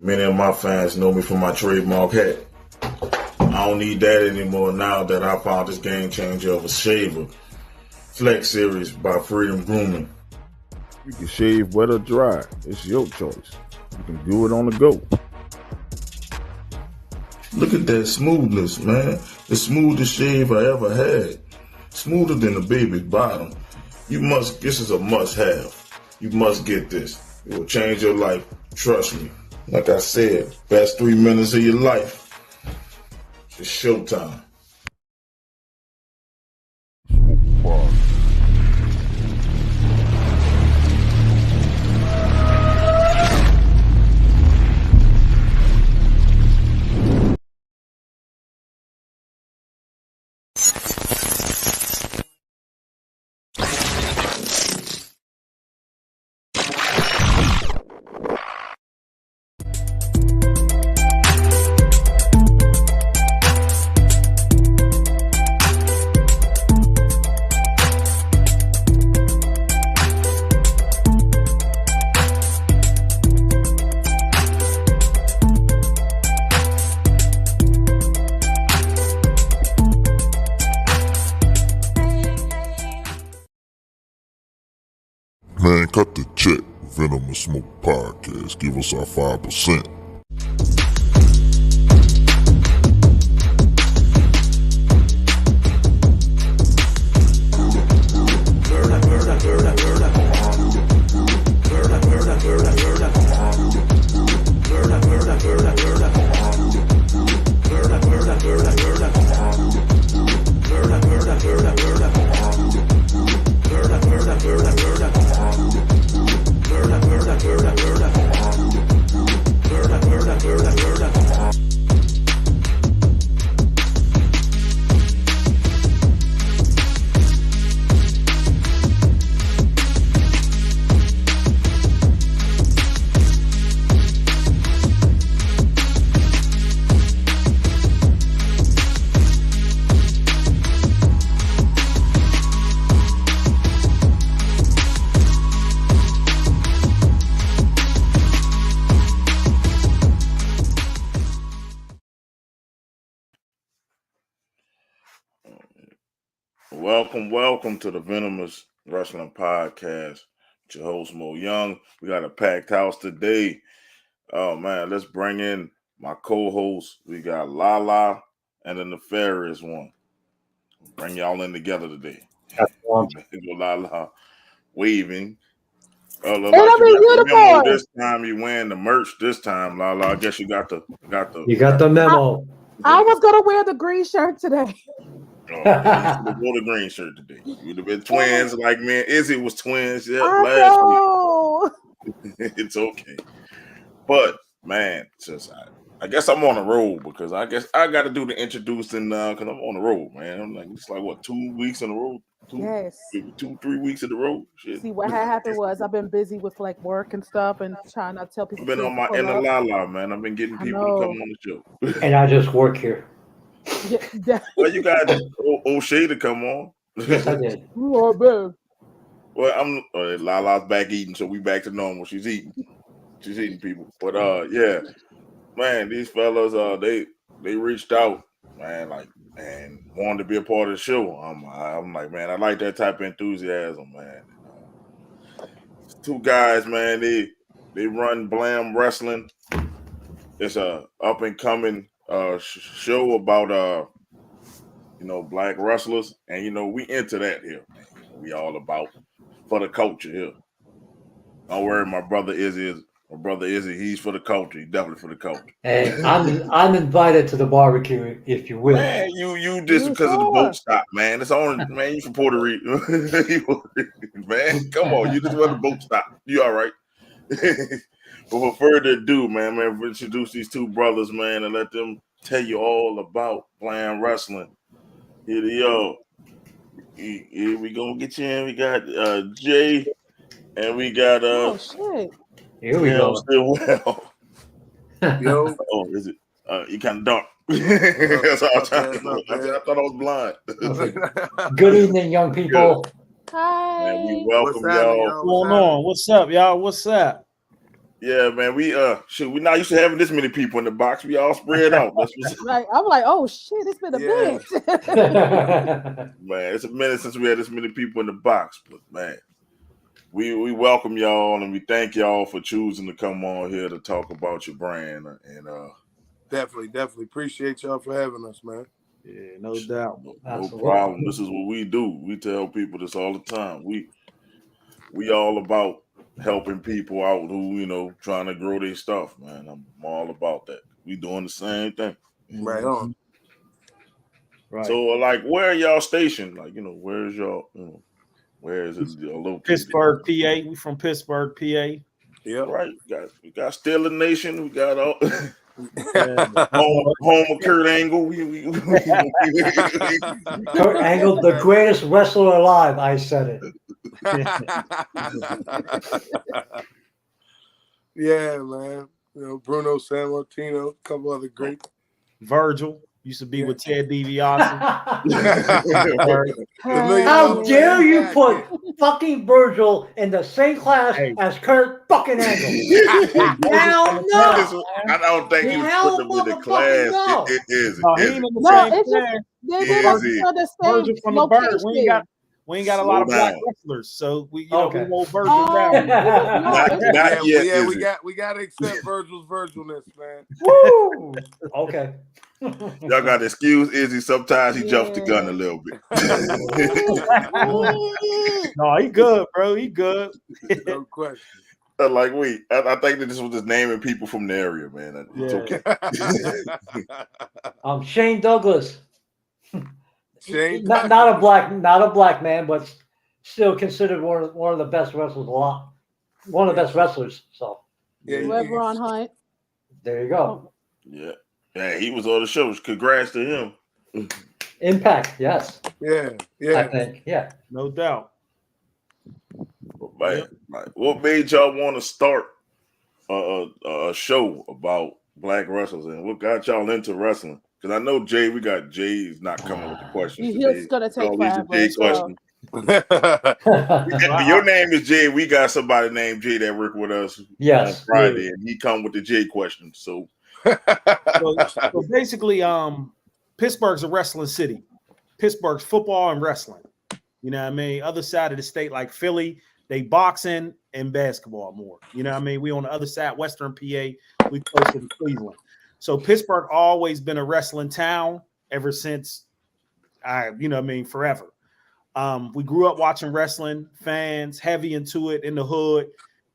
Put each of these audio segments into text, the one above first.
Many of my fans know me for my trademark hat. I don't need that anymore now that I found this game changer of a shaver. Flex Series by Freedom Grooming. You can shave wet or dry. It's your choice. You can do it on the go. Look at that smoothness, man. The smoothest shave I ever had. Smoother than the baby's bottom. This is a must-have. You must get this. It will change your life. Trust me. Like I said, best 3 minutes of your life. It's showtime. Man, cut the check. Venomous Smoke Podcast. Give us our 5%. Welcome to the Venomous Wrestling Podcast. With your host Mo Young. We got a packed house today. Oh man, let's bring in my co-host. We got LaLa and the nefarious one. Bring y'all in together today. LaLa waving. Memo this time. You wearing the merch this time, LaLa. I guess you got the memo. I was gonna wear the green shirt today. Oh, yeah, you wore the green shirt today. You'd have been twins like me and Izzy was twins last week. It's okay. But man, I guess I'm on the road because I guess I got to do the introducing because I'm on the road, man. I'm like, it's like what, 2 weeks in a row? 3 weeks in a row. Shit. See, what happened was I've been busy with like work and stuff and trying not to tell people. I've been on my LaLa, man. I've been getting people to come on the show. And I just work here. Well, you got O'Shea to come on. Yes, I did. Well, I'm LaLa's back eating, so we back to normal. She's eating people. But yeah, man, these fellas, they reached out, man, wanted to be a part of the show. I'm like, man, I like that type of enthusiasm, man. Two guys, man, they run Blam Wrestling. It's a up and coming show about black wrestlers, and we into that here, man. We all about for the culture here. Don't worry, my brother Izzy, he's for the culture. He's definitely for the culture. Hey, I'm invited to the barbecue if you will. Man, you just because of the boat stop, man. It's on, man. You from Puerto Rico, man. Come on, you just want the boat stop. You all right? But without further ado, man, we'll introduce these two brothers, man, and let them tell you all about Blam Wrestling. Here they are. Here we gonna get you in. We got Jay, and we got shit. Here we go. Still well. Yo. Oh, is it? You kind of dark. That's all I'm trying to know. I thought I was blind. Good evening, young people. Hi. Man, we welcome y'all. What's going on? What's up, y'all? What's up? Yeah, man. We not used to having this many people in the box. We all spread out. That's what's Right. I'm like, oh shit, it's been a minute. man. It's a minute since we had this many people in the box, but man, we welcome y'all and we thank y'all for choosing to come on here to talk about your brand and definitely appreciate y'all for having us, man. Yeah, no doubt. No problem. This is what we do. We tell people this all the time. We all about helping people out who trying to grow their stuff, man. I'm all about that. We doing the same thing. Right on. Right. So like, where are y'all stationed? Like, where's y'all? Where is it located? Pittsburgh, PA. We from Pittsburgh, PA. Yeah. Right. We got Steeler Nation. We got all home of Kurt Angle. Kurt Angle, the greatest wrestler alive. I said it. Yeah, man. Bruno Sammartino, a couple other greats. Virgil used to be with Ted DiBiase. How dare you put fucking Virgil in the same class as Kurt fucking Angle? Hell no! I don't think you put them in the class. No. It is. No, it's just they live on the Virgil from the Bird. We ain't got a lot of black wrestlers, so we won't Virgil down. Not yet. Yeah, we got to accept Virgil's Virgilness, man. Woo! Okay. Y'all got to excuse Izzy. Sometimes he jumps the gun a little bit. No, he good, bro. He good. No question. Like I think that this was just naming people from the area, man. It's okay. I'm Shane Douglas. Shane, not a black man, but still considered one of the best wrestlers one of the best wrestlers. So Ron Hunt. There you go. Yeah, he was on the show. Congrats to him. Impact, yes. Yeah. I think, no doubt. Man, what made y'all want to start a show about black wrestlers, and what got y'all into wrestling? Because I know Jay's not coming with the questions. He's gonna take forever. Your name is Jay. We got somebody named Jay that worked with us on Friday, and he come with the Jay questions. So basically, Pittsburgh's a wrestling city. Pittsburgh's football and wrestling. You know what I mean? Other side of the state, like Philly, they boxing and basketball more. You know what I mean? We on the other side, Western PA, we close to Cleveland. So Pittsburgh always been a wrestling town ever since forever. We grew up watching wrestling, fans, heavy into it in the hood.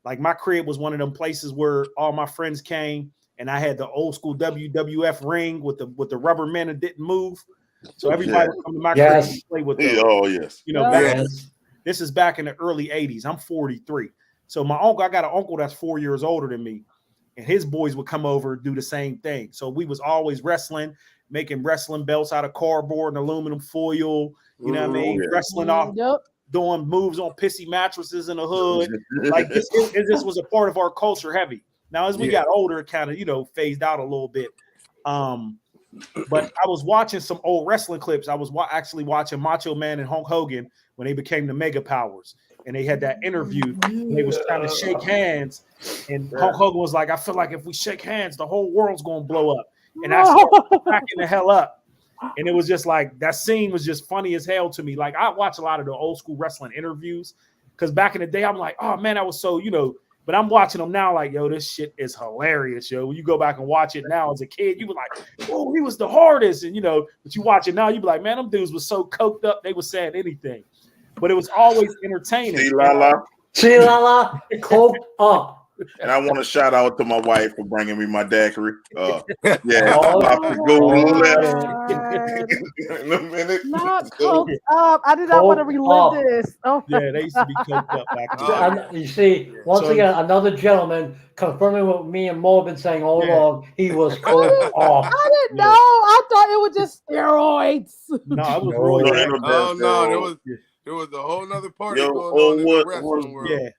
Like my crib was one of them places where all my friends came, and I had the old school WWF ring with the rubber man that didn't move. So everybody would come to my crib and play with them. Oh yes. This is back in the early 80s. I'm 43. So I got an uncle that's 4 years older than me, and his boys would come over and do the same thing. So we was always wrestling, making wrestling belts out of cardboard and aluminum foil. You know what I mean? Wrestling off, doing moves on pissy mattresses in the hood. Like this was a part of our culture heavy. Now, as we got older, it kind of, phased out a little bit. But I was watching some old wrestling clips. I was actually watching Macho Man and Hulk Hogan when they became the Mega Powers. And they had that interview. And they was trying to shake hands. And Hulk Hogan was like, I feel like if we shake hands, the whole world's going to blow up. And I started backing the hell up. And it was just like, that scene was just funny as hell to me. Like, I watch a lot of the old school wrestling interviews. Because back in the day, I'm like, oh, man, that was so, But I'm watching them now like, yo, this shit is hilarious, yo. When you go back and watch it now as a kid, you were like, oh, he was the hardest. And, but you watch it now, you be like, man, them dudes was so coked up, they were saying anything. But it was always entertaining. See, LaLa, coked up. And I want to shout out to my wife for bringing me my daiquiri. In a minute. Not coked up. I did not want to relive this. Oh. Yeah, they used to be coked up back then. You see, once again, another gentleman confirming what me and Mo have been saying all along. He was coked off. I didn't know. I thought it was just steroids. No, it was really there was a whole nother party going on in the wrestling world. Yeah.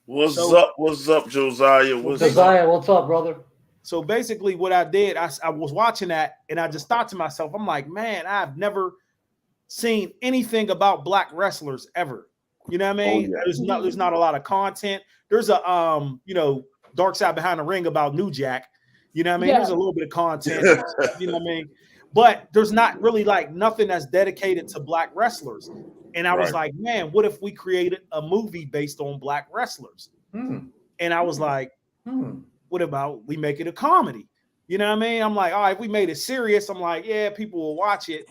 What's up, Josiah? What's up, brother? So basically what I did, I was watching that and I just thought to myself, I'm like, man, I've never seen anything about black wrestlers ever. You know what I mean? There's not a lot of content. There's a Dark Side Behind the Ring about New Jack. You know what I mean? Yeah. There's a little bit of content, you know what I mean? But there's not really like nothing that's dedicated to black wrestlers. And I was like, man, what if we created a movie based on black wrestlers? And I was like, what about we make it a comedy? You know what I mean? I'm like, all right, if we made it serious, I'm like, yeah, people will watch it.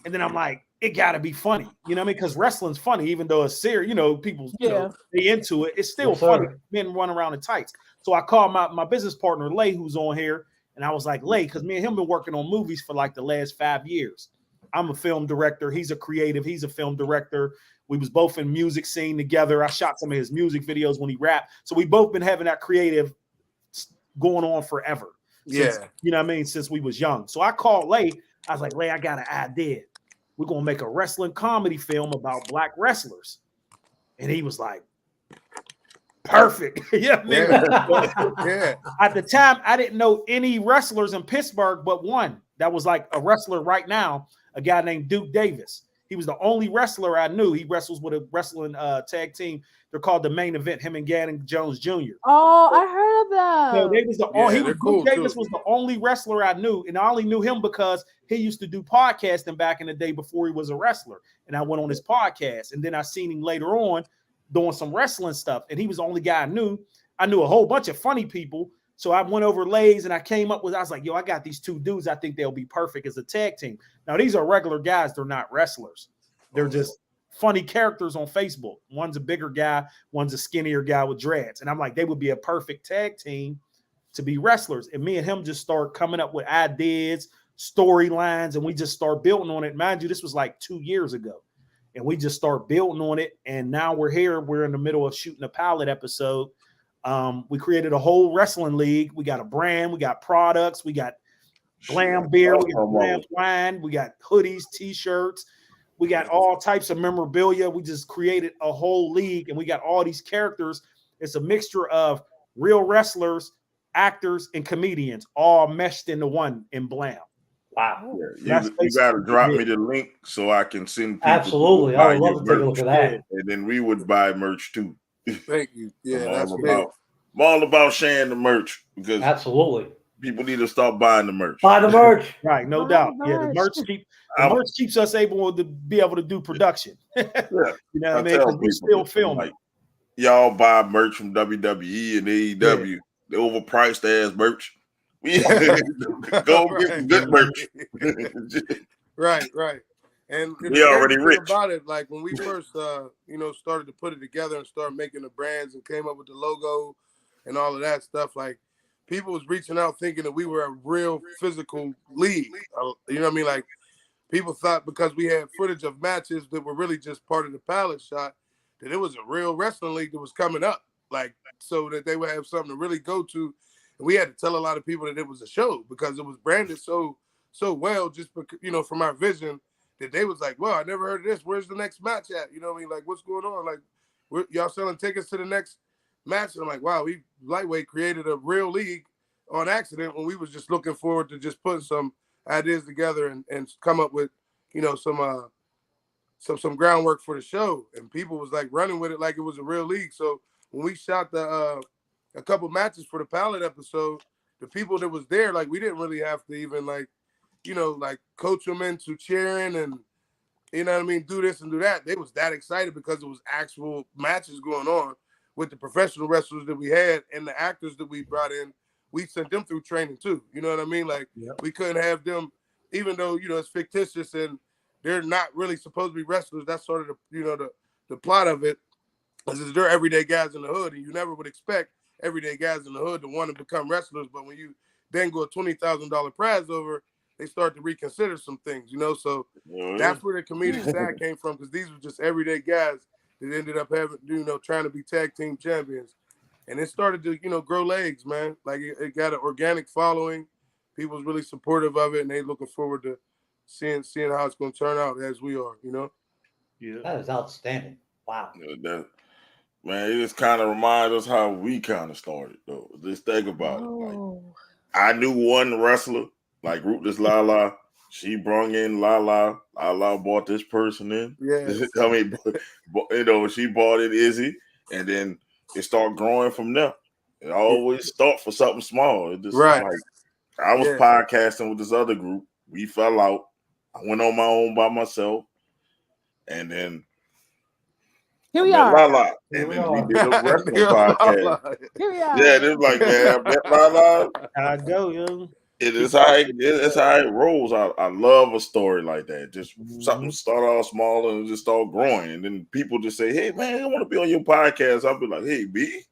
And then I'm like, it got to be funny. You know what I mean? Because wrestling's funny, even though it's serious, you know, people you know, they into it. It's still funny. Men run around in tights. So I called my business partner, Lay, who's on here. And I was like, Lay, because me and him been working on movies for like the last 5 years. I'm a film director. He's a creative. He's a film director. We was both in music scene together. I shot some of his music videos when he rapped. So we both been having that creative going on forever. Since, you know what I mean? Since we was young. So I called Lay. I was like, Lay, I got an idea. We're going to make a wrestling comedy film about black wrestlers. And he was like, perfect. Yeah, yeah. At the time, I didn't know any wrestlers in Pittsburgh but one that was like a wrestler right now, a guy named Duke Davis. He was the only wrestler I knew. He wrestles with a wrestling tag team. They're called the Main Event, him and Gannon Jones Jr. Oh, I heard of that. So they was Duke Davis was the only wrestler I knew, and I only knew him because he used to do podcasting back in the day before he was a wrestler. And I went on his podcast, and then I seen him later on doing some wrestling stuff, and he was the only guy I knew. I knew a whole bunch of funny people, so I went over Lays, and I came up with, I was like, yo, I got these two dudes. I think they'll be perfect as a tag team. Now, these are regular guys. They're not wrestlers. They're just funny characters on Facebook. One's a bigger guy. One's a skinnier guy with dreads. And I'm like, they would be a perfect tag team to be wrestlers. And me and him just start coming up with ideas, storylines, and we just start building on it. Mind you, this was like 2 years ago. And we just start building on it. And now we're here. We're in the middle of shooting a pilot episode. We created a whole wrestling league. We got a brand. We got products. We got Blam beer. We got Blam wine. We got hoodies, T-shirts. We got all types of memorabilia. We just created a whole league, and we got all these characters. It's a mixture of real wrestlers, actors, and comedians all meshed into one in Blam. Wow. Yeah, you got to drop me the link so I can send people. Absolutely. I would love to take a look at that. And then we would buy merch too. Thank you. Yeah, I'm all about sharing the merch because absolutely people need to start buying the merch. Buy the merch. Right, no doubt. Yeah, the merch keeps us able to do production. You know what I mean? Because we still filming. Like, y'all buy merch from WWE and AEW. The overpriced ass merch. Go get some good merch. Right. And we already rich about it. Like when we first, started to put it together and start making the brands and came up with the logo and all of that stuff. Like people was reaching out thinking that we were a real physical league. You know what I mean? Like people thought because we had footage of matches that were really just part of the pilot shot that it was a real wrestling league that was coming up. Like so that they would have something to really go to. And we had to tell a lot of people that it was a show because it was branded so well, just because, from our vision that they was like, well, I never heard of this. Where's the next match at? You know what I mean? Like, what's going on? Like, y'all selling tickets to the next match? And I'm like, wow, we lightweight created a real league on accident when we was just looking forward to just putting some ideas together and come up with, some groundwork for the show. And people was like running with it like it was a real league. So when we shot a couple matches for the pilot episode, the people that was there, like we didn't really have to even coach them into cheering and, you know what I mean, do this and do that. They was that excited because it was actual matches going on with the professional wrestlers that we had and the actors that we brought in. We sent them through training too. You know what I mean? Like we couldn't have them, even though, it's fictitious and they're not really supposed to be wrestlers. That's sort of the plot of it. Is they're everyday guys in the hood, and you never would expect everyday guys in the hood to want to become wrestlers. But when you then go a $20,000 prize over, they start to reconsider some things, So that's where the comedic side came from, because these were just everyday guys that ended up having, trying to be tag team champions. And it started to, grow legs, man. Like it got an organic following. People was really supportive of it, and they looking forward to seeing how it's going to turn out as we are, Yeah. That is outstanding. Wow. Man, it just kind of reminds us how we kind of started, though. Just think about it. Like, I knew one wrestler, like Rootless LaLa. She brung in LaLa. LaLa brought this person in. Yeah. I mean, she brought in Izzy, and then it started growing from there. It always start for something small. It just Right. like I was podcasting with this other group. We fell out. I went on my own by myself, and then Here I we met are. LaLa, and then we did a wrestling podcast. Here we are. Yeah, it was like, man, I met LaLa. I go, yo. It's how it rolls. I love a story like that. Just something start off small and just start growing, and then people just say, "Hey, man, I want to be on your podcast." I'll be like, "Hey, B,"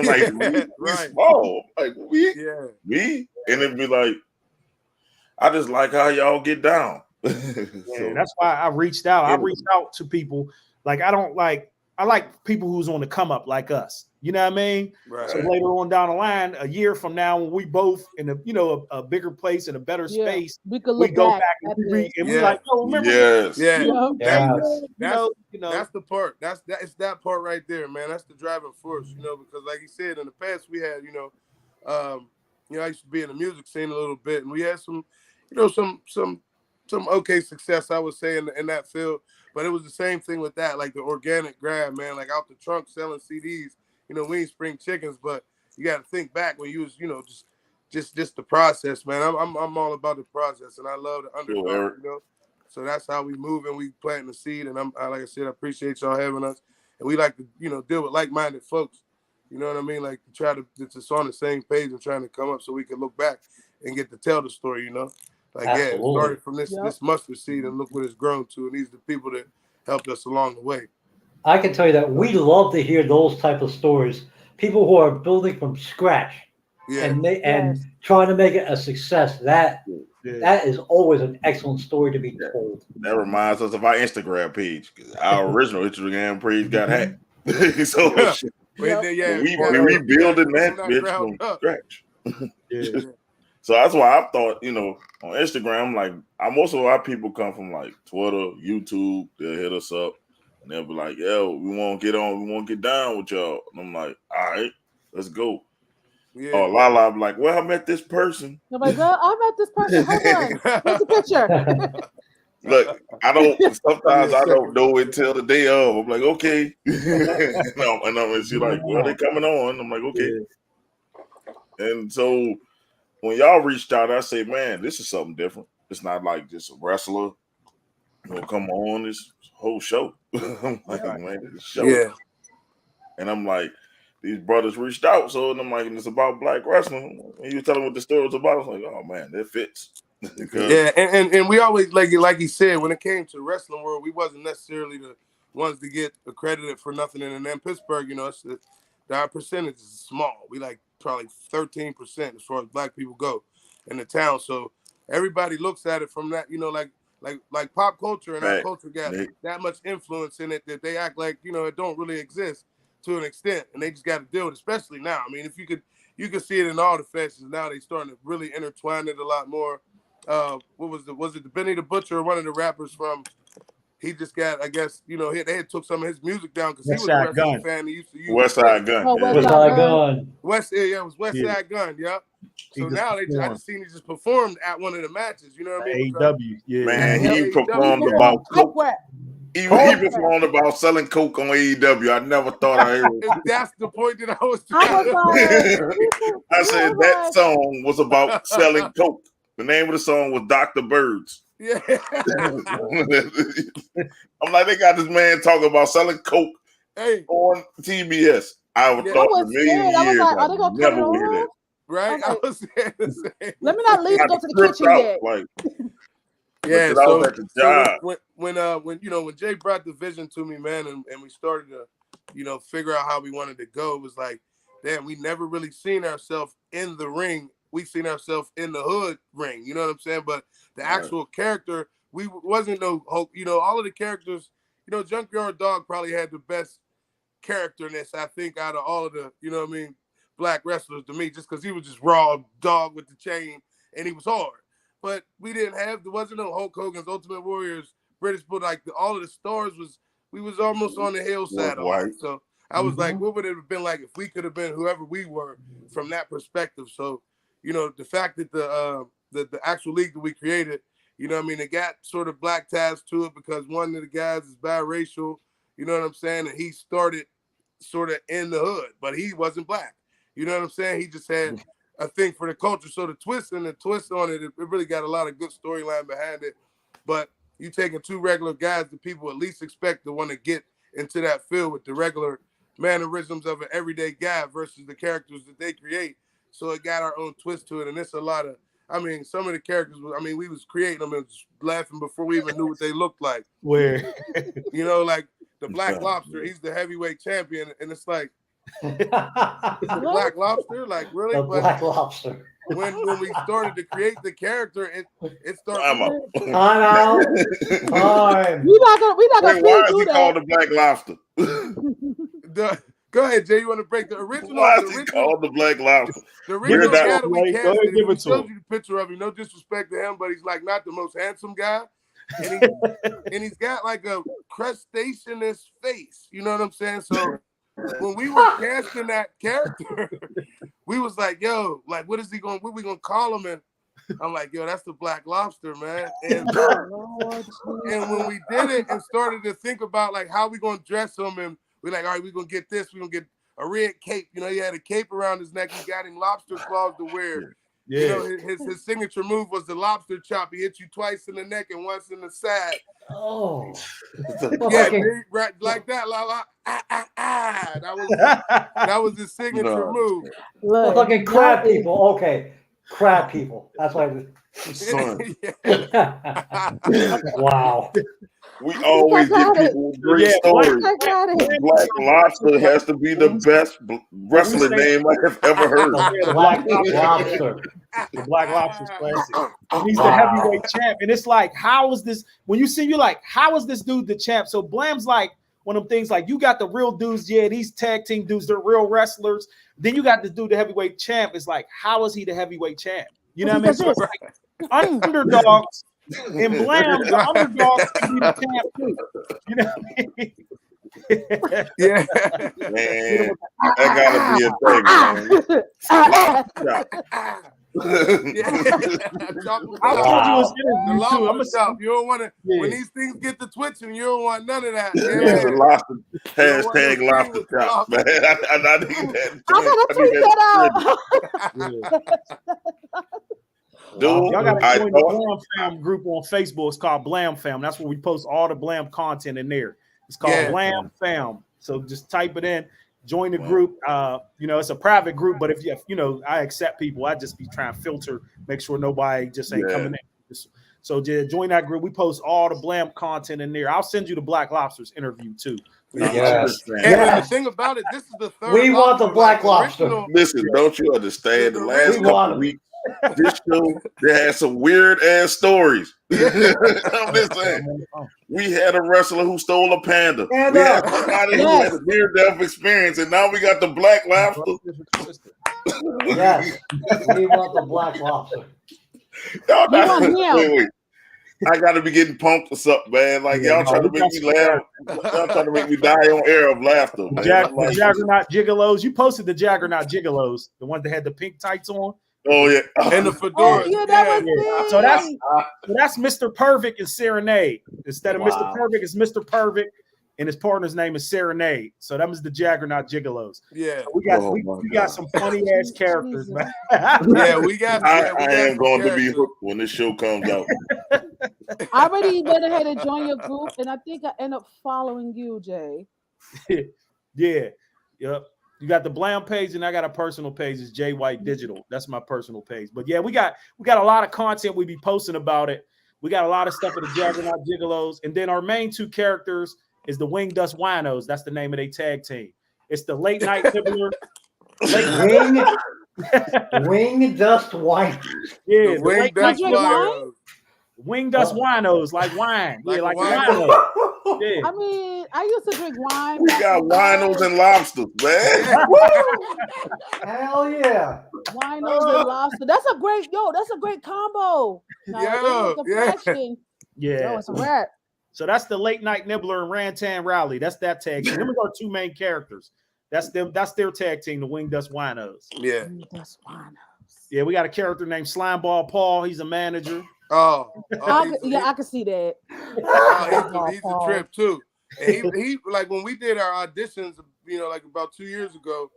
like we small, like we, and it'd be like, I just like how y'all get down. So that's why I reached out. I reached out to people. Like I like people who's on the come up like us. You know what I mean? Right. So later on down the line, a year from now, when we both in a bigger place in a better space, we could we go back and we like, oh, remember? Yes. That's the part. It's that part right there, man. That's the driving force, because like you said, in the past we had, I used to be in the music scene a little bit, and we had some okay success, I would say, in that field. But it was the same thing with that, like the organic grab, man, like out the trunk selling CDs. We ain't spring chickens, but you got to think back when you was, just the process, man. I'm all about the process, and I love the underdog, So that's how we move, and we planting the seed. And like I said, I appreciate y'all having us, and we like to, deal with like-minded folks. You know what I mean? Like to try to just on the same page and trying to come up so we can look back and get to tell the story. Like it started from this mustard seed, and look what it's grown to. And these are the people that helped us along the way. I can tell you that we love to hear those type of stories. People who are building from scratch and trying to make it a success. That is always an excellent story to be told. That reminds us of our Instagram page. Our original Instagram page got hacked. So we rebuilding that bitch from scratch. So that's why I thought, on Instagram, like most of our people come from like Twitter, YouTube. They'll hit us up and they'll be like, "Yo, we want to get on, we want to get down with y'all." And I'm like, "All right, let's go." Yeah. Oh, LaLa, I'm like, "Well, I met this person." I'm like, "Girl, I met this person. Hold on, where's the picture?" Look, sometimes I don't know until the day of. I'm like, okay. and she's like, well, they coming on. I'm like, okay. And so when y'all reached out, I say, man, this is something different. It's not like just a wrestler, come on this whole show. I'm like, man, this show. Yeah. And I'm like, these brothers reached out. So and I'm like, and it's about black wrestling. And you tell them what the story was about. I was like, oh man, that fits. Yeah, and we always like he said, when it came to wrestling world, we wasn't necessarily the ones to get accredited for nothing. And then Pittsburgh, our percentage is small. We like probably 13% as far as black people go in the town. So everybody looks at it from that, like pop culture and our culture got that much influence in it that they act like it don't really exist to an extent, and they just got to deal with it, especially now. I mean, if you could see it in all the factions now. They starting to really intertwine it a lot more. Was it the Benny the Butcher, one of the rappers from? He just got, I guess, they had took some of his music down because he was a wrestling fan. He used to use West Side Gun. Oh, West Side Gun. It was West Side Gun. Yep. So now I just seen he just performed at one of the matches. You know what I mean? AEW. Man, he performed about coke. He performed about selling coke on AEW. I never thought I heard. That's the point that I was I said that song was about selling coke. The name of the song was Dr. Birds. Yeah. I'm like, they got this man talking about selling coke on TBS. I would thought a million years. Are they gonna cut it off? Right? I was saying the same. Let me not leave and go to the kitchen yet. Yeah, so when Jay brought the vision to me, man, and we started to, figure out how we wanted to go, it was like, damn, we never really seen ourselves in the ring. We seen ourselves in the hood ring, you know what I'm saying? But the actual character, we wasn't no hope. All of the characters, Junkyard Dog probably had the best characterness, I think, out of all of the, black wrestlers to me, just because he was just raw dog with the chain and he was hard. But we there wasn't no Hulk Hogan's Ultimate Warriors, British Bulldog, like all of the stars we was almost on the hillside. So I was like, what would it have been like if we could have been whoever we were from that perspective? So, the fact that the actual league that we created, it got sort of black ties to it because one of the guys is biracial, you know what I'm saying? And he started sort of in the hood, but he wasn't black. You know what I'm saying? He just had a thing for the culture. So the twist on it, it really got a lot of good storyline behind it. But you taking two regular guys that people at least expect to want to get into that field with the regular mannerisms of an everyday guy versus the characters that they create. So it got our own twist to it. And it's a lot of, I mean, some of the characters, I mean, we was creating them and laughing before we even knew what they looked like. Where? You know, like the Black Lobster, he's the heavyweight champion. And it's like, the Black Lobster? Like, really? The Black Lobster. When we started to create the character, it started. Time out. Time. We not gonna why is do he that. called the Black Lobster? Go ahead, Jay. You want to break the original? Why is he called the Black Lobster? The original guy that we Go ahead, casted, give we it to showed him. you the picture of him. No disrespect to him, but he's like not the most handsome guy, and, and he's got like a crustaceanous face. You know what I'm saying? So when we were casting that character, we was like, "Yo, like, what we gonna call him?" And I'm like, "Yo, that's the Black Lobster, man." And when we did it and started to think about like how we gonna dress him, and we're like, "All right, we're gonna get this. We're gonna get a red cape." You know, he had a cape around his neck. He got him lobster claws to wear. Yeah. You know, his signature move was the lobster chop. He hit you twice in the neck and once in the side. Oh. Yeah, right like that, LaLa. That was his signature move. Look, Fucking crab people. Okay. Crab people. That's why. Wow. We always get people with great stories. Black Lobster has to be the best wrestling name I have ever heard. The Black Lobster. The Black Lobster's classic. And he's the heavyweight champ. And it's like, how is this? When you see, you're like, how is this dude the champ? So Blam's like one of them things like, you got the real dudes, yeah, these tag team dudes, they're real wrestlers. Then you got this dude, the heavyweight champ. It's like, how is he the heavyweight champ? You know what I mean? So it's like underdogs. And Blam, the underdog can be the champ too. You know what I mean? Yeah. Man, that gotta be a thing, man. I told you it's interview too. I'm a stop. You don't want to when these things get to twitching, you don't want none of that. Hashtag lobster chop, man. I need that. I gotta tweet that out. Dude, y'all gotta join the Blam Fam group on Facebook. It's called Blam Fam. That's where we post all the Blam content in there. It's called Blam Fam. So just type it in, join the group. You know, it's a private group, but if you know, I accept people. I just be trying to filter, make sure nobody just ain't coming in. So join that group. We post all the Blam content in there. I'll send you the Black Lobster's interview too. Yes. And the thing about it, this is the third. We want the Black Lobster. Listen, don't you understand? The last couple of weeks, this show they had some weird ass stories. I'm just saying. We had a wrestler who stole a panda. We had somebody who had a near death experience, and now we got the Black Lobster. Yes, we want the Black Lobster. Wait. I gotta be getting pumped or something, man. Like y'all trying to make me laugh. Y'all trying to make me die on air of laughter. Man. The Jaggernaut Gigolos. You posted the Jaggernaut Gigolos, the one that had the pink tights on. Oh yeah, and the fedora. So that's Mr. Perfect and Serenade. Instead of Mr. Perfect, it's Mr. Perfect, and his partner's name is Serenade. So that was the Jaggernaut Gigolos. Yeah, so we got some funny ass characters, man. we got. I am going to be hooked when this show comes out. I already went ahead and joined your group, and I think I end up following you, Jay. Yep. You got the Blam page, and I got a personal page. It's Jay White Digital. That's my personal page. But yeah, we got a lot of content we be posting about it. We got a lot of stuff with the Jaggernaut Gigolos, and then our main two characters is the Wing Dust Winos. That's the name of their tag team. It's the Late Night Nibbler. Wing Dust Winos. Yeah, the Wing Dust Winos. Wing Dust Winos, like wine. Like wino. Yeah. I mean, I used to drink wine. We got winos and lobsters, man. Hell yeah. Winos and lobster. That's a great combo. Yeah. Yo, it's a wrap. So that's the Late Night Nibbler and Rantan Rowley. That's that tag team. Them are our two main characters. That's them. That's their tag team, the Wing Dust Winos. Yeah. Wing Dust Winos. Yeah, we got a character named Slimeball Paul. He's a manager. I can see that. He's a trip too. And he like when we did our auditions, you know, like about 2 years ago,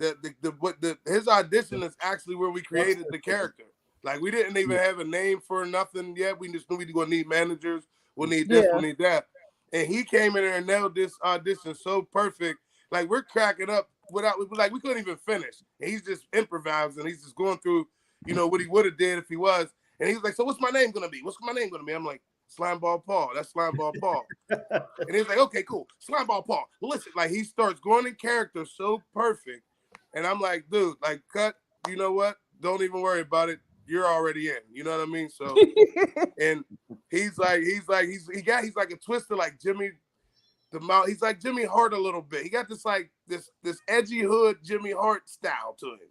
his audition is actually where we created the character. Like we didn't even have a name for nothing yet. We just knew we were gonna need managers. We'll need this. We'll need that. And he came in there and nailed this audition so perfect. Like we're cracking up without like we couldn't even finish. And he's just improvising. He's just going through, what he would have did if he was. And he's like, "So what's my name gonna be? What's my name gonna be?" I'm like, "Slimeball Paul." That's Slimeball Paul. And he's like, "Okay, cool. Slimeball Paul." Listen, like he starts going in character so perfect. And I'm like, "Dude, like cut. You know what? Don't even worry about it. You're already in." You know what I mean? So, and he's like a twister like Jimmy. He's like Jimmy Hart a little bit. He got this like this edgy hood Jimmy Hart style to him.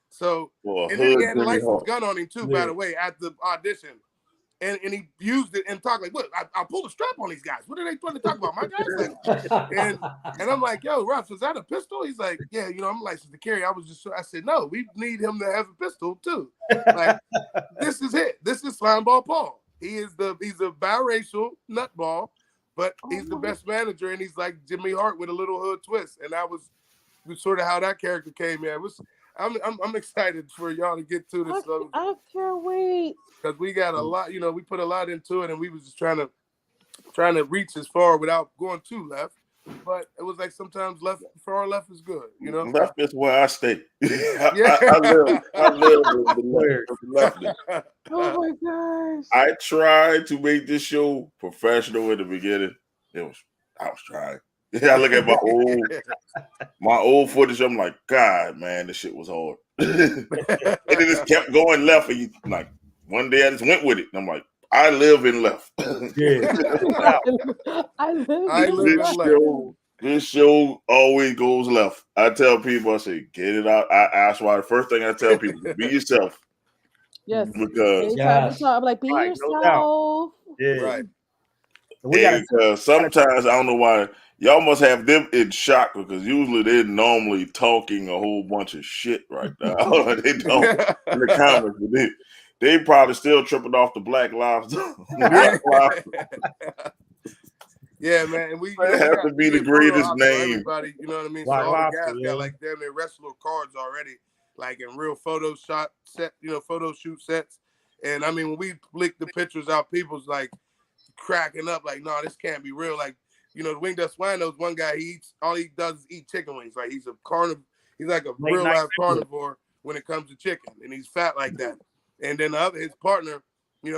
So, and then he had a licensed gun on him too, by the way, at the audition. And he used it and talked like, "What? I'll pull the strap on these guys. What are they trying to talk about, my guys?" Like, and I'm like, "Yo, Ruff, is that a pistol?" He's like, "Yeah, I'm licensed to carry." I said, "No, we need him to have a pistol too. Like, this is it. This is Slimeball Paul. He's a biracial nutball, but he's the best manager, and he's like Jimmy Hart with a little hood twist." And that was sort of how that character came in. I'm excited for y'all to get to this. I can't wait. Because we got a lot, we put a lot into it, and we was just trying to reach as far without going too left. But it was like sometimes far left is good, Left is where I stay. I live the left. Oh my gosh. I tried to make this show professional in the beginning. I was trying. I look at my old footage. I'm like, God, man, this shit was hard. And it just kept going left. And like one day I just went with it. And I'm like, I live in left. Yeah. I live in left. This show always goes left. I tell people, I say, get it out. That's why the first thing I tell people, be yourself. Yes. Because I'm like, be yourself. Yeah. Right. Because sometimes I don't know why y'all must have them in shock, because usually they're normally talking a whole bunch of shit right now. They don't in the comments, but they probably still tripping off the Black Lives. Yeah, man. And we have to be the greatest name. Everybody, you know what I mean? So all the guys got like damn near wrestler cards already, like in real photo shoot sets. And I mean, when we leaked the pictures out, people's like cracking up, like, "No, this can't be real." Like, the Wing Dust Winos, one guy, all he does is eat chicken wings. Like he's a carnivore. He's like a real life carnivore when it comes to chicken, and he's fat like that. And then his partner, he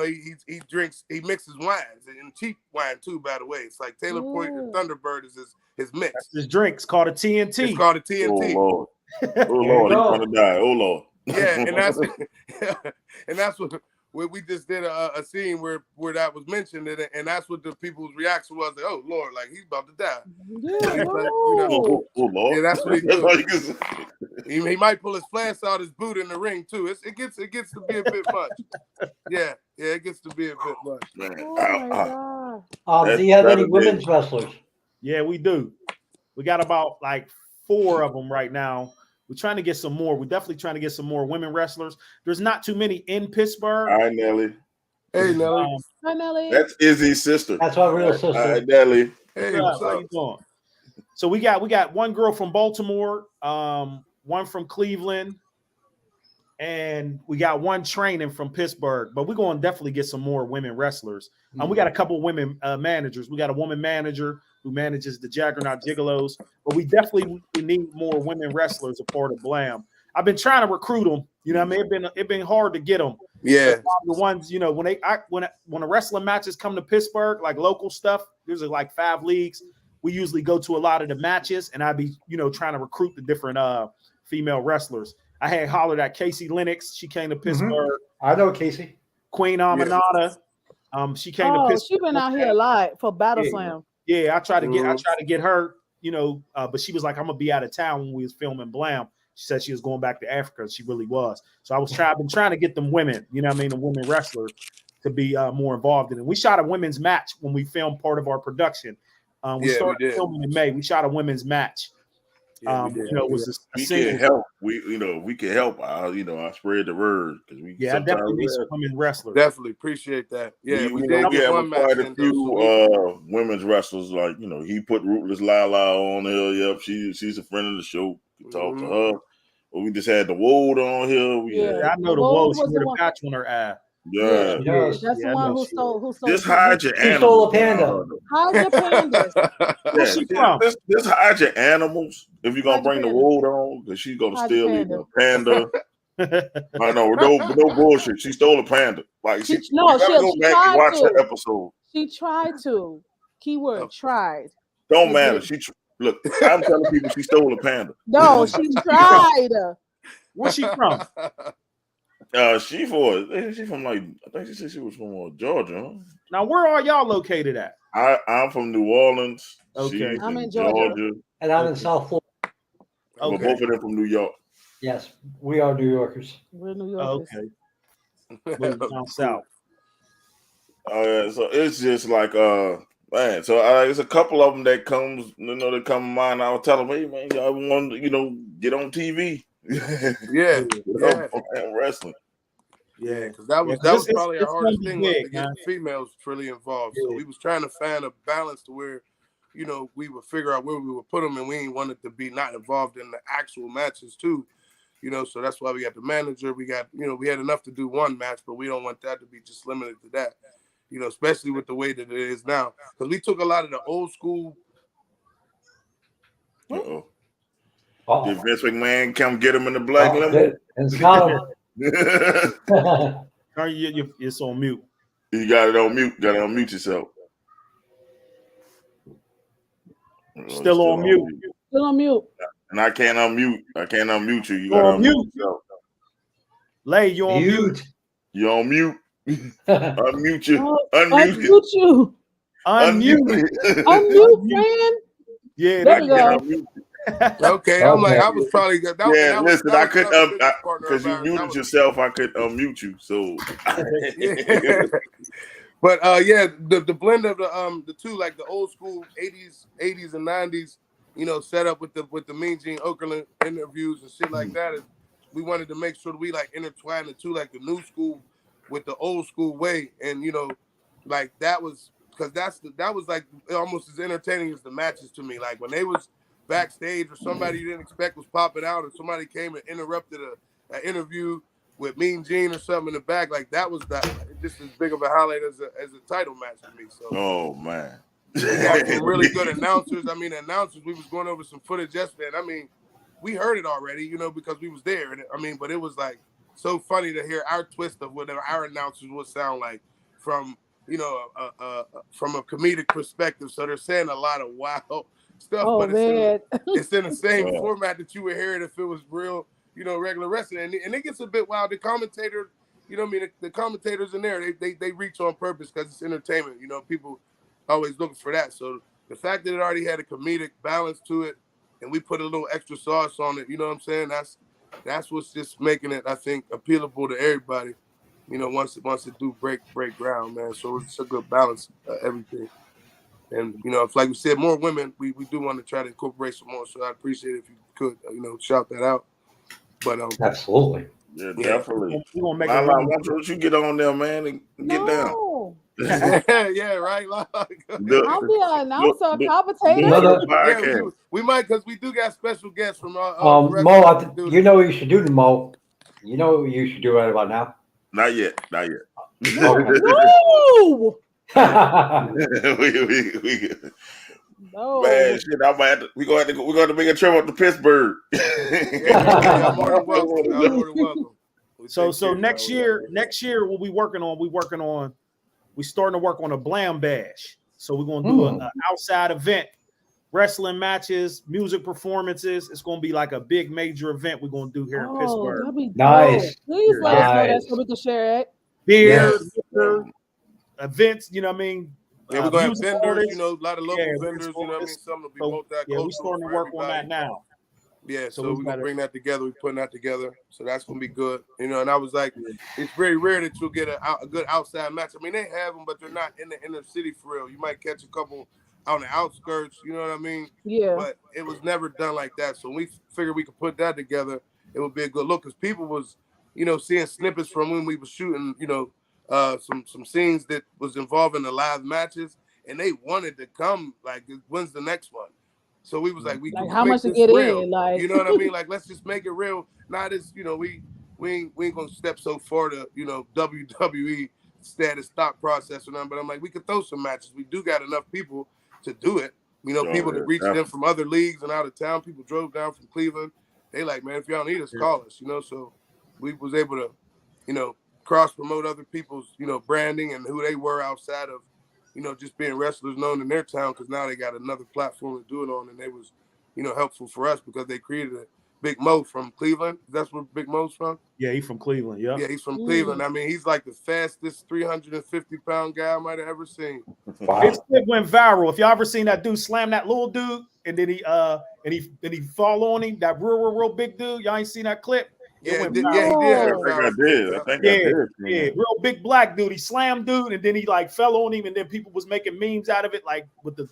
mixes wines, and cheap wine too, by the way. It's like Taylor Point and Thunderbird is his mix. That's his drink's called a TNT. It's called a TNT. Oh Lord, he's gonna die. Oh Lord. Yeah, and that's what we just did a scene where that was mentioned, and that's what the people's reaction was. Like, "Oh Lord, like he's about to die." Yeah, like, oh Lord. Yeah, that's what he does. He might pull his flash out his boot in the ring too. It gets to be a bit much. Yeah, it gets to be a bit much. Oh my God. Do you have any women's wrestlers? Yeah, we do. We got about like 4 of them right now. We're trying to get some more. We're definitely trying to get some more women wrestlers. There's not too many in Pittsburgh. Hi, Nelly. Hey, Nelly. Hi, Nelly. That's Izzy's sister. That's our real sister. Hi, Nelly. Hey, what's up? How you doing? So we got one girl from Baltimore, one from Cleveland, and we got one training from Pittsburgh. But we're going to definitely get some more women wrestlers. We got a couple women managers. We got a woman manager who manages the Juggernaut Gigolos, but we definitely need more women wrestlers a part of Blam. I've been trying to recruit them. You know what I mean? It's been hard to get them. Yeah. The ones, when a wrestling matches come to Pittsburgh, like local stuff, there's like 5 leagues. We usually go to a lot of the matches, and I'd be, trying to recruit the different female wrestlers. I had hollered at Casey Lennox. She came to Pittsburgh. I know Casey. Queen Aminata. She came to Pittsburgh. She's been out here a lot for Battle Slam. Yeah, I tried to get her, but she was like, "I'm gonna be out of town when we was filming Blam." She said she was going back to Africa. She really was. So I've been trying to get them women, the women wrestlers to be more involved in it. We shot a women's match when we filmed part of our production. We started filming in May. We shot a women's match. It was we can help. We can help. I spread the word because we. Yeah, I definitely need some women wrestlers. Definitely appreciate that. Yeah, we did get one match. Quite a few women's wrestlers. Like he put Rootless LaLa on here. Yep, she's a friend of the show. You can talk to her. We just had the Wold on here. Yeah, I know the Wold. She had a patch on her eye. Yeah, that's the one who stole. Just hide your animals. She stole a panda. Hide your pandas. Where's she from? Just hide your animals if you're gonna bring the Wold on, because she's gonna steal either a panda. I know, no bullshit. She stole a panda. Like she go back and watch that episode. She tried to. Keyword tried. Don't matter. Look. I'm telling people she stole a panda. No, she tried. Where's she from? She from like, I think she said she was from Georgia. Huh? Now, where are y'all located at? I'm from New Orleans. Okay, I'm in Georgia. And I'm in South Florida. Okay. Both of them from New York. Yes, we are New Yorkers. We're New Yorkers. Okay. Down south. So it's just like man. So there's a couple of them that comes, that come to mind. I was telling them, hey man, y'all want to, get on TV. Yeah. Wrestling. Yeah, because that was probably our hardest thing, was to get females really involved. So we was trying to find a balance to where, we would figure out where we would put them, and we ain't wanted to be not involved in the actual matches too. So that's why we got the manager. We got, we had enough to do one match, but we don't want that to be just limited to that. Especially with the way that it is now, because we took a lot of the old school. Did Vince McMahon come get him in the black limo? It's on mute. You got it on mute. Got to unmute yourself. Still on mute. Still on mute. And I can't unmute. You. You got to unmute yourself. Lay, you on mute. You on mute. Unmute you. Unmute you. Unmute. Unmute, man. Yeah, there we go. Okay, I'm like, I was probably good. Listen, I couldn't because you muted yourself. I couldn't unmute you. So, but the blend of the two, like the old school 80s and 90s, set up with the Mean Gene Okerlund interviews and shit like that. We wanted to make sure that we like intertwine the two, like the new school with the old school way, and like that was because that was like almost as entertaining as the matches to me. Like when they was backstage or somebody you didn't expect was popping out, or somebody came and interrupted an interview with Mean Gene or something in the back, like that was just as big of a highlight as a title match for me. So, oh man, we got some really good announcers. We was going over some footage yesterday, and we heard it already, because we was there. And but it was like so funny to hear our twist of whatever our announcers would sound like from from a comedic perspective. So they're saying a lot of wild stuff, but it's in the same format that you would hear it if it was real, regular wrestling. And it gets a bit wild. The commentator, the commentators in there, they reach on purpose because it's entertainment. People always looking for that. So the fact that it already had a comedic balance to it, and we put a little extra sauce on it, you know what I'm saying? That's what's just making it, I think, appealable to everybody. Once it do break ground, man. So it's a good balance of everything. And if, like we said, more women, we do want to try to incorporate some more. So I appreciate it if you could, shout that out. But absolutely, yeah, definitely. We're gonna make LaLa, why don't you get on there, man, and get down? yeah, right. I'll be an announcer, commentator. We might, because we do got special guests from Mo. You know what you should do to Mo. You know what you should do right about now. Not yet. No. No. Man, shit! We're going to make a trip up to Pittsburgh. More than welcome. So next year, we'll be working on. We're starting to work on a Blam Bash. So we're going to do an outside event, wrestling matches, music performances. It's going to be like a big major event we're going to do here in Pittsburgh. That'd be nice. Please let us know that so we can share it. Beer, events, you know what I mean? Yeah, we're going to have vendors, a lot of local vendors, you know what I mean? Some will be multicultural. Yeah, we're starting to work on that now. Yeah, so we're going to bring that together. We're putting that together. So that's going to be good. And I was like, it's very rare that you'll get a good outside match. They have them, but they're not in the inner city for real. You might catch a couple on the outskirts, you know what I mean? Yeah. But it was never done like that. So we figured we could put that together. It would be a good look, because people was, seeing snippets from when we were shooting, some scenes that was involving the live matches, and they wanted to come, like, when's the next one? So we was like, we can how make much to this get real. in? Like, You know what I mean? Like, let's just make it real. Not as, we ain't gonna step so far to, WWE status thought process or nothing. But I'm like, we could throw some matches. We do got enough people to do it. People that reached in from other leagues and out of town. People drove down from Cleveland. They like, man, if y'all need us, call us. So we was able to, cross promote other people's, branding and who they were outside of, just being wrestlers known in their town, because now they got another platform to do it on, and they was, helpful for us because they created a Big Mo from Cleveland. That's where Big Mo's from. Yeah, he's from Cleveland. Yeah. Yeah, he's from Cleveland. I mean, he's like the fastest 350-pound guy I might have ever seen. Wow. His clip went viral. If y'all ever seen that dude slam that little dude, and then he fall on him, that real big dude. Y'all ain't seen that clip? Yeah, he did. I think I did. Yeah, real big black dude. He slammed dude, and then he like fell on him, and then people was making memes out of it, like with the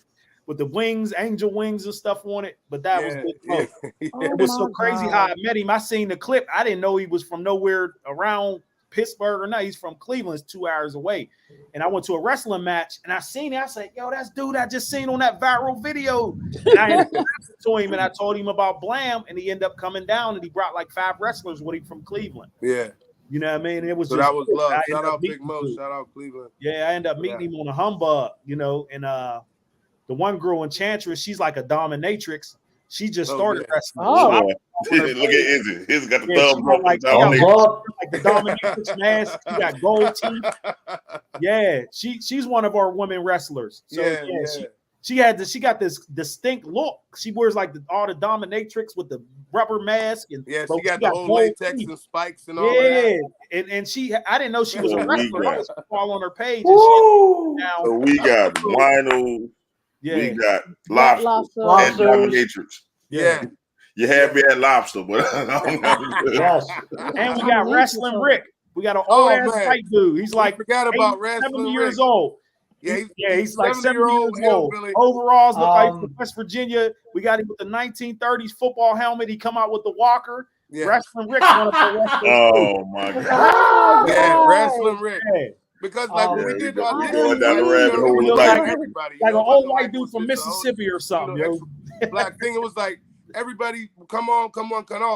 wings, angel wings and stuff on it. But that was Big Mo. It was so crazy how I met him. I seen the clip. I didn't know he was from nowhere around Pittsburgh or not. He's from Cleveland. It's 2 hours away. And I went to a wrestling match, and I seen it. I said, yo, that's dude I just seen on that viral video. And I introduced to him, and I told him about Blam, and he ended up coming down, and he brought like 5 wrestlers with him from Cleveland. Yeah. You know what I mean? And it was so just that was love. Shout out Big him. Mo. Shout out Cleveland. Yeah, I ended up meeting him on a humbug, and the one girl Enchantress, she's like a dominatrix. She just started wrestling. Oh, look at Izzy. Izzy got the thumbs up. Like the dominatrix mask. She got gold teeth. Yeah, she's one of our women wrestlers. So she got this distinct look. She wears like all the dominatrix with the rubber mask, and she got the whole latex and spikes and all that. And I didn't know she was a wrestler. I was all on her page. So we got Wino. Yeah. We got lobster and dominatrix. Yeah. You had me at lobster, but yes. And we got Wrestling Rick. We got an old ass white dude. He's like 70 years old. Yeah, he's like 70 years old. Overalls look like from West Virginia. We got him with the 1930s football helmet. He come out with the walker. Yeah. Wrestling Rick. One of the wrestlers. Oh my god. Yeah, Wrestling Rick. Yeah. Because when we did everybody, like an old white dude from Mississippi or something. Black thing, it was like everybody, come on.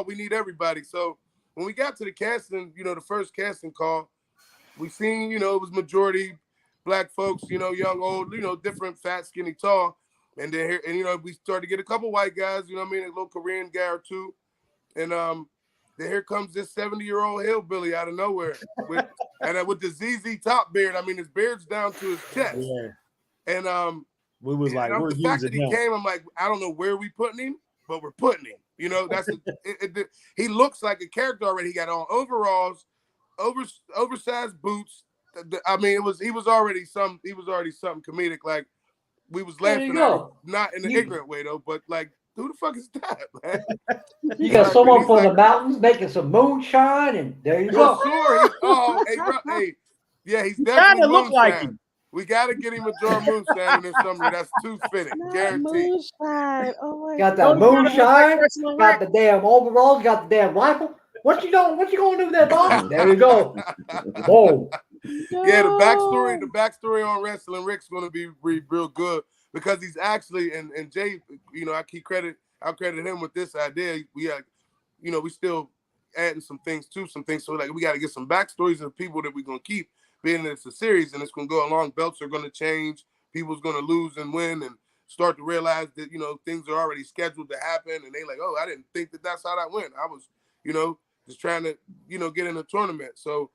We need everybody. So when we got to the casting, the first casting call, we seen, it was majority black folks, young, old, different, fat, skinny, tall. And then here, and we started to get a couple white guys, a little Korean guy or two. And then here comes this 70-year-old hillbilly out of nowhere with the ZZ top beard. I mean, his beard's down to his chest. Yeah. And we was like, we're the fact that he came, I'm like, I don't know where we putting him, but we're putting him. That's he looks like a character already. He got on overalls, oversized boots. I mean, he was already something comedic. Like we was laughing at him, not in an ignorant way though, but like, who the fuck is that, man? You got someone from the mountains making some moonshine, and there you go. Sure. Yeah, he's definitely kind of look like him. We got to get him a jar of moonshine in there somewhere. That's too fitting, guaranteed. Moonshine. Oh my got that moonshine, got the damn overalls, got the damn rifle. What you gonna do with that, boss? There you go. Boom. Yeah, the backstory on Wrestling Rick's gonna be real good because he's actually and Jay, I'll credit him with this idea. We we still adding some things. So like we got to get some backstories of people that we're gonna keep. Being that it's a series and it's gonna go along, belts are gonna change, people's gonna lose and win and start to realize that things are already scheduled to happen, and they like, oh, I didn't think that's how that went. I was, just trying to, get in a tournament. So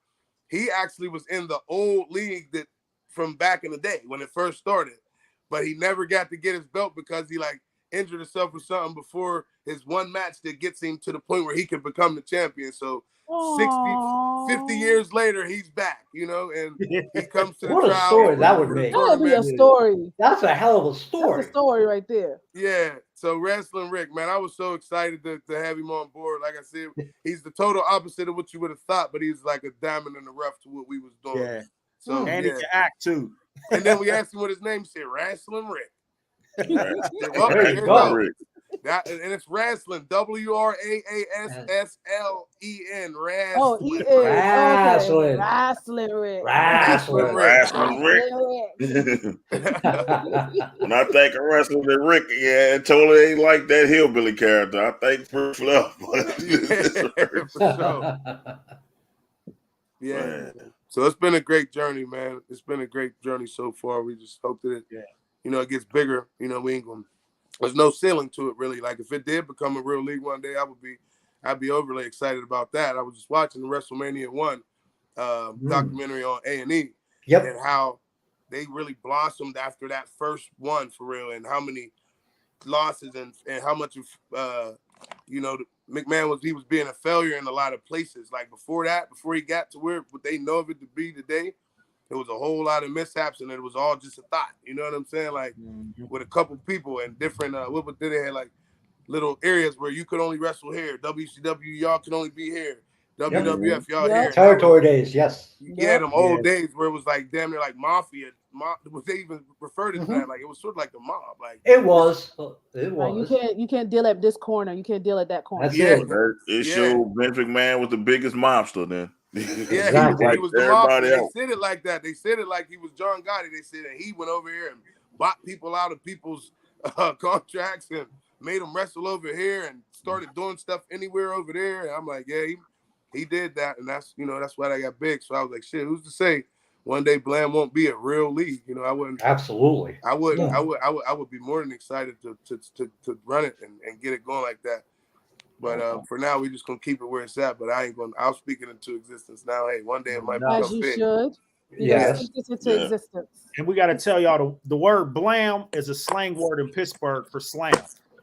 he actually was in the old league that from back in the day when it first started, but he never got to get his belt because he like injured himself or something before his one match that gets him to the point where he can become the champion. So 50 years later, he's back, and he comes to the what trial. A story that would make. That would be a story. That's a hell of a story. That's a story right there. Yeah. So Wrestling Rick, man, I was so excited to have him on board. Like I said, he's the total opposite of what you would have thought, but he's like a diamond in the rough to what we was doing. Yeah. So and he can act too. And then we asked him what his name. He said Wrestling Rick. There you go. That and it's wrestling. WRAASSLEN. Oh, he Wrestling. is Wrestling. wrestling Rick. Wrestling. Wrestling Rick. When I think of wrestling Rick, yeah, it totally ain't like that hillbilly character. I think for Fluff. For sure. Yeah. Man. So it's been a great journey, man. It's been a great journey so far. We just hope that it, it gets bigger. We ain't gonna. There's no ceiling to it, really. Like if it did become a real league one day, I'd be overly excited about that. I was just watching the WrestleMania 1 documentary on A&E, and how they really blossomed after that first one for real, and how many losses and how much of McMahon was being a failure in a lot of places. Like before he got to what they know of it to be today, it was a whole lot of mishaps, and it was all just a thought. You know what I'm saying? Like with a couple people and different what did they have, like little areas where you could only wrestle here. WCW, y'all can only be here. WWF, y'all here. Territory days, yes. Yeah, them old days where it was like damn near like mafia. Would they even refer to that? Like it was sort of like the mob. Like it was. You can't deal at this corner. You can't deal at that corner. That's it. It showed Vince McMahon was the biggest mobster then. Yeah, exactly. He was the mobster. They said it like that. They said it like he was John Gotti. They said that he went over here and bought people out of people's contracts and made them wrestle over here and started doing stuff anywhere over there. And I'm like, yeah, he did that, and that's why they got big. So I was like, shit, who's to say one day Blam won't be a real league? I wouldn't. Absolutely. I wouldn't. Yeah. I would be more than excited to run it and get it going like that. But for now, we're just gonna keep it where it's at. But I'll speak it into existence now. Hey, one day it might become big. As you should. Yes. Into existence. And we got to tell y'all the word Blam is a slang word in Pittsburgh for slam.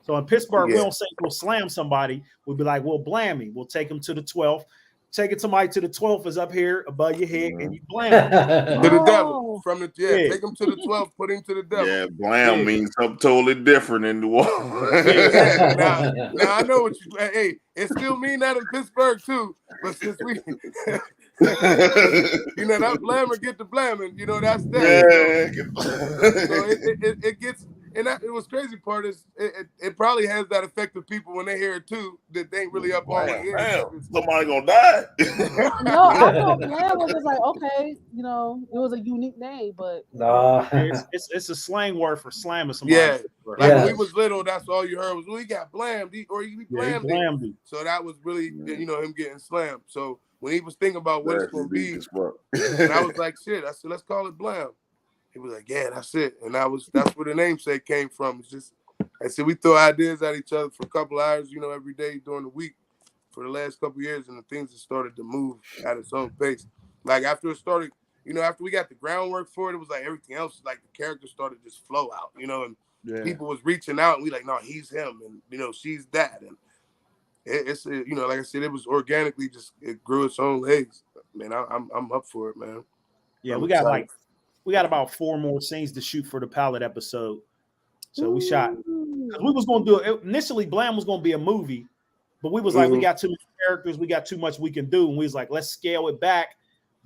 So in Pittsburgh, we don't say we'll slam somebody. We'll be like, we'll blam him. We'll take him to the 12th. Taking somebody to the 12th is up here above your head, and you blam him. To the devil. From the take him to the 12th, put him to the devil. Yeah, blam means something totally different in the world. Now I know what you. Hey, it still mean that in Pittsburgh too. But since we, that blammer get the blamming. That's that. Yeah. So it gets. And it was crazy part is it probably has that effect of people when they hear it too that they ain't really up on it. Somebody gonna die. No, I thought Blam was just like, okay, it was a unique name, but it's a slang word for slamming somebody. Yeah, when we was little, that's all you heard was, "Well, he got blammed," or "He blammed him." So that was really him getting slammed. So when he was thinking about what it's gonna be, and I was like, "Shit," I said, "Let's call it Blam." He was like, "Yeah, that's it," and that's where the namesake came from. It's just, I said, we throw ideas at each other for a couple hours, every day during the week for the last couple of years, and the things have started to move at its own pace. Like after it started, after we got the groundwork for it, it was like everything else, like the characters started to just flow out, and people was reaching out, and we like, no, he's him, and she's that, and it's like I said, it was organically it grew its own legs. Man, I'm up for it, man. Yeah, we got about 4 more scenes to shoot for the pilot episode. So we shot. We was going to do it. Initially, Blam was going to be a movie, but we was like, we got too many characters. We got too much we can do. And we was like, let's scale it back.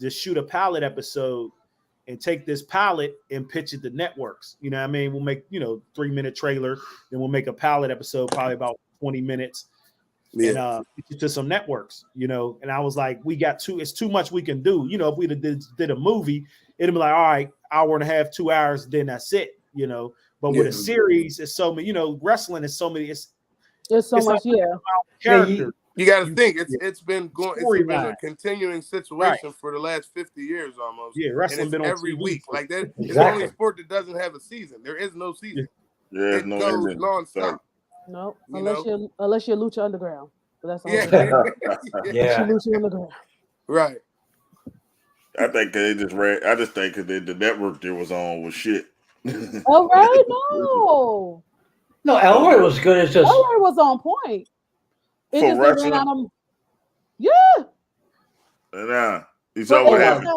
Just shoot a pilot episode and take this pilot and pitch it to networks. You know what I mean? We'll make, 3-minute trailer. Then we'll make a pilot episode, probably about 20 minutes. And pitch it to some networks, And I was like, it's too much we can do. If we did a movie, it'd be like, all right, hour and a half, 2 hours, then that's it, But with a series, it's so many, wrestling is so many. It's so much, character. You got to think it's been a continuing situation for the last 50 years almost. Yeah, wrestling been on every TV week. Like that, it's the only sport that doesn't have a season. There is no season. Yeah, it goes nonstop. No, unless you're Lucha Underground. But that's all. Yeah. Lucha Underground. Right. I think they just read. I just think the network there was on was shit. Oh right, no, Elroy was good. It's just Elroy was on point. It for just wrestling. ran out of, Nah, you saw what happened.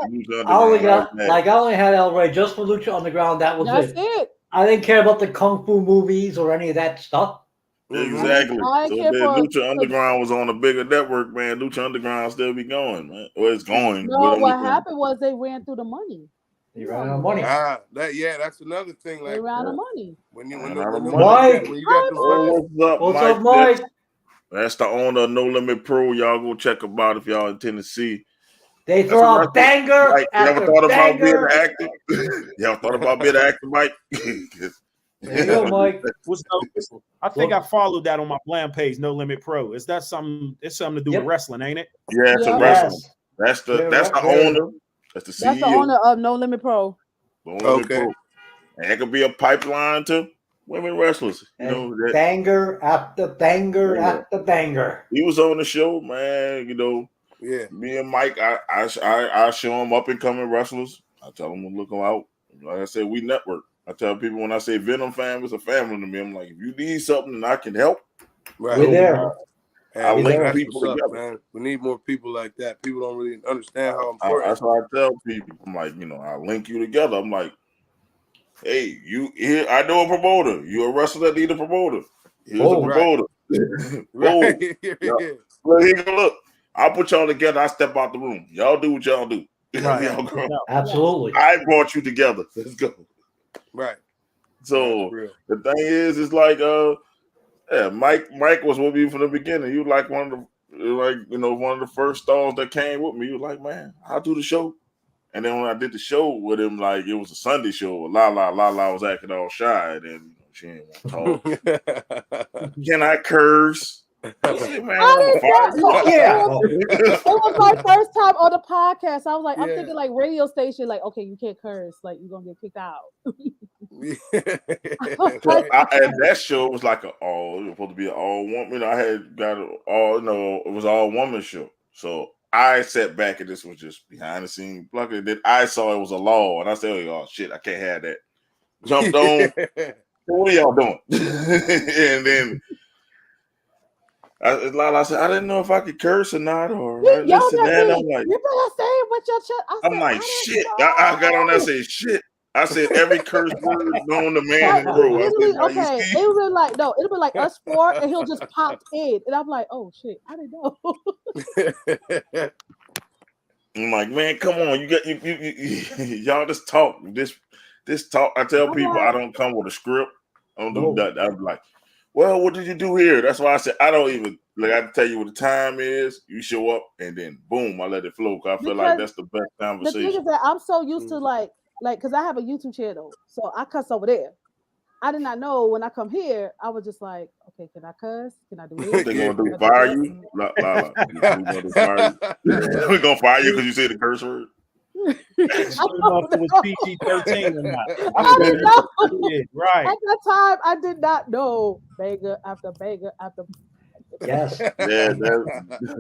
I only had Elroy just for Lucha Underground. That's it. I didn't care about the kung fu movies or any of that stuff. Exactly. So Lucha Underground was on a bigger network, man. Lucha Underground still be going, man. Well, it's going. No, what happened was they ran through the money. They ran out of money. That's another thing. Like they ran out of money. when you Mike. got the Oh, what's up, What's Mike? up, Mike? That's the owner of No Limit Pro. Y'all go check them out if y'all in Tennessee. They throw out banger Mike, you ever after thought about being banger. an actor? You ever thought about being an actor, Mike? There you go, Mike. I think I followed that on my Blam page, No Limit Pro. Is that something? It's something to do with wrestling, ain't it? Yeah, it's a wrestling. That's the owner. That's the CEO. That's the owner of No Limit Pro. Okay. And it could be a pipeline to women wrestlers. You know, banger after banger after banger. He was on the show, man. You know, me and Mike, I show him up and coming wrestlers. I tell them to look them out. Like I said, we network. I tell people when I say Venom fam, it's a family to me. I'm like, if you need something and I can help, we're there. I link people together. Man. We need more people like that. People don't really understand how important. That's what I tell people. I'm like, you know, I link you together. I'm like, hey, you here? I know a promoter. You're a wrestler that need a promoter. Here's a promoter. Right. Look, here go look. I'll put y'all together. I step out the room. Y'all do what y'all do. Absolutely. I brought you together. Let's go. Right. So the thing is, it's like Mike was with me from the beginning. He was like one of the first stars that came with me. He was like, man, I'll do the show. And then when I did the show with him, like it was a Sunday show. LaLa was acting all shy, and then she didn't want to talk. Can I curse? It was my first time on the podcast. I was like, I'm thinking like radio station, like, okay, you can't curse, like you're gonna get kicked out. And that show was like it was supposed to be an all woman. You know, I had got it was all woman show. So I sat back and this was just behind the scene plucking. Then I saw it was a law, and I said, "Oh shit, I can't have that." Jumped on. What are y'all doing? And then LaLa said, "I didn't know if I could curse or not." Or this and that. I'm like, "You better say it with your chest." I'm like, "Shit!" I got on there and said, "Shit." I said every curse word known to man in the world. It would be like us four, and he'll just pop in, and I'm like, "Oh shit, I didn't know." I'm like, man, come on, you y'all just talk. This talk. I tell people I don't come with a script. I don't do that. I'm like, well, what did you do here? That's why I said I don't even like. I tell you what the time is. You show up, and then boom, I let it flow. Cause I feel like that's the best conversation. The thing is that I'm so used to like, because I have a YouTube channel, so I cuss over there. I did not know when I come here, I was just like, okay, can I cuss? Can I do this? They're gonna do fire you? LaLa. We're gonna fire you because you said the curse word. I don't know if it was PG-13 or not. I didn't know. Right. At that time, I did not know. Banger after banger after. Yes. Yeah,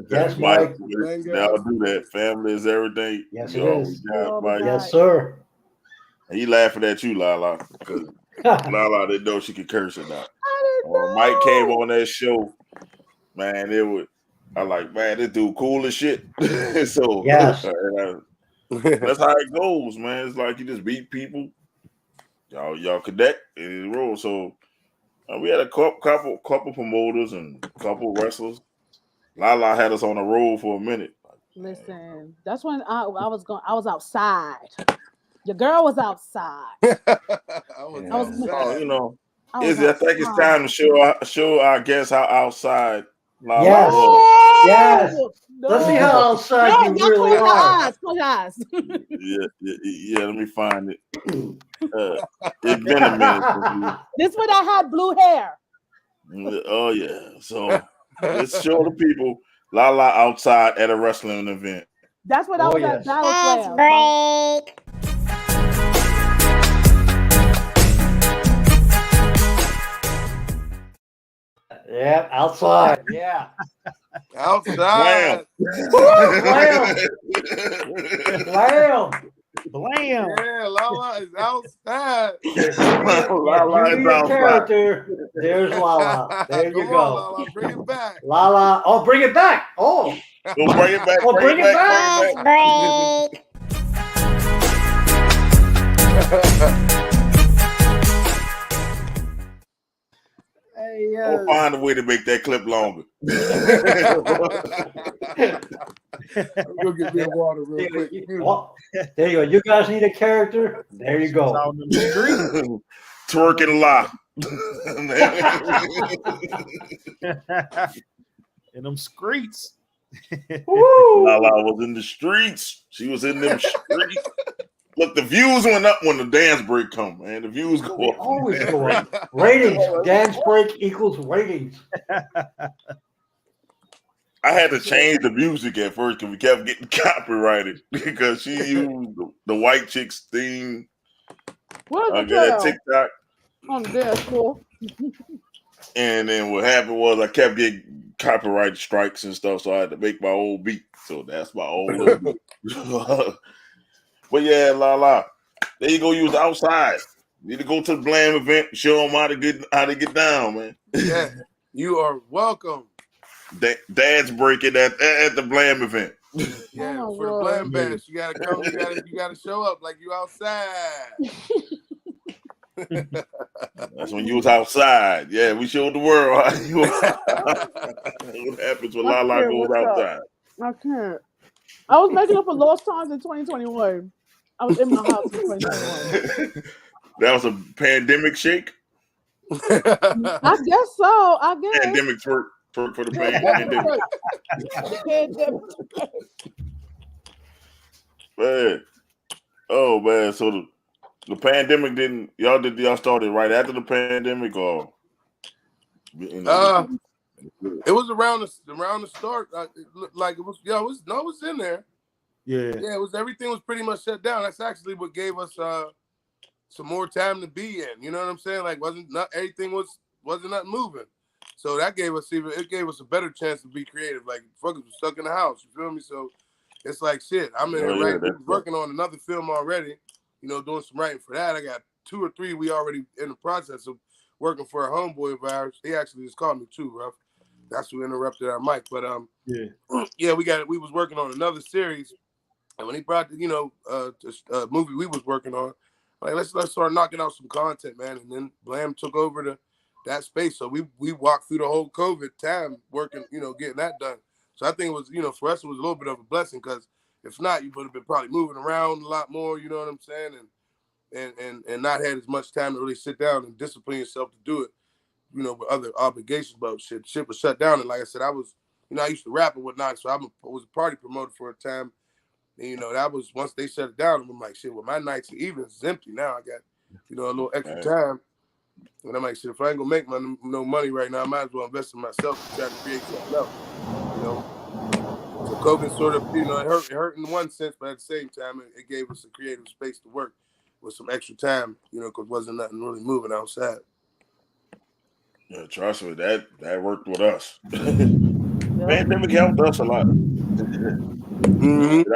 that's Mike. They'll do that. Family is everything. Yes, it is. Yes, sir. He laughing at you, LaLa, because LaLa didn't know she could curse or not. When Mike came on that show, man, I like, man, this dude cool as shit. So yes. That's how it goes, man. It's like you just beat people, y'all connect and roll. So we had a couple promoters and a couple wrestlers. LaLa had us on the road for a minute. Listen, that's when I was outside. Your girl was outside. Izzy, I think it's time to show our guests how outside LaLa was. Yes. Let's see how outside you really are. Close your eyes. Yeah. Let me find it. It's been a minute. This when I had blue hair. Oh yeah. So let's show the people LaLa outside at a wrestling event. That's what I was at Battle Slam. Break. Yeah, outside. Yeah. Outside. Blam. Blam. Blam. Yeah, LaLa is outside. LaLa is outside. Character. There's LaLa. There you go. LaLa, bring it back. LaLa. Oh, bring it back. Oh. We'll bring it back. Oh, bring it back. Break. We'll find a way to make that clip longer. Go get me a water real quick. There you go. You guys need a character? There you go. Out in the street. Twerking La. In them streets. LaLa was in the streets. She was in them streets. Look, the views went up when the dance break come, man. The views go up. Always go up. Ratings. Dance break equals ratings. I had to change the music at first because we kept getting copyrighted because she used the white chick's theme. Where's the TikTok on the dance floor? And then what happened was I kept getting copyright strikes and stuff, so I had to make my own beat. So that's my own little beat. But yeah, LaLa, there you go. You was outside. You need to go to the Blam event, show them how to get down, man. Yeah, you are welcome. Dad's breaking at the Blam event. Yeah, for the Blam bash, you gotta come. You gotta show up like you outside. That's when you was outside. Yeah, we showed the world how you what happens when LaLa goes outside. I can't. I was making up for lost times in 2021. I was in my house in 2021. That was a pandemic shake? I guess so. I guess. Pandemic twerk for the pandemic. Man. Oh man, so the pandemic did y'all started right after the pandemic or it was around the start. It looked like it was it was in there. Yeah, it was. Everything was pretty much shut down. That's actually what gave us some more time to be in. You know what I'm saying? Like wasn't nothing moving. So that gave us a better chance to be creative. Like fuckers was stuck in the house. You feel me? So it's like shit. I'm in here working on another film already. You know, doing some writing for that. I got 2 or 3 we already in the process of working for a homeboy of ours. He actually just called me too, Ruff. That's who interrupted our mic. But yeah, we was working on another series, and when he brought the movie we was working on, like let's start knocking out some content, man. And then Blam took over that space, so we walked through the whole COVID time working, getting that done. So I think it was, for us it was a little bit of a blessing because if not, you would have been probably moving around a lot more. You know what I'm saying, and not had as much time to really sit down and discipline yourself to do it. With other obligations, but shit was shut down. And like I said, I was, I used to rap and whatnot, so I was a party promoter for a time. And, that was once they shut it down, I'm like, shit, well, my nights and evenings is empty now. I got, a little extra time. And I'm like, shit, if I ain't gonna make no money right now, I might as well invest in myself and try to create something else. So COVID sort of, it hurt in one sense, but at the same time, it gave us a creative space to work with some extra time, because wasn't nothing really moving outside. Yeah, trust me, that worked with us. Pandemic helped us a lot. Mm-hmm.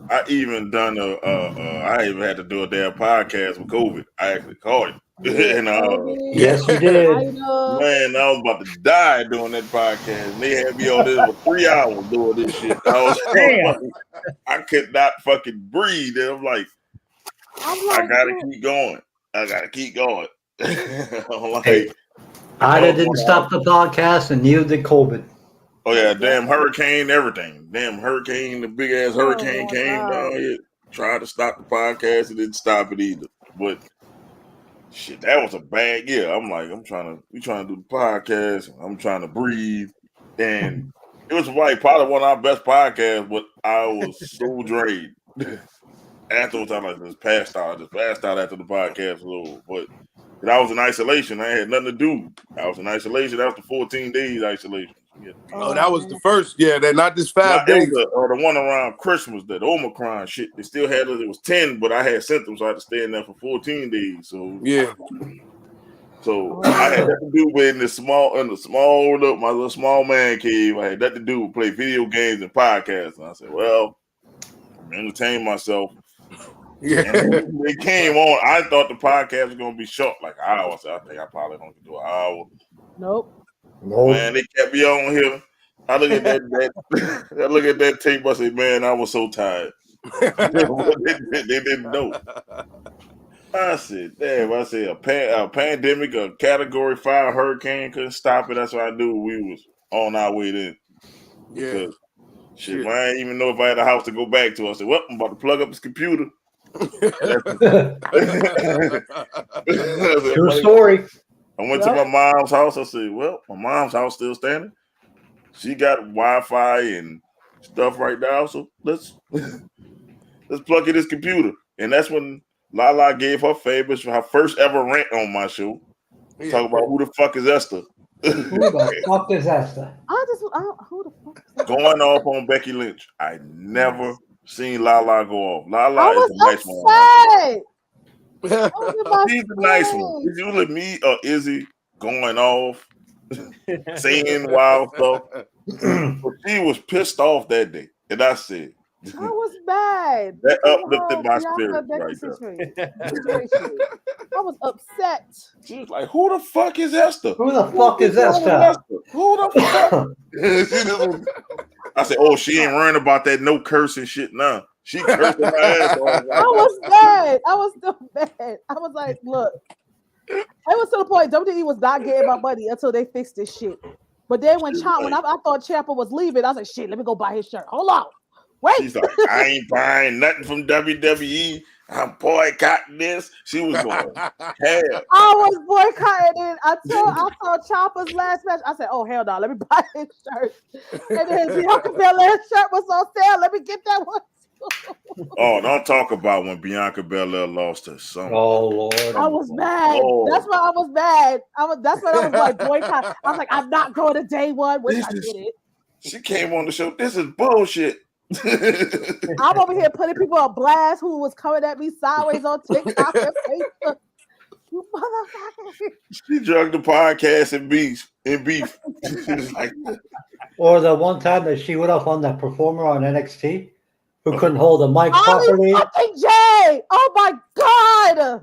I even done I even had to do a damn podcast with COVID. I actually caught it. And yes, you did. Man, I was about to die doing that podcast. And they had me on this for 3 hours doing this shit. I could not fucking breathe. And I'm like, I gotta keep going. I'm like, hey, Ida didn't stop the podcast, and neither did COVID. Oh yeah, damn hurricane, everything. Damn hurricane, the big ass hurricane came down here, tried to stop the podcast, and didn't stop it either. But shit, that was a bad year. I'm like, we trying to do the podcast, I'm trying to breathe. And it was like probably one of our best podcasts, but I was so drained. Afterwards, I like just passed out. I just passed out after the podcast was over. But I was in isolation. I had nothing to do. I was in isolation. That was the 14 days isolation. Oh, that was the first. Yeah, they're not just 5 days. Or the one around Christmas, that Omicron shit. They still had it. It was 10, but I had symptoms, so I had to stay in there for 14 days. So yeah. So I had nothing to do with my little small man cave. I had nothing to do with play video games and podcasts. And I said, well, I'm entertaining myself. Yeah, and they came on. I thought the podcast was gonna be short, like an hour. So I think I probably gonna do an hour. Nope. Man, they kept me on here. I look at that. I look at that tape. I say, man, I was so tired. they didn't know. I said, damn. I said a pandemic, a Category 5 hurricane couldn't stop it. That's what I knew we was on our way then. Yeah. Shit, man, I didn't even know if I had a house to go back to. I said, well, I'm about to plug up this computer. True story. I went to my mom's house. I said, well, my mom's house still standing. She got Wi-Fi and stuff right now. So let's plug in this computer. And that's when LaLa gave her first ever rant on my show. Talk about who the fuck is Esther. Who the fuck is Esther? Who the fuck is Esther? Going off on Becky Lynch. I never seen LaLa go off. LaLa is a nice one. She's a nice one. It's usually me or Izzy going off, saying wild stuff. But she was pissed off that day. And I said, I was bad. That uplifted my spirit right there. I was upset. She was like, who the fuck is Esther? Who the fuck is Esther? Who the fuck? I said, oh, she ain't worrying about that no cursing shit now. She cursed my ass off. I was bad. I was still bad. I was like, look. It was to the point WWE was not getting my money until they fixed this shit. But then when I thought Ciampa was leaving, I was like, shit, let me go buy his shirt. Hold on. Wait. She's like, I ain't buying nothing from WWE. I'm boycotting this. She was going, hell. I was boycotting it until I saw Ciampa's last match. I said, oh, hell no, let me buy his shirt. And then Bianca Belair's shirt was on sale. Let me get that one. Oh, don't talk about when Bianca Belair lost her son. Oh, Lord. I was mad. Oh. That's why I was mad. That's when I was like, boycott. I was like, I'm not going to day one, which I did it. She came on the show. This is bullshit. I'm over here putting people on blast who was coming at me sideways on TikTok and Facebook. You motherfucker. She drugged the podcast in beef. Like, or the one time that she went off on that performer on NXT who couldn't hold the mic properly. Fucking Jay! Oh my god!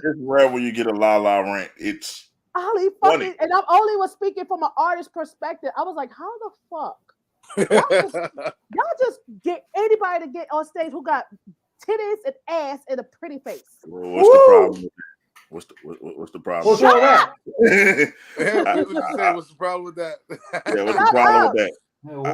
It's rare when you get a LaLa rant. It's Ali fucking, and I only was speaking from an artist perspective. I was like, how the fuck? Y'all just get anybody to get on stage who got titties and ass and a pretty face. Well, what's the problem? What's the problem? What's wrong with that? What's the problem with that? Yeah, what's the problem with that?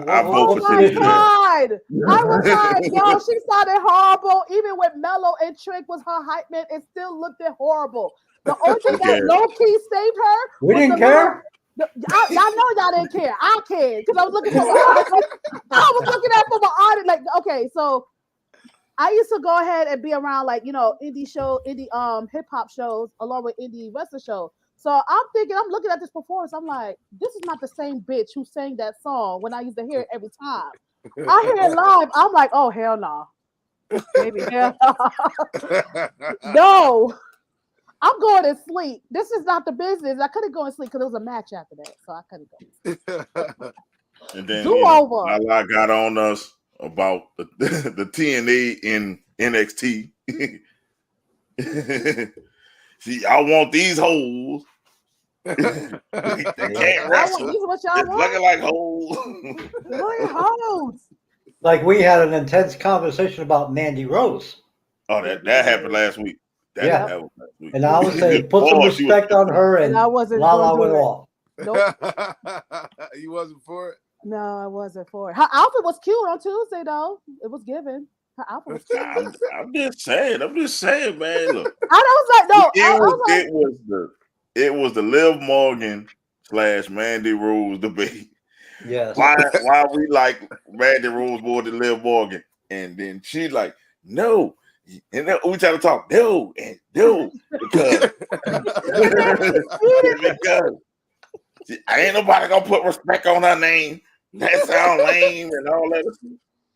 I vote for Titties. I was like, yo, she sounded horrible. Even with Mello and Trick was her hype man, it still looked horrible. The only thing that low-key saved her. We didn't care. I know y'all didn't care. I cared because I was looking for I was looking at for my artist. Like, okay, so I used to go ahead and be around like, indie hip hop shows along with indie wrestling shows. So I'm looking at this performance. I'm like, this is not the same bitch who sang that song when I used to hear it every time. I hear it live. I'm like, oh hell no. Maybe hell no. No. I'm going to sleep. This is not the business. I couldn't go and sleep because there was a match after that, so I couldn't go. And then LaLa got on us about the TNA in NXT. See, I want these hoes. They can't wrestle. It's looking like hoes. Hoes. Like we had an intense conversation about Mandy Rose. Oh, that happened last week. And I would say put some respect on her, and LaLa went off. Nope. You wasn't for it? No, I wasn't for it. Her outfit was cute on Tuesday, though. It was given. Her outfit was cute. I'm just saying, man. Look, it was the Liv Morgan / Mandy Rose debate. Yes. Why we like Mandy Rose more than Liv Morgan? And then she like, no. And then we try to talk, because I ain't nobody gonna put respect on her name. That sound lame and all that. It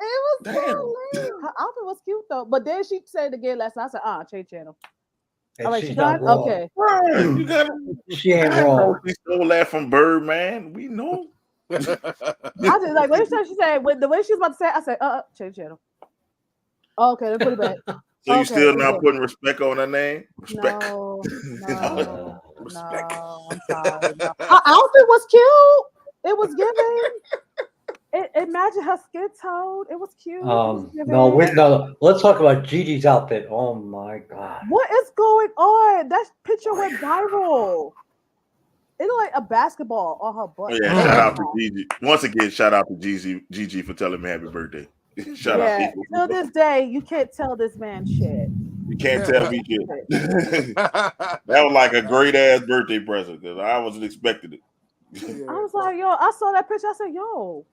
was so lame. Her outfit was cute though, but then she said it again last night. I said, change channel. And all right, she done? Okay. You gotta. She ain't wrong. She stole that from Birdman. We know. I just like when she said the way she was about to say it, I said, change channel. Okay, let's put it back. So you still not putting respect on her name? Respect. No. Respect. No, I'm sorry. No. Her outfit was cute. It was giving. It matched her skin tone. It was cute. No. Let's talk about Gigi's outfit. Oh my god. What is going on? That picture went viral. It looked like a basketball on her butt. Oh, yeah, shout out to Gigi. Once again, shout out to Gigi for telling me happy birthday. Shout out, people. Till this day, you can't tell this man shit. You can't tell me shit. That was like a great ass birthday present because I wasn't expecting it. I was like, yo, I saw that picture. I said, yo.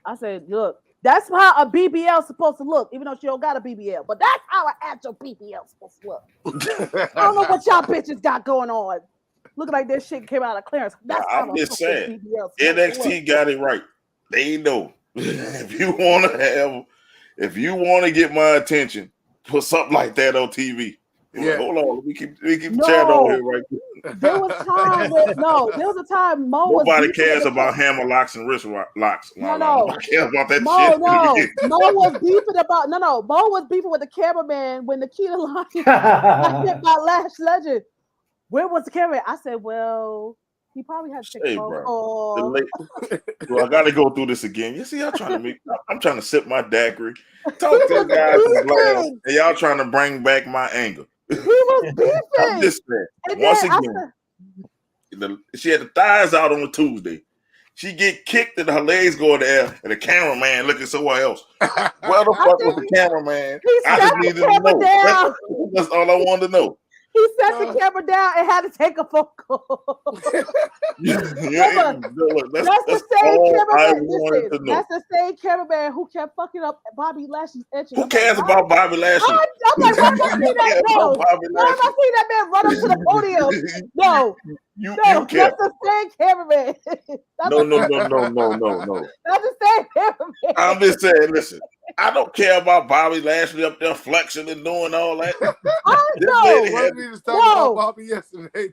I said, look, that's how a BBL is supposed to look, even though she don't got a BBL. But that's how an actual BBL is supposed to look. I don't know what y'all bitches got going on. Looking like this shit came out of clearance. That's I'm just saying, NXT got it right. They know if you want to get my attention, put something like that on TV. Yeah. Like, hold on, we keep the chat on here right there. There was a time Nobody cares about hammer locks and wrist locks. No. Nobody cares about that Mo shit. Mo was beefing about Mo was beefing with the cameraman when Nikita Lyons got hit by Lash Legend. Where was the camera? I said, well, he probably had to take a phone call. Well, I gotta go through this again. You see, I'm trying to sip my daiquiri. Talk to the guys from Blam, and y'all trying to bring back my anger. He was beefing. I'm just saying. Once again, she had the thighs out on a Tuesday. She get kicked and her legs go in the air, and the cameraman looking somewhere else. Where the fuck was the cameraman? I just needed to know. That's all I wanted to know. He set the camera down and had to take a phone call. That's the same cameraman who kept fucking up Bobby Lashley's entrance. Who cares about Bobby Lashley? I'm like, why did I see that? No, I see that man run up to the podium. No. You that's the same cameraman. No. That's the same cameraman. I'm just saying, listen, I don't care about Bobby Lashley up there flexing and doing all that. I know. We was talking about Bobby yesterday.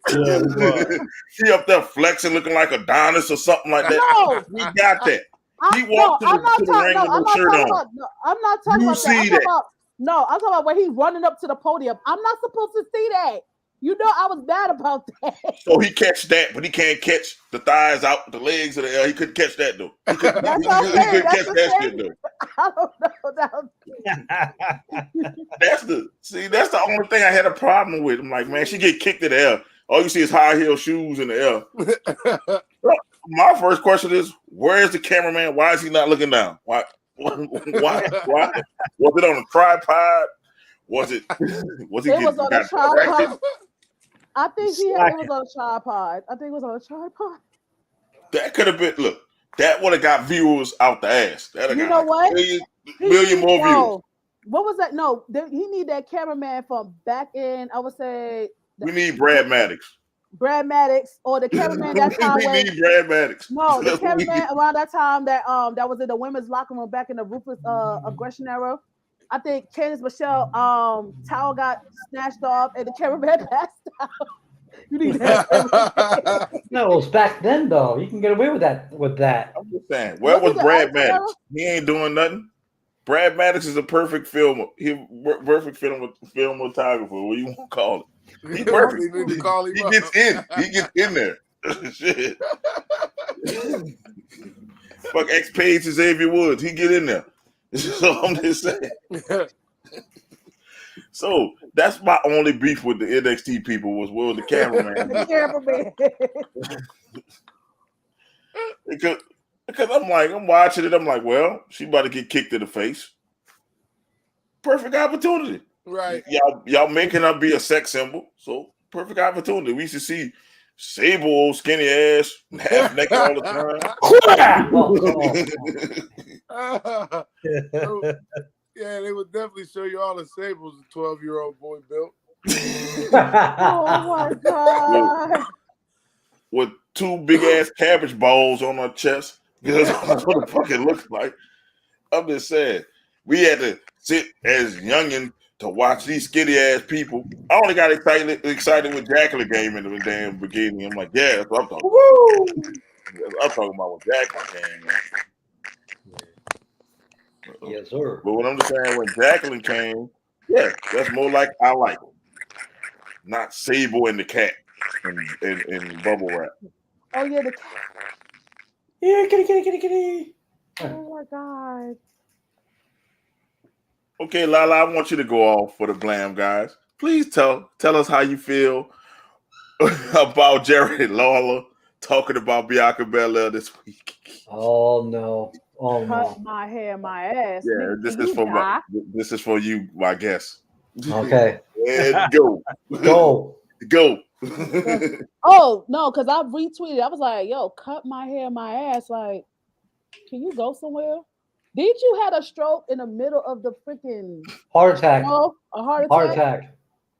She up there flexing, looking like Adonis or something like that. No. We got that. He walked to the ring with no shirt on. I'm not talking about that. I'm talking about when he's running up to the podium. I'm not supposed to see that. You know, I was mad about that. So he catch that, but he can't catch the thighs out, the legs of the air. He couldn't catch that though. He couldn't catch that shit though. I don't know. That's the only thing I had a problem with. I'm like, man, she get kicked in the air. All you see is high heel shoes in the air. My first question is, where is the cameraman? Why is he not looking down? Why? Was it on a tripod? Was it? It was on a tripod. I think it was on a tripod. That could have been. Look, that would have got viewers out the ass. You know what? Million more views. What was that? No, he need that cameraman from back in. I would say we need Brad Maddox. Or the cameraman that time. We need Brad Maddox. No, the cameraman around that time that was in the women's locker room back in the Ruthless Aggression era. I think Candice Michelle towel got snatched off and the cameraman passed out. You need that. No, it was back then though. You can get away with that. I'm just saying. Where was Brad Maddox? He ain't doing nothing. Brad Maddox is a perfect filmer. Perfect cinematographer. What you want to call it? He perfect. He gets in. He gets in there. Shit. Fuck X Page and Xavier Woods. He get in there. So I'm just saying. So that's my only beef with the NXT people was the cameraman. The cameraman. Because I'm watching it. I'm like, well, she about to get kicked in the face. Perfect opportunity. Right. Y'all making her be a sex symbol. So perfect opportunity. We should see Sable, old skinny ass, half naked all the time. Yeah, they would definitely show you all the Sables a 12-year-old boy built. Oh my god. With two big ass cabbage balls on her chest. Because that's what the fuck it looks like. I'm just saying, we had to sit as youngin' to watch these skinny ass people. I only got excited when Jacqueline came in the damn beginning. I'm like, yeah, that's what I'm talking about. I'm talking about when Jacqueline came in. Yes, sir. But what I'm just saying, when Jacqueline came, yeah, that's more like I like them. Not Sable and the cat and bubble wrap. Oh yeah, the cat. Yeah, kitty. Oh my god. Okay, LaLa, I want you to go off for the Blam guys. Please tell us how you feel about Jerry Lawler talking about Bianca Belair this week. Oh no! Oh Cut no! my hair, my ass. Yeah, Nigga, this can is you for die? this is for you, my guest. Okay, And go. go. Go. Oh no, because I retweeted. I was like, "Yo, cut my hair, my ass." Like, can you go somewhere? Did you had a stroke in the middle of the freaking Heart attack. a heart Heart attack, attack.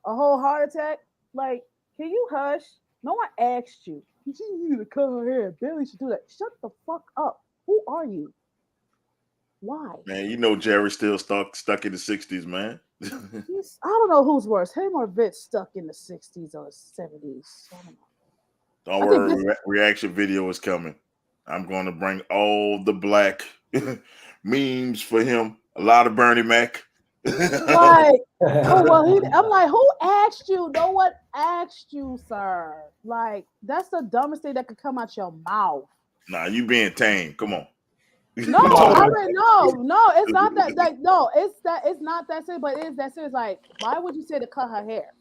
a whole heart attack? Like, can you hush? No one asked you. You need to cut her hair. Billy should do that. Shut the fuck up. Who are you? Why? Man, you know Jerry's still stuck in the 60s, man. I don't know who's worse, him or Vince stuck in the 60s or 70s. I don't know. Don't I think worry, this, reaction video is coming. I'm going to bring all the black memes for him. A lot of Bernie Mac. like, oh well, I'm like, who asked you? No one asked you, sir. Like, that's the dumbest thing that could come out your mouth. Nah, you being tame. Come on. No, I mean, no, it's not that. Like, no, it's not that serious, but it is that serious. Like, why would you say to cut her hair?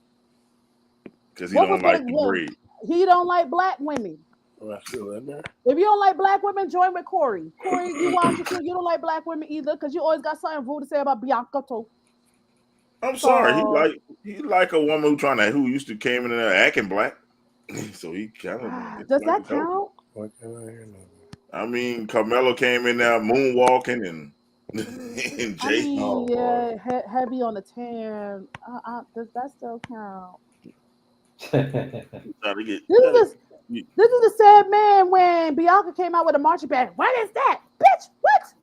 Because he don't like the breed. He don't like black women. If you don't like black women, join with Corey. Corey, you watch it too. You don't like black women either, because you always got something rude to say about Bianca too. I'm sorry. He like a woman who used to came in there acting black. So he kind of does that count? I mean, Carmelo came in there moonwalking and Jay. I mean, yeah, heavy on the tan. Does that still count? This is the sad man when Bianca came out with a marching band. What is that, bitch? What?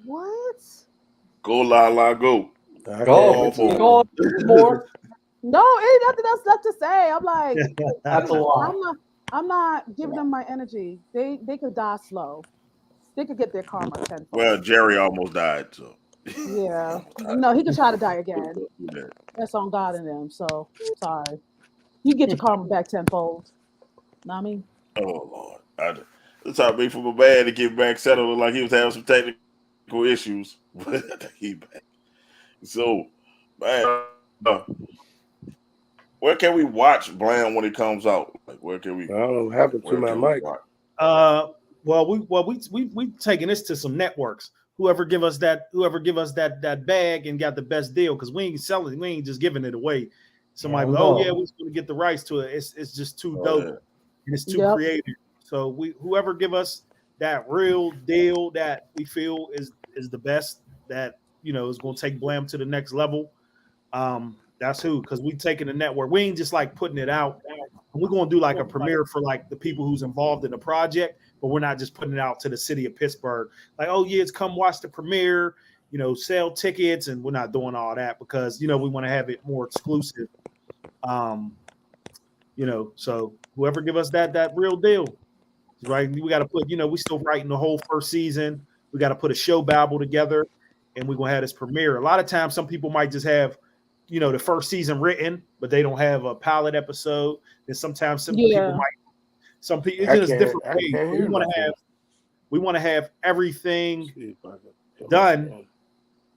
What? Go LaLa, go. Go. No, ain't nothing else left to say. I'm like, that's a lot. I'm not giving them my energy. They could die slow. They could get their karma tenfold. Well, Jerry almost died, so yeah. No, he could try to die again. That's on God in them. So sorry. You get your karma back tenfold. Know what I mean? Oh Lord. It's how big for my bad to get back settled. Like he was having some technical issues. But he back. So, man, where can we watch Blam when it comes out? Like, where can we? I don't know what happened to my mic. Well, we taking this to some networks. Whoever give us that bag and got the best deal, because we ain't selling, we ain't just giving it away. Somebody, we're going to get the rights to it. It's just too dope and it's too creative. So whoever give us that real deal that we feel is the best, that is going to take Blam to the next level. That's who, because we taking the network. We ain't just like putting it out. We're going to do like a premiere for like the people who's involved in the project, but we're not just putting it out to the city of Pittsburgh. Like, oh yeah, it's come watch the premiere, sell tickets, and we're not doing all that because, we want to have it more exclusive. So whoever give us that real deal, right? We got to put, we still writing the whole first season. We got to put a show babble together, and we're going to have this premiere. A lot of times, some people might just have, the first season written, but they don't have a pilot episode. And sometimes people it's just different ways. We want to have everything done.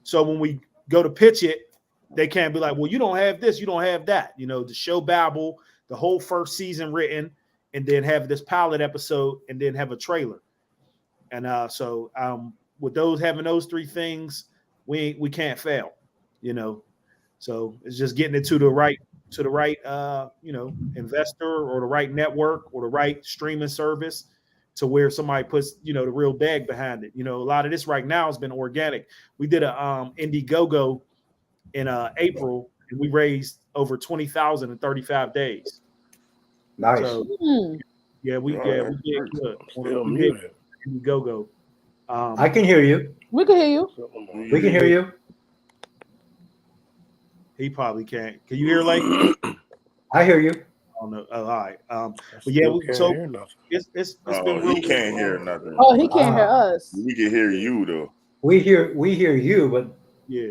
So when we go to pitch it, they can't be like, well, you don't have this, you don't have that. The show babble, the whole first season written, and then have this pilot episode, and then have a trailer. And so with having those three things, we can't fail. So it's just getting it to the right investor or the right network or the right streaming service to where somebody puts the real bag behind it. A lot of this right now has been organic. We did a Indiegogo in April, and we raised over 20,000 in 35 days. Nice. So, we did good. We did Indiegogo. I can hear you. We can hear you. We can hear you. He probably can't. Can you hear, like? I hear you. Oh no! Oh, all right. But yeah, it's been real. He can't hear nothing. Oh, he can't hear us. We can hear you though. We hear you, but yeah,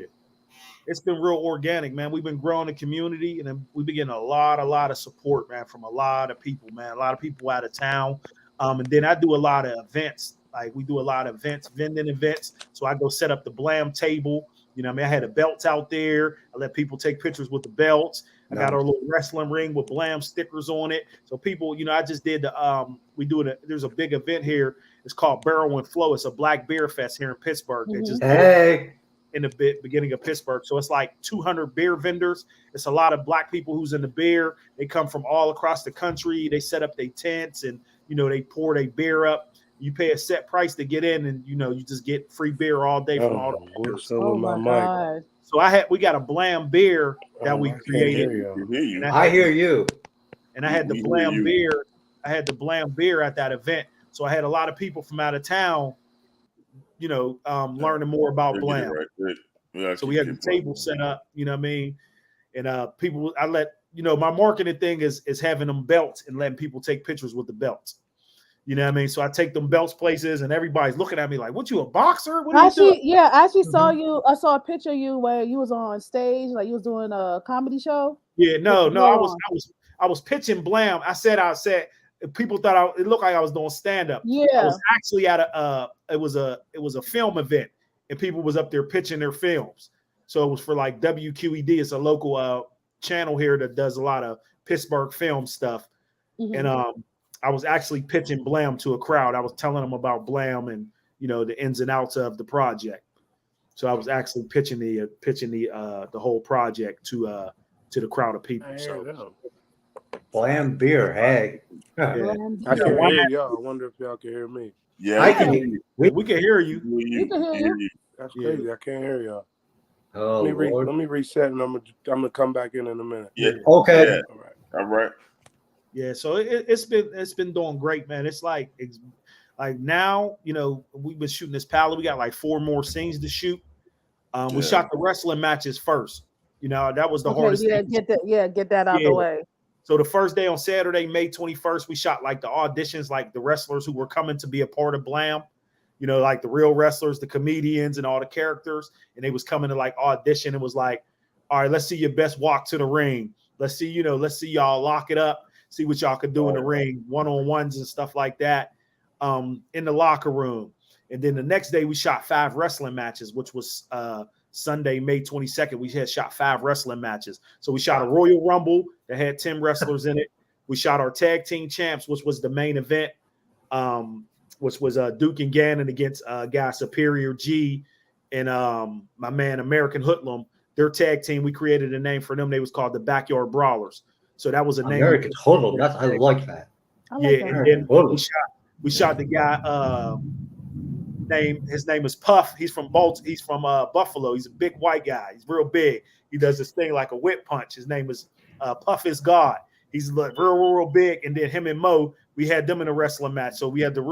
it's been real organic, man. We've been growing the community, and then we've been getting a lot of support, man, from a lot of people, man. A lot of people out of town. And then I do a lot of events. Like we do a lot of events, vending events. So I go set up the Blam table. I had the belts out there. I let people take pictures with the belts. I got our little wrestling ring with Blam stickers on it. So people, I just did there's a big event here. It's called Barrel and Flow. It's a Black Beer Fest here in Pittsburgh. They just in the beginning of Pittsburgh. So it's like 200 beer vendors. It's a lot of Black people who's in the beer. They come from all across the country. They set up their tents and, they pour their beer up. You pay a set price to get in and, you just get free beer all day from all the vendors. Oh my God. So we got a Blam beer that we created. I hear you. And I had the Blam beer. I had the Blam beer at that event. So I had a lot of people from out of town, learning more about Blam. Right. So we had the table set up, you know what I mean? And people, I let, my marketing thing is having them belts and letting people take pictures with the belts. You know what I mean? So I take them belts places and everybody's looking at me like, what, you a boxer? What are you doing? Yeah, I actually saw you. I saw a picture of you where you was on stage, like you was doing a comedy show. Yeah, no, I was pitching Blam. I said people thought it looked like I was doing stand-up. Yeah. I was actually at it was a film event and people was up there pitching their films. So it was for like WQED. It's a local channel here that does a lot of Pittsburgh film stuff. Mm-hmm. And I was actually pitching Blam to a crowd. I was telling them about Blam and the ins and outs of the project. So I was actually pitching the whole project to the crowd of people. So Blam beer, hey. Yeah. I can hear y'all. I wonder if y'all can hear me. Yeah, I can hear you. We can hear you. We can hear you. That's crazy. I can't hear y'all. Oh, let me reset and I'm gonna come back in a minute. Yeah. Okay. Yeah. All right. Yeah, so it's been doing great, man. It's like now, we've been shooting this palette. We got like 4 more scenes to shoot. We shot the wrestling matches first. That was the hardest thing. Get that out the way. So the first day on Saturday, May 21st, we shot like the auditions, like the wrestlers who were coming to be a part of Blam. Like the real wrestlers, the comedians, and all the characters, and they was coming to like audition. It was like, all right, let's see your best walk to the ring. Let's see y'all lock it up. See what y'all can do in the ring, one-on-ones and stuff like that, in the locker room. And then the next day we shot 5 wrestling matches, which was Sunday, May 22nd. We had shot 5 wrestling matches. So we shot a Royal Rumble that had 10 wrestlers in it. We shot our tag team champs, which was the main event, which was Duke and Gannon against guy Superior G and my man American Hoodlum. Their tag team, we created a name for them. They was called the Backyard Brawlers. So that was a name. American Hoodlum. I like that. And then we shot the guy. His name is Puff. He's from Buffalo. He's a big white guy. He's real big. He does this thing like a whip punch. His name is Puff is God. He's like real big. And then him and Mo, we had them in a wrestling match. So we had the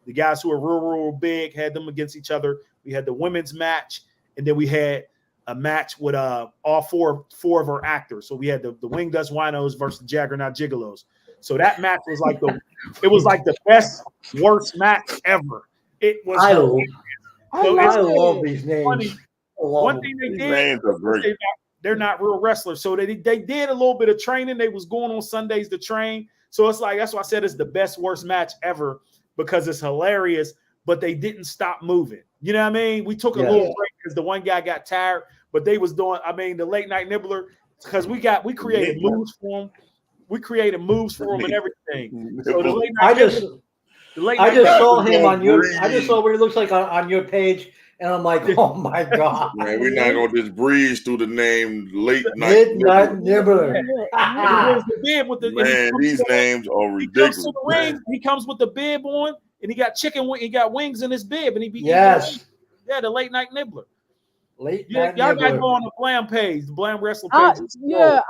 the guys who are real big, had them against each other. We had the women's match, and then we had a match with all four of our actors. So we had the Wing Dust Winos versus Jaggernaut Gigolos. So that match was like the best, worst match ever. It was. I love these names. Funny. One thing they did, they're not real wrestlers. So they did a little bit of training. They was going on Sundays to train. So it's like, that's why I said it's the best, worst match ever, because it's hilarious, but they didn't stop moving. You know what I mean? We took a little break because the one guy got tired, but they was doing, the late night nibbler, because we created moves for him. We created moves for him and everything. So the late night I just saw him on your. I just saw what he looks like on your page, and I'm like, oh my god! Man, we're not gonna just breeze through the name Late Night Nibbler. Man, these names are ridiculous. He comes with the bib on, and he got he got wings in his bib, and the Late Night Nibbler. Y'all got to go on the Blam page, the Blam Wrestling page.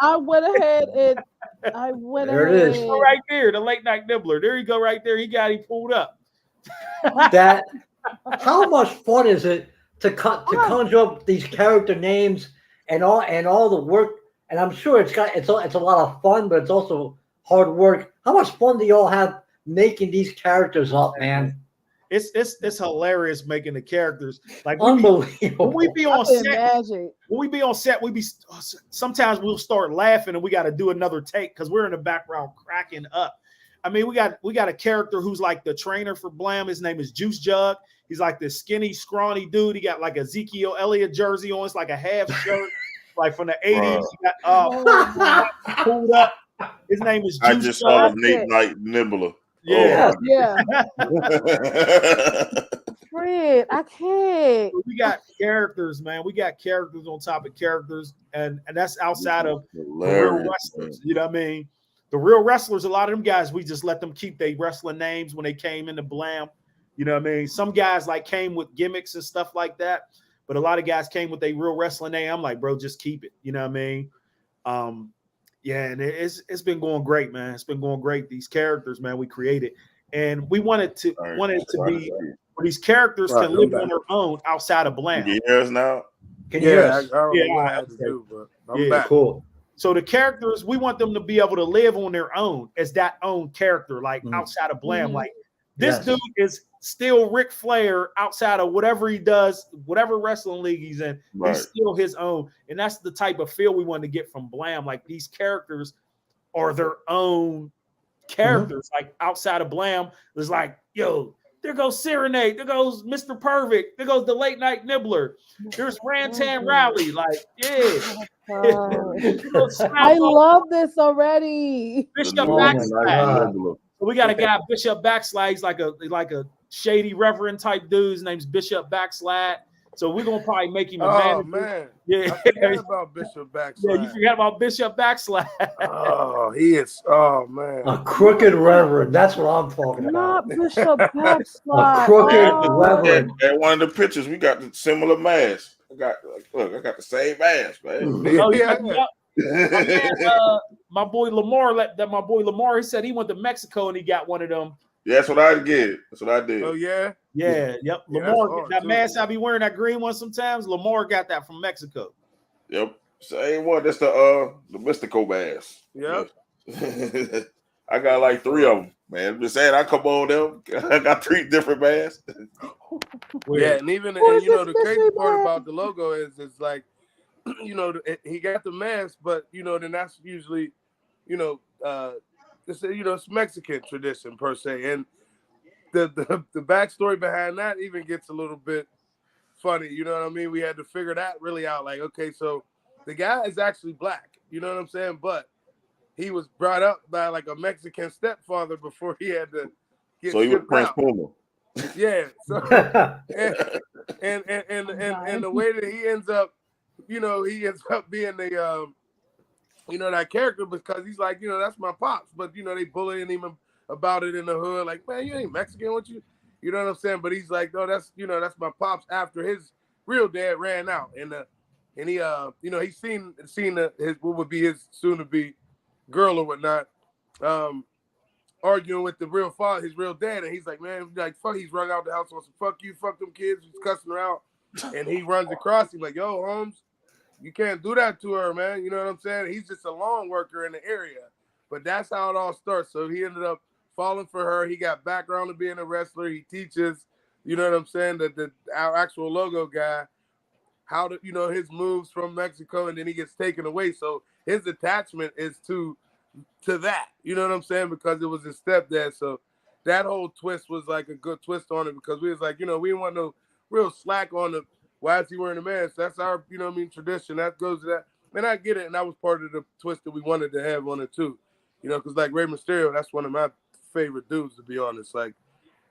I went ahead and there it is. Go right there, the Late Night Nibbler. There you go, right there. He pulled up. How much fun is it to conjure up these character names and all the work? And I'm sure it's a lot of fun, but it's also hard work. How much fun do y'all have making these characters up, man? It's hilarious making the characters like unbelievable. When we be on set, sometimes we'll start laughing and we got to do another take because we're in the background cracking up. I mean, we got a character who's like the trainer for Blam. His name is Juice Jug. He's like this skinny, scrawny dude. He got like a Ezekiel Elliott jersey on. It's like a half shirt. like from the 80s. You got, pulled up. His name is I Juice. just saw the Nate Night Nibbler. Yeah. Yeah. Fred, I can't. We got characters, man. We got characters on top of characters, and that's outside of the real wrestlers. Man. You know what I mean? The real wrestlers, a lot of them guys, we just let them keep their wrestling names when they came into Blam. You know what I mean? Some guys like came with gimmicks and stuff like that, but a lot of guys came with their real wrestling name. I'm like, bro, just keep it. You know what I mean? Yeah, and it's been going great, man. It's been going great. These characters, man, we created, and we wanted to be where these characters can live on their own outside of Blam. You hear us now? Can you hear us? I don't know what I had to do, but I'm back. Cool. So the characters, we want them to be able to live on their own as that own character, like outside of Blam. Like this dude is still Ric Flair outside of whatever he does, whatever wrestling league he's in. Right. He's still his own, and that's the type of feel we want to get from Blam. Like these characters are their own characters. Like outside of Blam, it's like, yo, there goes Serenade, there goes Mr. Perfect, there goes the Late Night Nibbler, there's Rantan Rally. Like, yeah. I love this already. Bishop Backslide. So we got a guy, Bishop Backslide. He's like a shady reverend type dude. His name's Bishop Backslide. So we're gonna probably make him a manager. Man, yeah. I forgot about Bishop Backslide. Yeah, you forgot about Bishop Backslide. Oh, he is. Oh man, a crooked reverend. That's what I'm talking Not about. Bishop Backslide. A crooked reverend. And one of the pictures, we got the similar mask. I got the same mask, man. Oh yeah. My boy Lamar, he said he went to Mexico and he got one of them. Yeah, that's what I did. That's what I did. Oh yeah. Yeah, yep. Lamar, that mask I be wearing, that green one sometimes. Lamar got that from Mexico. Yep, same one. That's the Mystico mask. Yep. I got like 3 of them, man. I'm just saying, I come on them. I got 3 different masks. Yeah, and even and, you know the crazy part about the logo is like, you know, he got the mask, but you know then that's usually, you know, it's Mexican tradition per se, and the backstory behind that even gets a little bit funny. You know what I mean? We had to figure that really out. Like, okay, so the guy is actually black. You know what I'm saying? But he was brought up by like a Mexican stepfather before he had to get. So he was Prince Puma. Yeah. So and the way that he ends up, you know, he ends up being the you know, that character because he's like, you know, that's my pops, but you know, they bullying him about it in the hood, like, man, you ain't Mexican, what you know what I'm saying? But he's like, no, that's, you know, that's my pops after his real dad ran out, and he you know, he's seen his what would be his soon to be girl or whatnot, arguing with the real father, his real dad, and he's like, man, like fuck, he's run out the house on some fuck you, fuck them kids, he's cussing her out, and he runs across him like, yo, Holmes, you can't do that to her, man. You know what I'm saying? He's just a lawn worker in the area. But that's how it all starts. So he ended up falling for her. He got background to being a wrestler. He teaches, you know what I'm saying, our actual logo guy how to, you know, his moves from Mexico, and then he gets taken away. So his attachment is to that. You know what I'm saying? Because it was his stepdad. So that whole twist was like a good twist on it because we was like, you know, we didn't want no real slack on the why is he wearing a mask? That's our, you know what I mean, tradition. That goes to that. And I get it. And that was part of the twist that we wanted to have on it too. You know, because like Rey Mysterio, that's one of my favorite dudes, to be honest. Like,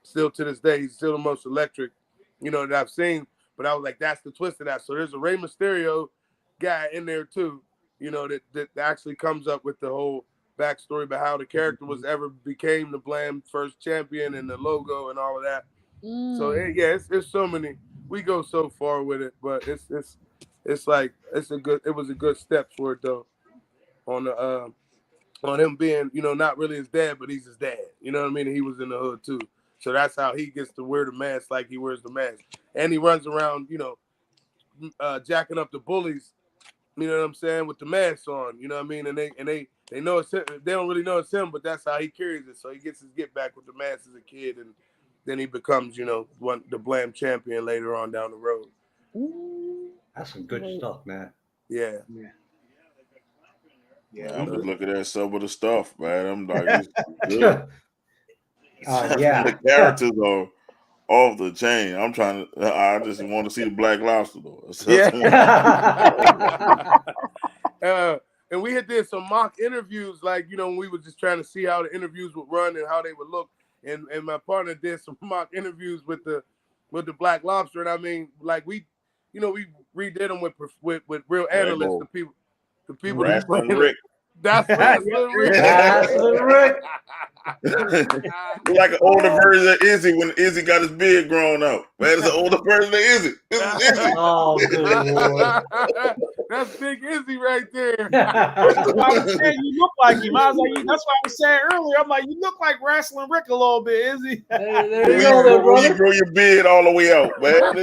still to this day, he's still the most electric, you know, that I've seen. But I was like, that's the twist of that. So there's a Rey Mysterio guy in there too, you know, that actually comes up with the whole backstory about how the character was ever became the Blam first champion and the logo and all of that. So it's so many. We go so far with it, but it's like it was a good step for it though, on him being, you know, not really his dad, but he's his dad. You know what I mean? And he was in the hood too, so that's how he gets to wear the mask like he wears the mask, and he runs around, you know, jacking up the bullies. You know what I'm saying, with the mask on. You know what I mean? And they know it's him. They don't really know it's him, but that's how he carries it. So he gets his get back with the mask as a kid, and then he becomes, you know, the Blam champion later on down the road. That's some good stuff, man. Yeah. I'm just looking at some of the stuff, man. I'm like, it's good. Yeah. The characters are off the chain. I'm trying to. I just want to see the Black Lobster though. And we had did some mock interviews, like when we were just trying to see how the interviews would run and how they would look. And my partner did some mock interviews with the Black Lobster, and I mean, like we redid them with real analysts, the people that Wrestling Rick. That's Wrestling Rick. Wrestling Rick. Like an older version of Izzy when Izzy got his beard grown out. Man, it's an older version of Izzy. This is Izzy. Oh, good Lord. That's Big Izzy right there. That's why I was saying you look like him. I was like, that's why I was saying earlier. I'm like, you look like Wrestling Rick a little bit, Izzy. There you go, you grow your beard all the way out, man. Let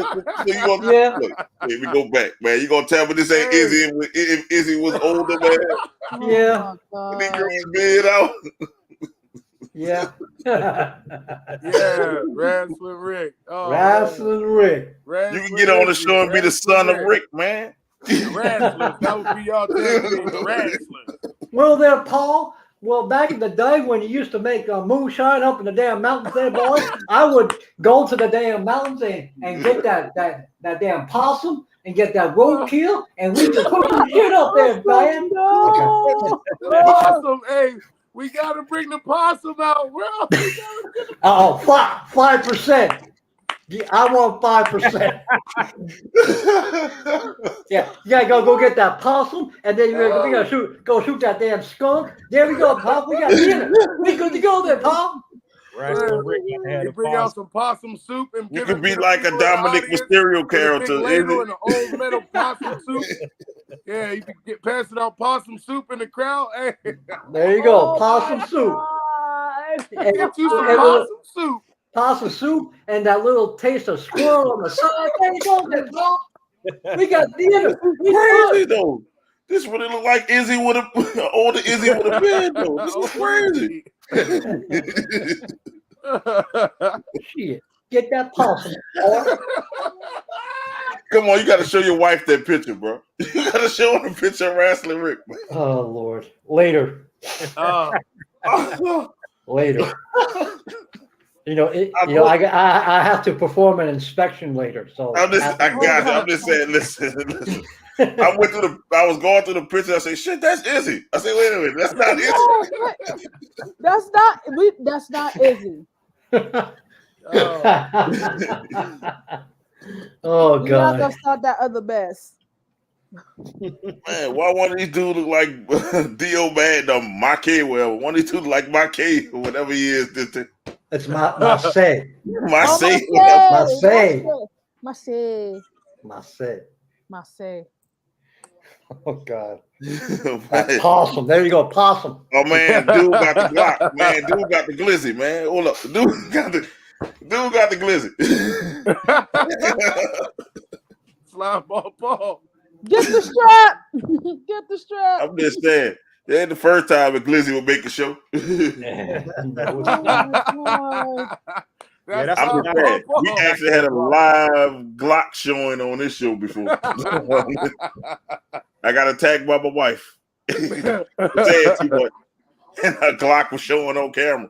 me go back, man. You gonna tell me this ain't Izzy if Izzy was older, man? Yeah. When he grew his beard out. Yeah. Yeah, Wrestling Rick. Oh, Wrestling Rick. You can get on the show and be the son of Rick, man. Wrestlers. That would be y'all thing. Wrestlers. Well, there, Paul. Well, back in the day when you used to make moonshine up in the damn mountains there, boy, I would go to the damn mountains and get that damn possum and get that roadkill, and we just put some shit up there, man. Possum, hey, we gotta bring the possum out, bro. 5%. I want 5%. Yeah, you gotta go get that possum, and then we gotta go shoot that damn skunk. There we go, Pop. We got dinner. We good to go there, Pop. You bring out some possum soup and you could be like a Dominic Mysterio character. Ladle and an old metal possum soup. Yeah, you can passing out possum soup in the crowd. Hey. There you go, possum soup. Get you some possum soup. Possum soup and that little taste of squirrel on the side. There you go, there, Pop. We got dinner. Crazy though. This would look like Izzy would have older Izzy would have been though. This is crazy. Shit. Get that possum. Come on, you got to show your wife that picture, bro. You got to show her the picture of Wrestling Rick. Man. Oh Lord. Later. Later. I have to perform an inspection later. So I got you. I'm just saying, listen. I was going through the picture. I say, shit, that's Izzy. I say, wait a minute, that's not Izzy. That's not Izzy. Oh God. You're not gonna start that other mess. Man, why one of these dudes look like D.O. Man, Mackay, whatever. One of these dudes like Mackay or whatever he is. It's Marseille. Marseille. Oh God. That's possum. There you go, possum. Oh man, dude got the Glock. Man, dude got the glizzy, man. Hold up. Dude got the glizzy. Slime ball Paul. Get the strap. Get the strap. I'm just saying. That ain't the first time a glizzy would make a show. Oh I'm just saying. We actually had a live Glock showing on this show before. I got attacked by my wife. And a Glock was showing on camera.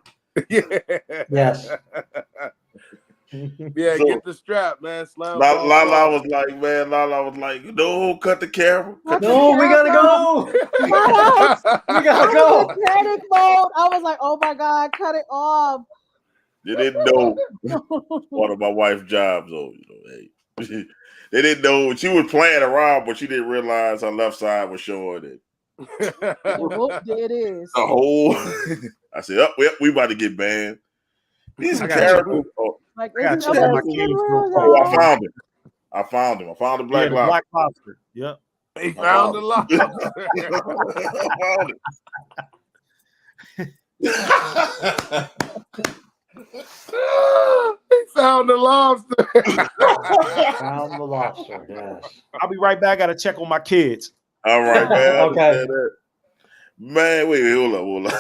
Yes. Yeah, so, get the strap, man. LaLa was like, no, cut the camera. We gotta go. We gotta go. Panic mode. I was like, oh my God, cut it off. They didn't know one of my wife's jobs, though. Hey. They didn't know she was playing around, but she didn't realize her left side was showing it. There it is. The whole. I said, we about to get banned. These characters. Like, I found him. I found the Black Lobster. Black Lobster. Yep. He found the lobster. I found it. He found the lobster. Found the lobster, yes. I'll be right back. I gotta check on my kids. All right, man. Okay. Man, wait, hold up.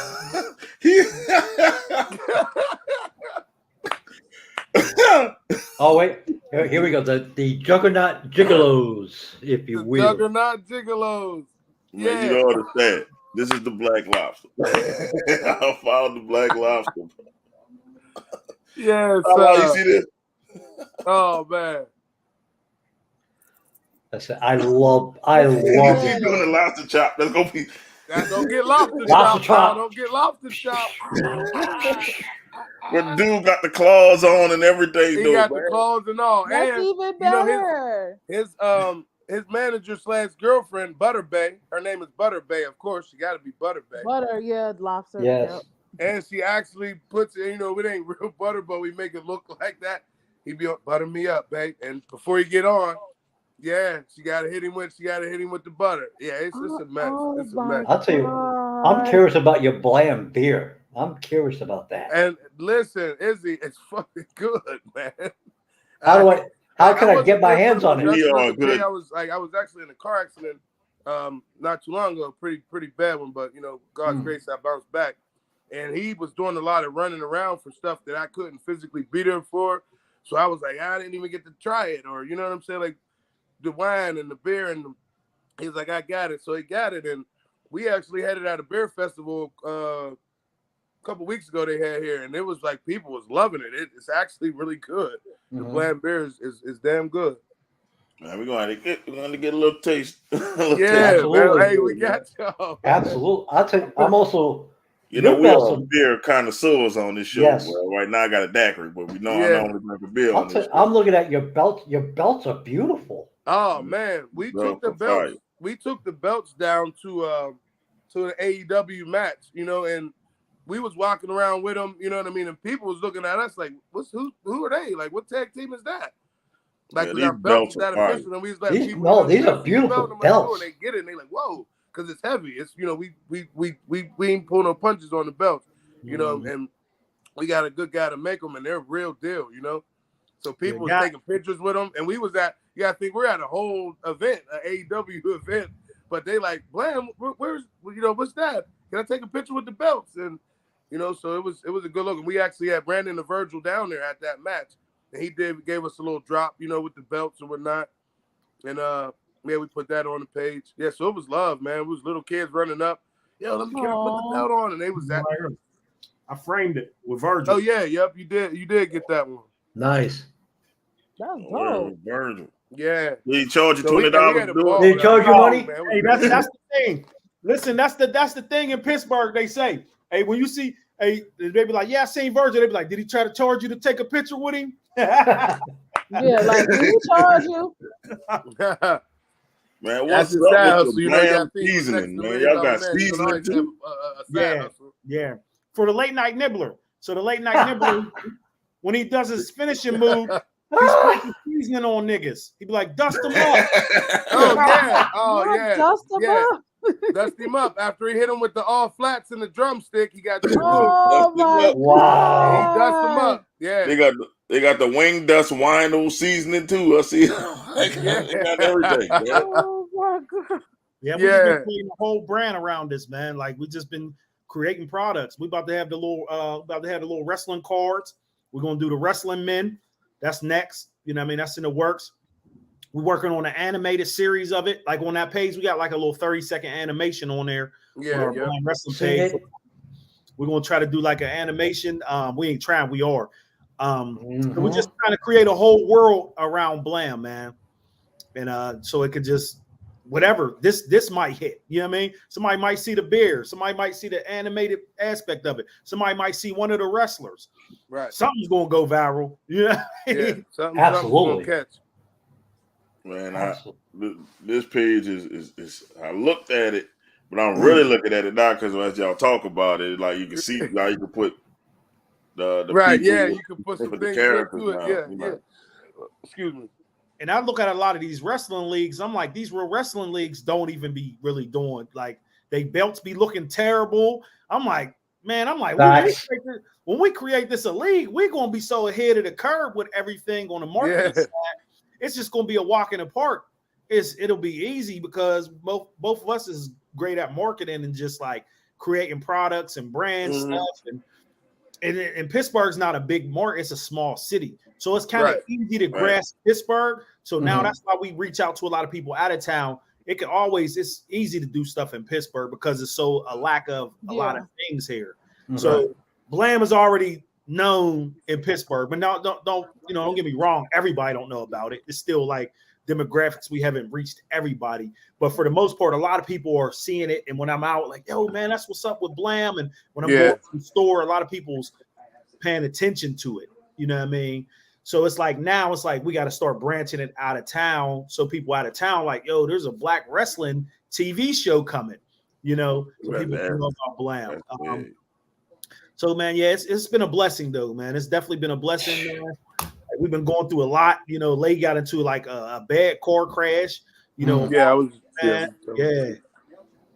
Oh wait, here we go. The Juggernaut Gigolos, if you will. Juggernaut Gigolos. Yeah. Man, you don't understand. This is the Black Lobster. I found the Black Lobster. Yes. You see this? Oh man. I love He's doing the lobster chop. That's gonna be. Don't get lobster Lobster chop. chop. Don't get lobster chop. But dude got the claws on and everything. He though, got man. the claws and all. That's and even you know better. his manager / girlfriend, Butter Bay. Her name is Butter Bay, of course. She got to be Butter Bay. Butter, yeah, lobster. Yes. Yep. And she actually puts it. You know, it ain't real butter, but we make it look like that. He be butter me up, babe. And before he get on, yeah, she got to hit him with the butter. Yeah, it's a mess. It's a mess. I'll tell you, I'm curious about your Blam beer. I'm curious about that. And listen, Izzy, it's fucking good, man. How can I get my hands on it? I was actually in a car accident not too long ago, pretty bad one, but you know, God's grace, I bounced back. And he was doing a lot of running around for stuff that I couldn't physically beat him for. So I was like, I didn't even get to try it, or you know what I'm saying, like the wine and the beer, and he's like, I got it. So he got it, and we actually had it at a beer festival a couple weeks ago they had here, and it was like people was loving it. It's actually really good. The Blam beer is damn good. Man, we're going to get a little taste. Yeah, man. Hey, we got y'all. Absolutely. I'll tell you, I'm also. You know, we are beer connoisseurs on this show. Yes. Well, right now I got a daiquiri, but we know I normally drink a beer on this show. I'm looking at your belt. Your belts are beautiful. Oh man, we took the belts. We took the belts down to an AEW match, you know, and we was walking around with them, you know what I mean, and people was looking at us like, who are they? Like, what tag team is that? Like, our belts that official, and we was like, these are beautiful belts. And they get it, and they like, whoa, because it's heavy. It's, you know, we ain't pulling no punches on the belts, you know, and we got a good guy to make them, and they're real deal, you know. So people was taking pictures with them, and we was at, I think we're at a whole event, an AEW event, but they like, Blam, where's, you know, what's that? Can I take a picture with the belts? And you know, so it was a good look. And we actually had Brandon and Virgil down there at that match, and he gave us a little drop, you know, with the belts and whatnot. And we put that on the page. Yeah, so it was love, man. It was little kids running up. Yo, let me put the belt on, and they was that. I framed it with Virgil. Oh yeah, yep, you did get that one. Nice. That's dope. Virgil. Yeah. Did he charge you $20? Did he charge you money? Hey, that's the thing. Listen, that's the thing in Pittsburgh. They say, hey, when you see, hey, they be like, yeah, I seen Virgil. They be like, did he try to charge you to take a picture with him? Yeah, like, did he charge you? Man, what's up with the Blam seasoning, man? Y'all got seasoning too? Yeah. For the late night nibbler. So the late night nibbler, when he does his finishing move, he's putting seasoning on niggas. He be like, dust them up. Dust them up. Dust him up. After he hit him with the all flats and the drumstick, he got wow. He dust him up. Yeah. They got the wing dust wino seasoning too. I see. They got everything. Yeah. Oh my God. Yeah, we've been creating a whole brand around this, man. Like we just been creating products. We about to have the little wrestling cards. We're gonna do the wrestling men. That's next. You know what I mean? That's in the works. We're working on an animated series of it. Like on that page, we got like a little 30-second animation on there. Yeah, on our wrestling page. We're gonna try to do like an animation. We ain't trying, we are. So we're just trying to create a whole world around Blam, man. And so it could just whatever this might hit. You know what I mean? Somebody might see the beer, somebody might see the animated aspect of it, somebody might see one of the wrestlers. Right. Something's gonna go viral. Yeah. Something's Absolutely. gonna catch. Man, this page is I looked at it, but I'm really looking at it now because as y'all talk about it, like you can see, like you can put the right, people, yeah, you can put some things into it. Yeah. Excuse me. And I look at a lot of these wrestling leagues. I'm like, these real wrestling leagues don't even be really doing, like, they belts be looking terrible. I'm like, man, when we create this a league, we're gonna be so ahead of the curve with everything on the marketing side. It's just gonna be a walk in the park. It'll be easy because both of us is great at marketing and just like creating products and brand stuff. And Pittsburgh's not a big market; it's a small city, so it's kind of easy to grasp Pittsburgh. So now that's why we reach out to a lot of people out of town. It's easy to do stuff in Pittsburgh because it's so a lack of a lot of things here. So Blam is already known in Pittsburgh, but now don't get me wrong. Everybody don't know about it. It's still like demographics. We haven't reached everybody, but for the most part, a lot of people are seeing it. And when I'm out, like, yo, man, that's what's up with Blam. And when I'm going to the store, a lot of people's paying attention to it. You know what I mean? So it's like now it's like we got to start branching it out of town. So people out of town, like, yo, there's a black wrestling TV show coming, so people know about Blam. So man, yeah, it's been a blessing though, man. It's definitely been a blessing, man. We've been going through a lot. Lay got into like a bad car crash, man.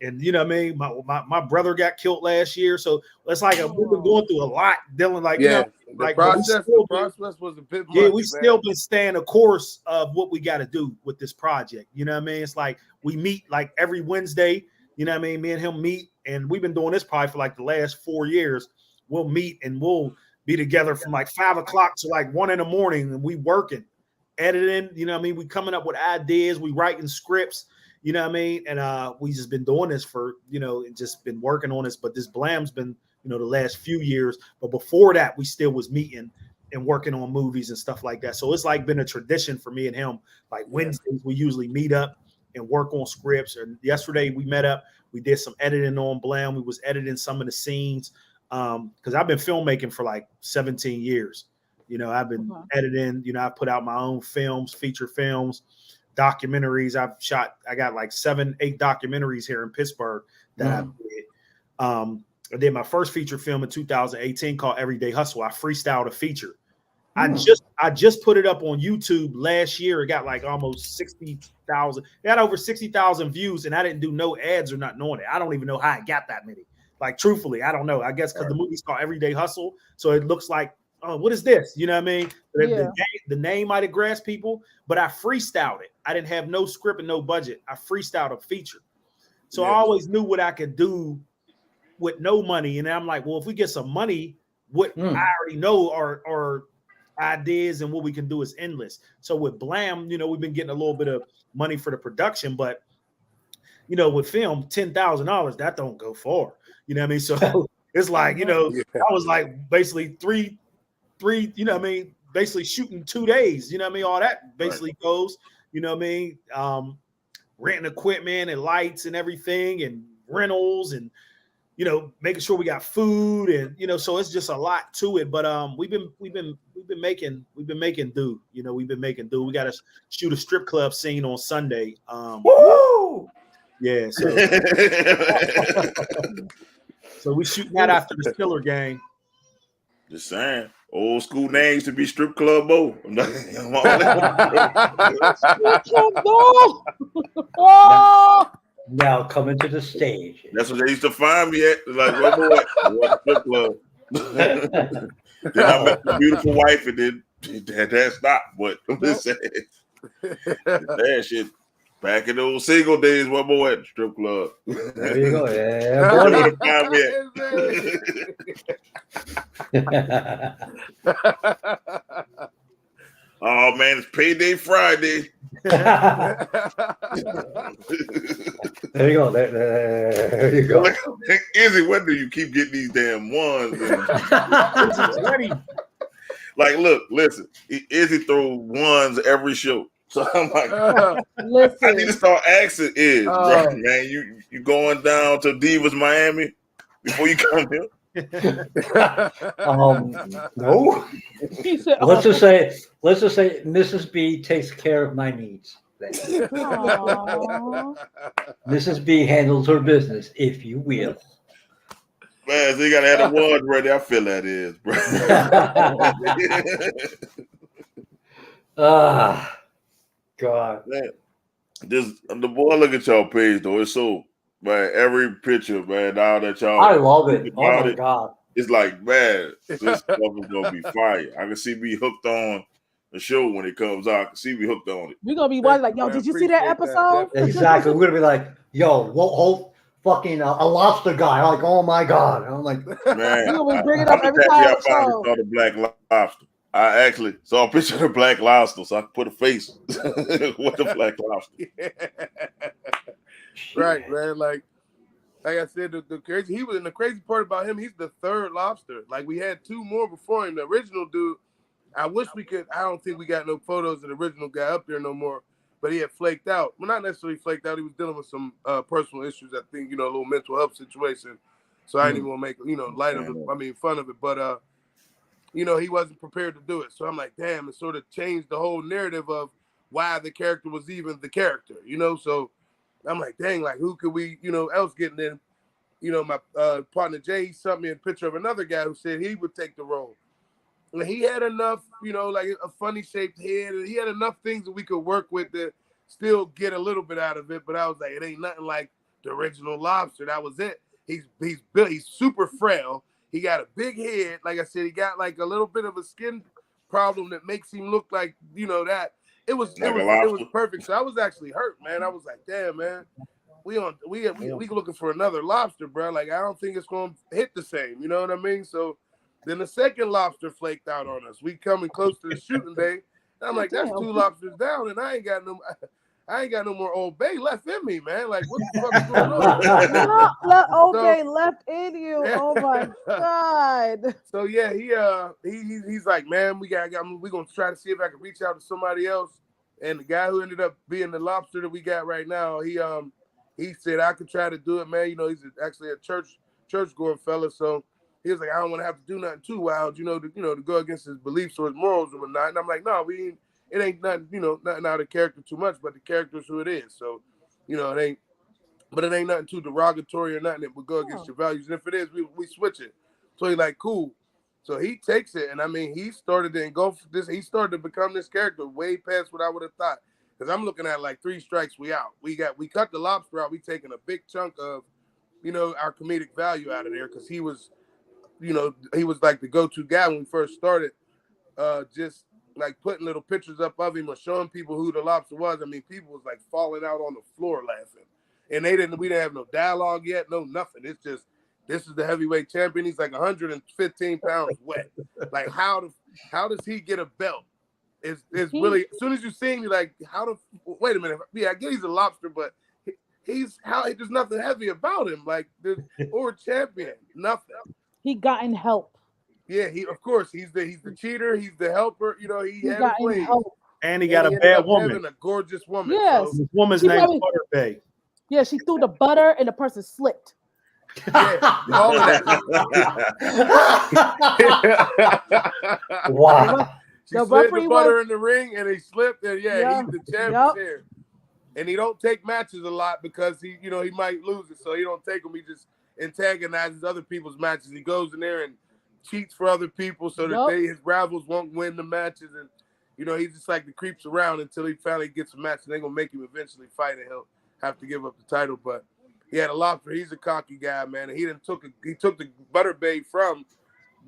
And you know what I mean? My brother got killed last year. So it's like we've been going through a lot, dealing like, the process was a bit much. Yeah, we still been staying the course of what we got to do with this project. You know what I mean? It's like we meet like every Wednesday, you know what I mean? Me and him meet, and we've been doing this probably for like the last 4 years. We'll meet and we'll be together from like 5 o'clock to like 1 a.m, and we working, editing, you know what I mean? We coming up with ideas, we writing scripts. You know what I mean? And we just been doing this for, and just been working on this. But this Blam's been, the last few years. But before that, we still was meeting and working on movies and stuff like that. So it's like been a tradition for me and him. Like Wednesdays, we usually meet up and work on scripts. And yesterday we met up. We did some editing on Blam. We was editing some of the scenes because I've been filmmaking for like 17 years. I've been editing. I put out my own films, feature films, documentaries. I got like 7-8 documentaries here in Pittsburgh that I did. I did my first feature film in 2018 called Everyday Hustle. I freestyled a feature. I just put it up on YouTube last year. It got like almost 60,000. It got over 60,000 views, and I didn't do no ads or nothing on it. I don't even know how I got that many. Like, truthfully, I don't know. I guess because the movie's called Everyday Hustle, so it looks like, oh, what is this? You know what I mean? The name might have grasped people, but I freestyled it. I didn't have no script and no budget. I freestyled a feature. So I always knew what I could do with no money. And I'm like, well, if we get some money, what I already know are ideas, and what we can do is endless. So with Blam, we've been getting a little bit of money for the production, but with film, $10,000, that don't go far. You know what I mean? So it's like, I was like basically three, basically shooting 2 days, all that basically goes, renting equipment and lights and everything and rentals and, making sure we got food and, so it's just a lot to it. But we've been making do, we've been making do. We got to shoot a strip club scene on Sunday. Woo! Yeah. So we shooting that after the Stiller game. Just saying. Old school names to be strip club Bo. Now coming to the stage. That's what they used to find me at. Like, what strip club? Then I met the beautiful wife, and then that stopped. But I'm just saying, that shit. Back in those single days, one more at the strip club. There you go. Yeah, oh man, it's payday Friday. There you go. There you go. Izzy, when do you keep getting these damn ones? Like, look, listen. Izzy throw ones every show. So I'm like, I need to start asking bro, man, you going down to Divas Miami before you come here? No. Let's just say Mrs. B takes care of my needs. Mrs. B handles her business, if you will. Man, so you gotta have the one ready. I feel that is, bro. God. Man, just the boy, look at y'all page though. It's so, man, every picture, man, now that y'all, I love it. Oh my God. It's like, man, this stuff is gonna be fire. I can see me hooked on the show when it comes out. I can see me hooked on it. We're gonna be watching like, yo, did you see that episode? Exactly. We're gonna be like, yo, whole fucking a lobster guy. Like, oh my God. And I'm like, man, we bring it up every time. I finally saw the black lobster. I actually saw a picture of the black lobster, so I could put a face with the black lobster. Right, man. Like, like I said, the crazy part about him, he's the third lobster. Like we had 2 more before him. The original dude, I wish we could. I don't think we got no photos of the original guy up there no more. But he had flaked out. Well, not necessarily flaked out. He was dealing with some personal issues. I think, a little mental health situation. So I didn't even want to make, light of it. Fun of it. But, he wasn't prepared to do it. So I'm like, damn, it sort of changed the whole narrative of why the character was even the character, So I'm like, dang, like who could we, else get? And then, my partner Jay, he sent me a picture of another guy who said he would take the role. And he had enough, like a funny shaped head. And he had enough things that we could work with to still get a little bit out of it. But I was like, it ain't nothing like the original lobster. That was it. He's built. He's super frail. He got a big head. Like I said, he got like a little bit of a skin problem that makes him look like, that. It was perfect. So I was actually hurt, man. I was like, damn, man. We looking for another lobster, bro. Like, I don't think it's going to hit the same. You know what I mean? So then the second lobster flaked out on us. We coming close to the shooting day. And I'm like, that's 2 lobsters down, and I ain't got no more Old Bay left in me, man. Like, what the fuck is going on? Old Bay left in you. Oh my God. So yeah, he's like, man, we're gonna try to see if I can reach out to somebody else. And the guy who ended up being the lobster that we got right now, he said I could try to do it, man. He's actually a church going fella, so he was like, I don't want to have to do nothing too wild, to go against his beliefs or his morals or whatnot. And I'm like, no, it ain't nothing, nothing out of character too much, but the character's who it is. So, it ain't nothing too derogatory or nothing that would go against your values. And if it is, we switch it. So he's like, cool. So he takes it, and he started to engulf this. He started to become this character way past what I would have thought. Because I'm looking at like 3 strikes, we out. We cut the lobster out. We taking a big chunk of, our comedic value out of there because he was like the go-to guy when we first started. Just like putting little pictures up of him or showing people who the lobster was. People was like falling out on the floor laughing, and we didn't have no dialogue yet, no nothing. It's just, this is the heavyweight champion. He's like 115 pounds wet. Like how does he get a belt? It's really, as soon as you see him, you're like, wait a minute. Yeah, I get he's a lobster, but there's nothing heavy about him. Like or champion, nothing. He gotten help. Yeah, of course he's the cheater. He's the helper. He had a blade. And he got a bad woman. Having a gorgeous woman. Yes, this woman's name is Butter Bay. Yeah, she threw the butter and the person slipped. Yeah, all of that. Wow. She slid the butter in the ring and he slipped, and he's the champion here. And he don't take matches a lot because he might lose it, so he don't take them. He just antagonizes other people's matches. He goes in there and cheats for other people so that his rivals won't win the matches, and he's just like the creeps around until he finally gets a match, and they're gonna make him eventually fight, and he'll have to give up the title. But he had a lobster. He's a cocky guy, man, and he took the Butter Bay from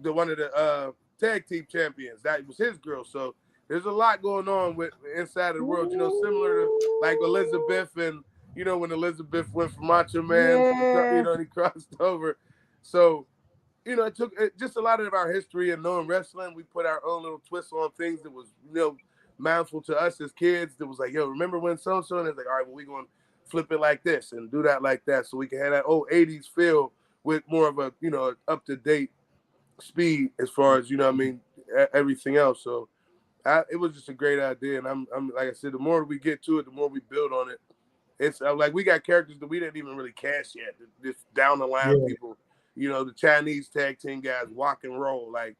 one of the tag team champions. That was his girl. So there's a lot going on with inside of the world, similar to like Elizabeth and when Elizabeth went for Macho Man, and he crossed over. So it took just a lot of our history and knowing wrestling. We put our own little twist on things that was mindful to us as kids. That was like, yo, remember when so-and-so? And it's like, all right, well, we're going to flip it like this and do that like that, so we can have that old 80s feel with more of a up-to-date speed as far as everything else. So it was just a great idea, and I'm like I said, the more we get to it, the more we build on it. It's like we got characters that we didn't even really cast yet. Just down the line people, the Chinese tag team guys, Walk and Roll, like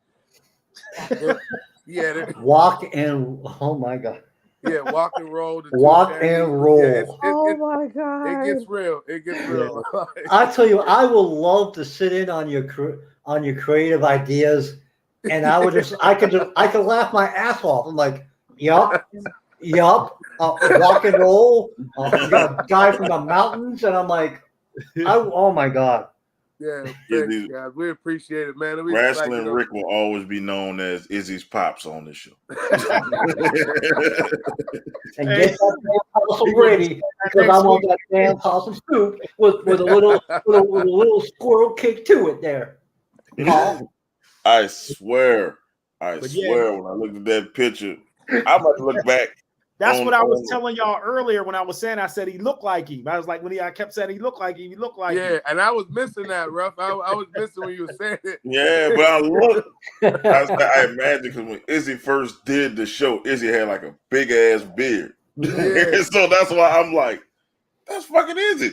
Walk and oh my God. Yeah, Walk and Roll. Walk and Roll. Yeah, oh my God. It gets real. It gets real. I tell you, I would love to sit in on your creative ideas, and I could laugh my ass off. I'm like, yup. Walk and Roll. You got a guy from the mountains, and I'm like, oh my God. Yeah, thanks, guys. We appreciate it, man. Wrestling Rick will always be known as Izzy's Pops on this show. And get that damn possum ready, because I want that damn possum soup with a little squirrel kick to it there. I swear when I looked at that picture, I'm about to look back That's what I was telling y'all earlier when I was saying. I said he looked like him. I was like, I kept saying he looked like him. He looked like him. Yeah, and I was missing that, Ruff. I was missing when you were saying it. Yeah, but I look. I imagine because when Izzy first did the show, Izzy had like a big ass beard. Yeah. So that's why I'm like, that's fucking Izzy.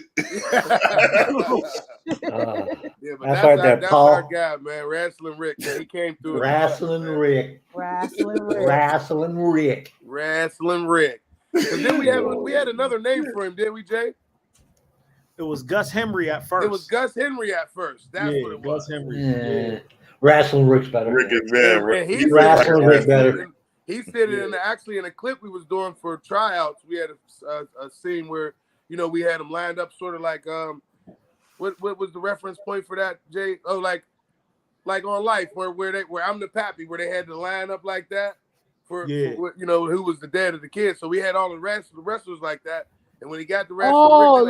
Yeah, but that's our guy, man. Wrestling Rick. Man. He came through. Wrestling Rick. And then we had another name for him, didn't we, Jay? It was Gus Henry at first. It was Gus Henry at first. That's what it was. Gus Henry. Yeah. Wrestling Rick's better. Rick is bad. Wrestling Rick better. He said it in a clip we was doing for tryouts. We had a scene where we had him lined up, sort of like what was the reference point for that, Jay? Oh, like on Life, where I'm the pappy, where they had to line up like that for who was the dad of the kid. So we had all the wrestlers like that, and when he got the wrestler,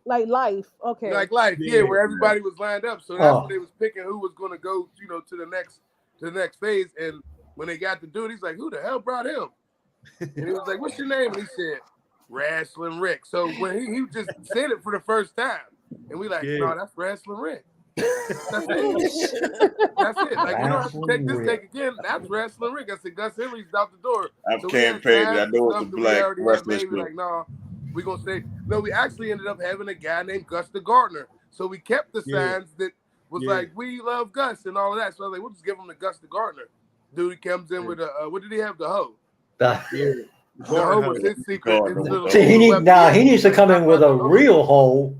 like Life, okay, like Life, where everybody was lined up. So that's when they was picking who was going to go, to the next phase. And when they got to do it, he's like, "Who the hell brought him?" And he was like, "What's your name?" And he said, "Wrestling Rick." So when he just said it for the first time, and we like, "No, that's Wrestling Rick." That's it. That's it. Like, you don't have to take this take again. That's Wrestling Rick. I said, Gus Henry's out the door. I'm campaigning. I know it's a black wrestling. Like, no, we're gonna say no. We actually ended up having a guy named Gus the Gardener. So we kept the signs that was like, "We love Gus" and all of that. So I was like, we'll just give him the Gus the Gardener. Dude, he comes in with a what did he have? The hoe. The hoe was his secret. See, he needs to come in with a real hoe.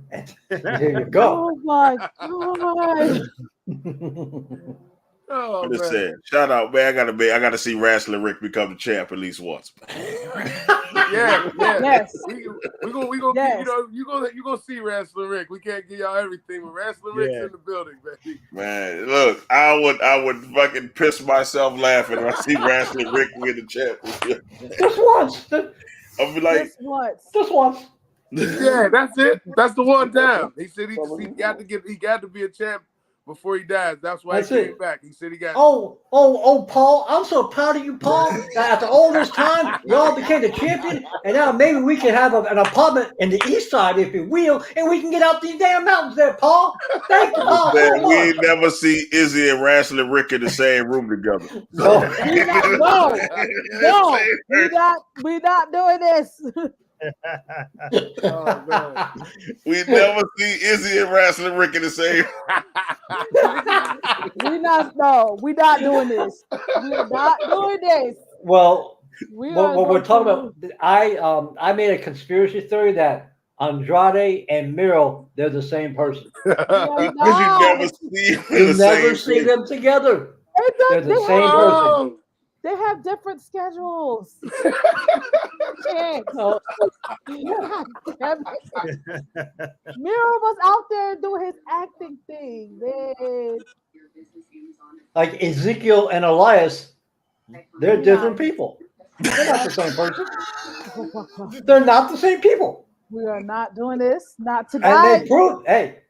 There you go. Oh my god. I'm just saying. Shout out, man. I gotta see Wrestling Rick become the champ at least once. Yeah. Yes. We gonna you gonna see Wrestling Rick. We can't give y'all everything, but Wrestling Rick's in the building, baby. Man, look, I would fucking piss myself laughing if I see Wrestling Rick win the championship. Just once. I'll be like, just once. Yeah, that's it. That's the one time. He said he got to be a champ before he dies. That's why he came back. He said he got. Oh, Paul! I'm so proud of you, Paul. That after all this time, y'all became the champion, and now maybe we can have an apartment in the east side, if you will, and we can get out these damn mountains there, Paul. Thank you, Paul. Man, we ain't never see Izzy and Wrestling Rick in the same room together. No, we're not doing this. Oh, man. We never see Izzy and Wrestling Rick in the same. We're not doing this. We're not doing this. Well, what we're talking about, I made a conspiracy theory that Andrade and Miro, they're the same person. Because you never see them together. They're the same person. They have different schedules. Miro was out there doing his acting thing, man. Like Ezekiel and Elias, they're different people. They're not the same person. They're not the same people. We are not doing this. Not tonight. And they proved, hey.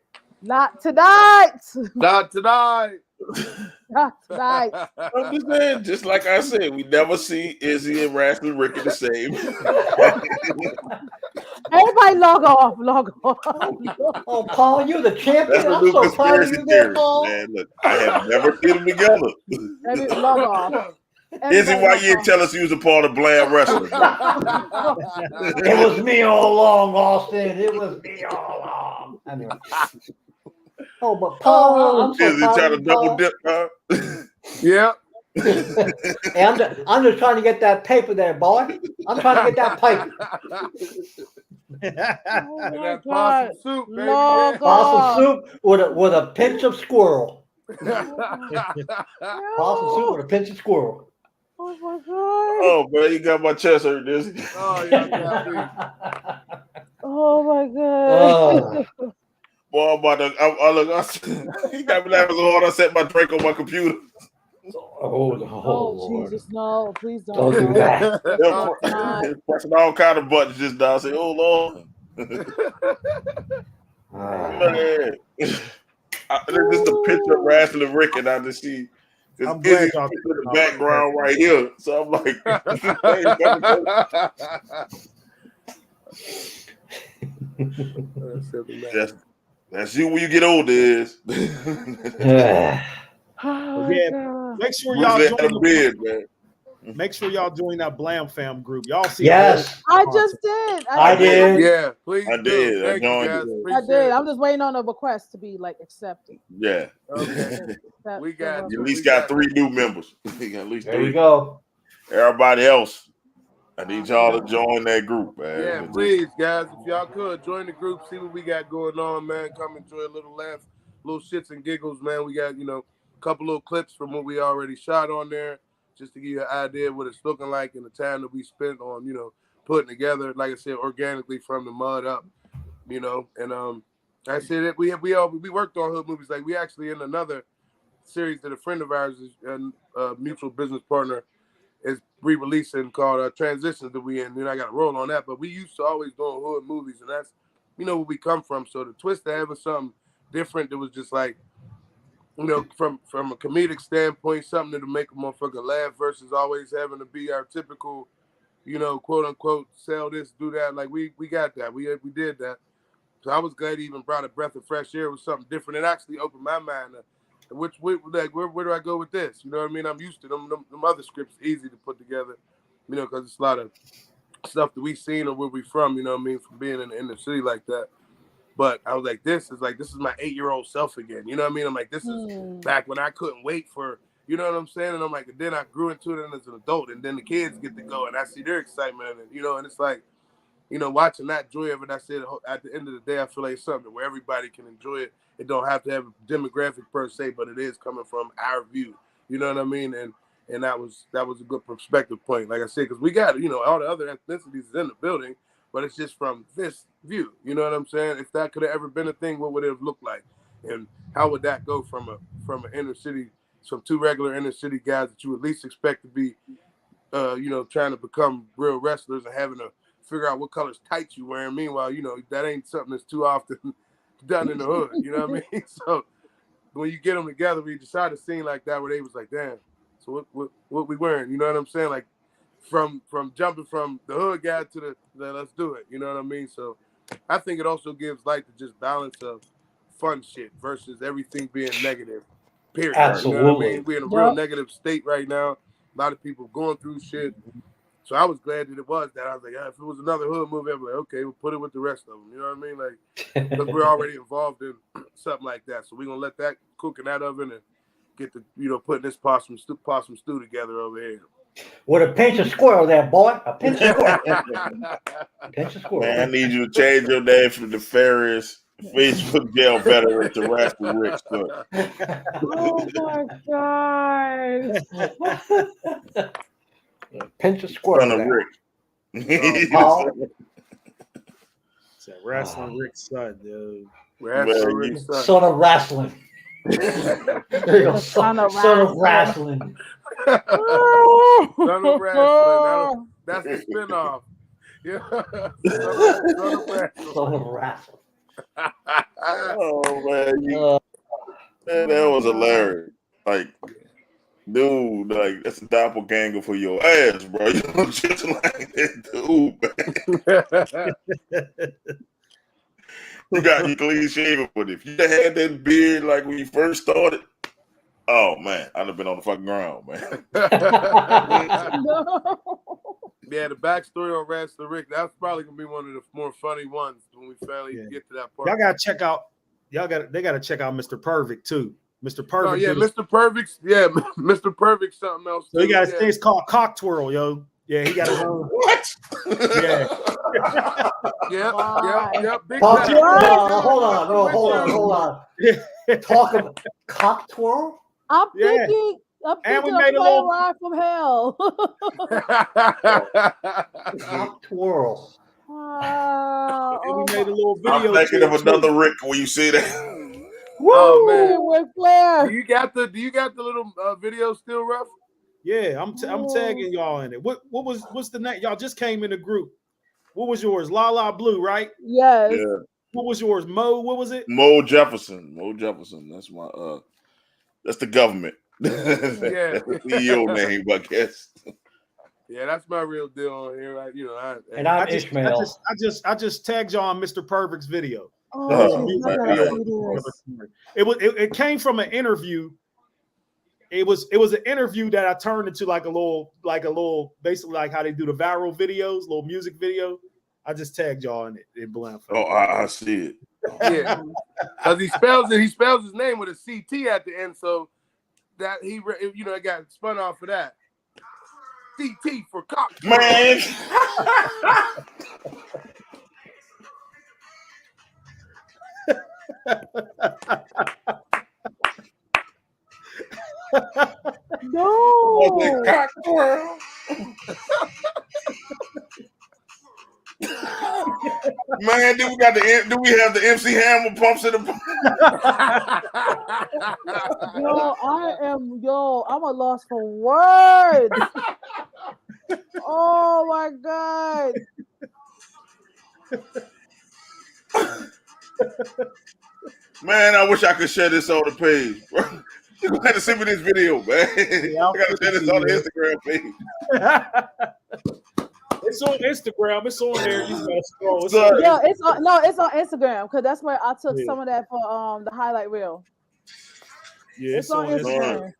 Not tonight. Not tonight. Not tonight. I'm just saying, just like I said, we never see Izzy and Wrestling Rick in the same. Everybody log off. Oh, Paul, you're the champion. I'm so proud of you there, Paul. Man, look, I have never seen them together. Everybody log off. Izzy, why you didn't tell us you was a part of Blam Wrestling? It was me all along, Austin. It was me all along. Anyway. Oh, but Paul, I'm so Izzy trying to double dip, huh? Yeah. Hey, I'm just trying to get that paper there, boy. I'm trying to get that paper. Oh my that God. possum soup, baby. Possum soup with a pinch of squirrel. Possum soup with a pinch of squirrel. Oh my God. Oh man, you got my chest hurt, Izzy. Oh yeah. Oh my God. Boy, I'm about to, he got me laughing so hard I set my drink on my computer. Oh Jesus, no, please don't. Don't do that. Pressing all kind of buttons just now. I say, oh Lord. Man. This is a picture of Wrestling Rick, and I just see I'm glad Izzy y'all in the background right here. So I'm like, that's you when you get older, is. Make sure y'all join the bed, man. Make sure y'all join that Blam fam group. Y'all see Yes. I just did. I did. Yeah, please I do. did. Thank you, guys. I did. I'm just waiting on a request to be like accepted. Yeah. Okay. We got you at least got 3 new members. You got at least 3. There you go. Everybody else, I need y'all to join that group, man. Yeah, please, guys. If y'all could join the group, see what we got going on, man. Come enjoy a little laugh, little shits and giggles, man. We got, a couple little clips from what we already shot on there, just to give you an idea of what it's looking like and the time that we spent on, putting together, like I said, organically from the mud up, And I said that we worked on hood movies. Like we actually in another series that a friend of ours is a mutual business partner is re-releasing called Transitions that we in. I got to roll on that. But we used to always doing hood movies, and that's, where we come from. So the twist to having something different that was just like, from a comedic standpoint, something to make a motherfucker laugh versus always having to be our typical, quote unquote, sell this, do that. Like we got that. We did that. So I was glad he even brought a breath of fresh air with something different. It actually opened my mind. Where do I go with this? You know what I mean? I'm used to them other scripts, easy to put together, because it's a lot of stuff that we've seen or where we from, from being in the city like that. But I was like, this is my 8-year-old self again. You know what I mean? I'm like, this is back when I couldn't wait for, you know what I'm saying? And I'm like, and then I grew into it as an adult, and then the kids get to go, and I see their excitement in it, and it's like, watching that joy of it. I said at the end of the day, I feel like it's something where everybody can enjoy it. It don't have to have a demographic per se, but it is coming from our view. You know what I mean? And that was a good perspective point. Like I said, because we got all the other ethnicities is in the building, but it's just from this view. You know what I'm saying? If that could have ever been a thing, what would it have looked like? And how would that go from an inner city, some 2 regular inner city guys that you at least expect to be, trying to become real wrestlers and having to figure out what colors tights you wearing. Meanwhile, that ain't something that's too often done in the hood. You know what I mean? So when you get them together, we decided a scene like that where they was like, damn, so what we wearing? You know what I'm saying? Like from jumping from the hood guy to the let's do it. You know what I mean? So I think it also gives light to just balance of fun shit versus everything being negative. Period. Absolutely. You know what I mean? We're in a real negative state right now. A lot of people going through shit. So I was glad that it was that. I was like, if it was another hood movie, I'd be like, okay, we'll put it with the rest of them. You know what I mean? Like, because we're already involved in something like that. So we're going to let that cook in that oven and get the, putting this possum stew together over here. With a pinch of squirrel there, boy. A pinch of squirrel. Pinch of squirrel. Man, I need you to change your name from the Ferris Facebook jail veteran to Rascal Rick. Oh my God. Pinch of squirrel. Son of Rick. It's a wrestling Rick's son, dude. Son of wrestling. There you go. Son of wrestling. Son of wrestling. That's the spinoff. Yeah. Son of wrestling. Oh man, that was hilarious. Like, dude, like that's a doppelganger for your ass, bro. You look just like that dude, man. You got your clean shaven, but if you had that beard like when you first started, oh man, I'd have been on the fucking ground, man. Yeah, the backstory on Wrestler Rick, that's probably gonna be one of the more funny ones when we finally get to that part. Y'all gotta check out. They gotta check out Mr. Perfect too. Mr. Perfect. Oh yeah, Mr. Perfect. Yeah, Mr. Perfect. Something else. So he got his thing. It's called Cock Twirl, yo. Yeah, he got his own. What? Yeah. Yep. Big hold on. Talk about Cock Twirl. I'm thinking and we of made a little ride from hell. Cock Twirl. And we made a little video. I'm thinking of another Rick when you see that. Woo! Oh man, with Flair. Do you got the little video still, Rough? Yeah, I'm tagging y'all in it. What's the name? Y'all just came in the group. What was yours? LaLa Blue, right? Yes. Yeah. What was yours? Mo, what was it? Mo Jefferson. That's my that's the government. Yeah. CEO name, I guess. Yeah, that's my real deal on here. And I'm Ishmael. I just tagged y'all on Mr. Perfect's video. Oh, geez, I gotta see this. It came from an interview. It was an interview that I turned into like a little basically like how they do the viral videos, little music video. I just tagged y'all in it in Blam. Oh, I see it. Yeah, because he spells his name with a CT at the end, so that it got spun off of that. CT for cock. Man. No. Cock twirl. Man, do we have the MC Hammer pumps in the I'm a loss for words. Oh my God. Man, I wish I could share this on the page. You're going to have to send me this video, man. Yeah, I got to share this on the Instagram page. It's on Instagram. It's on there. You gotta scroll. It's on Instagram because that's where I took some of that for the highlight reel. Yeah, it's on Instagram.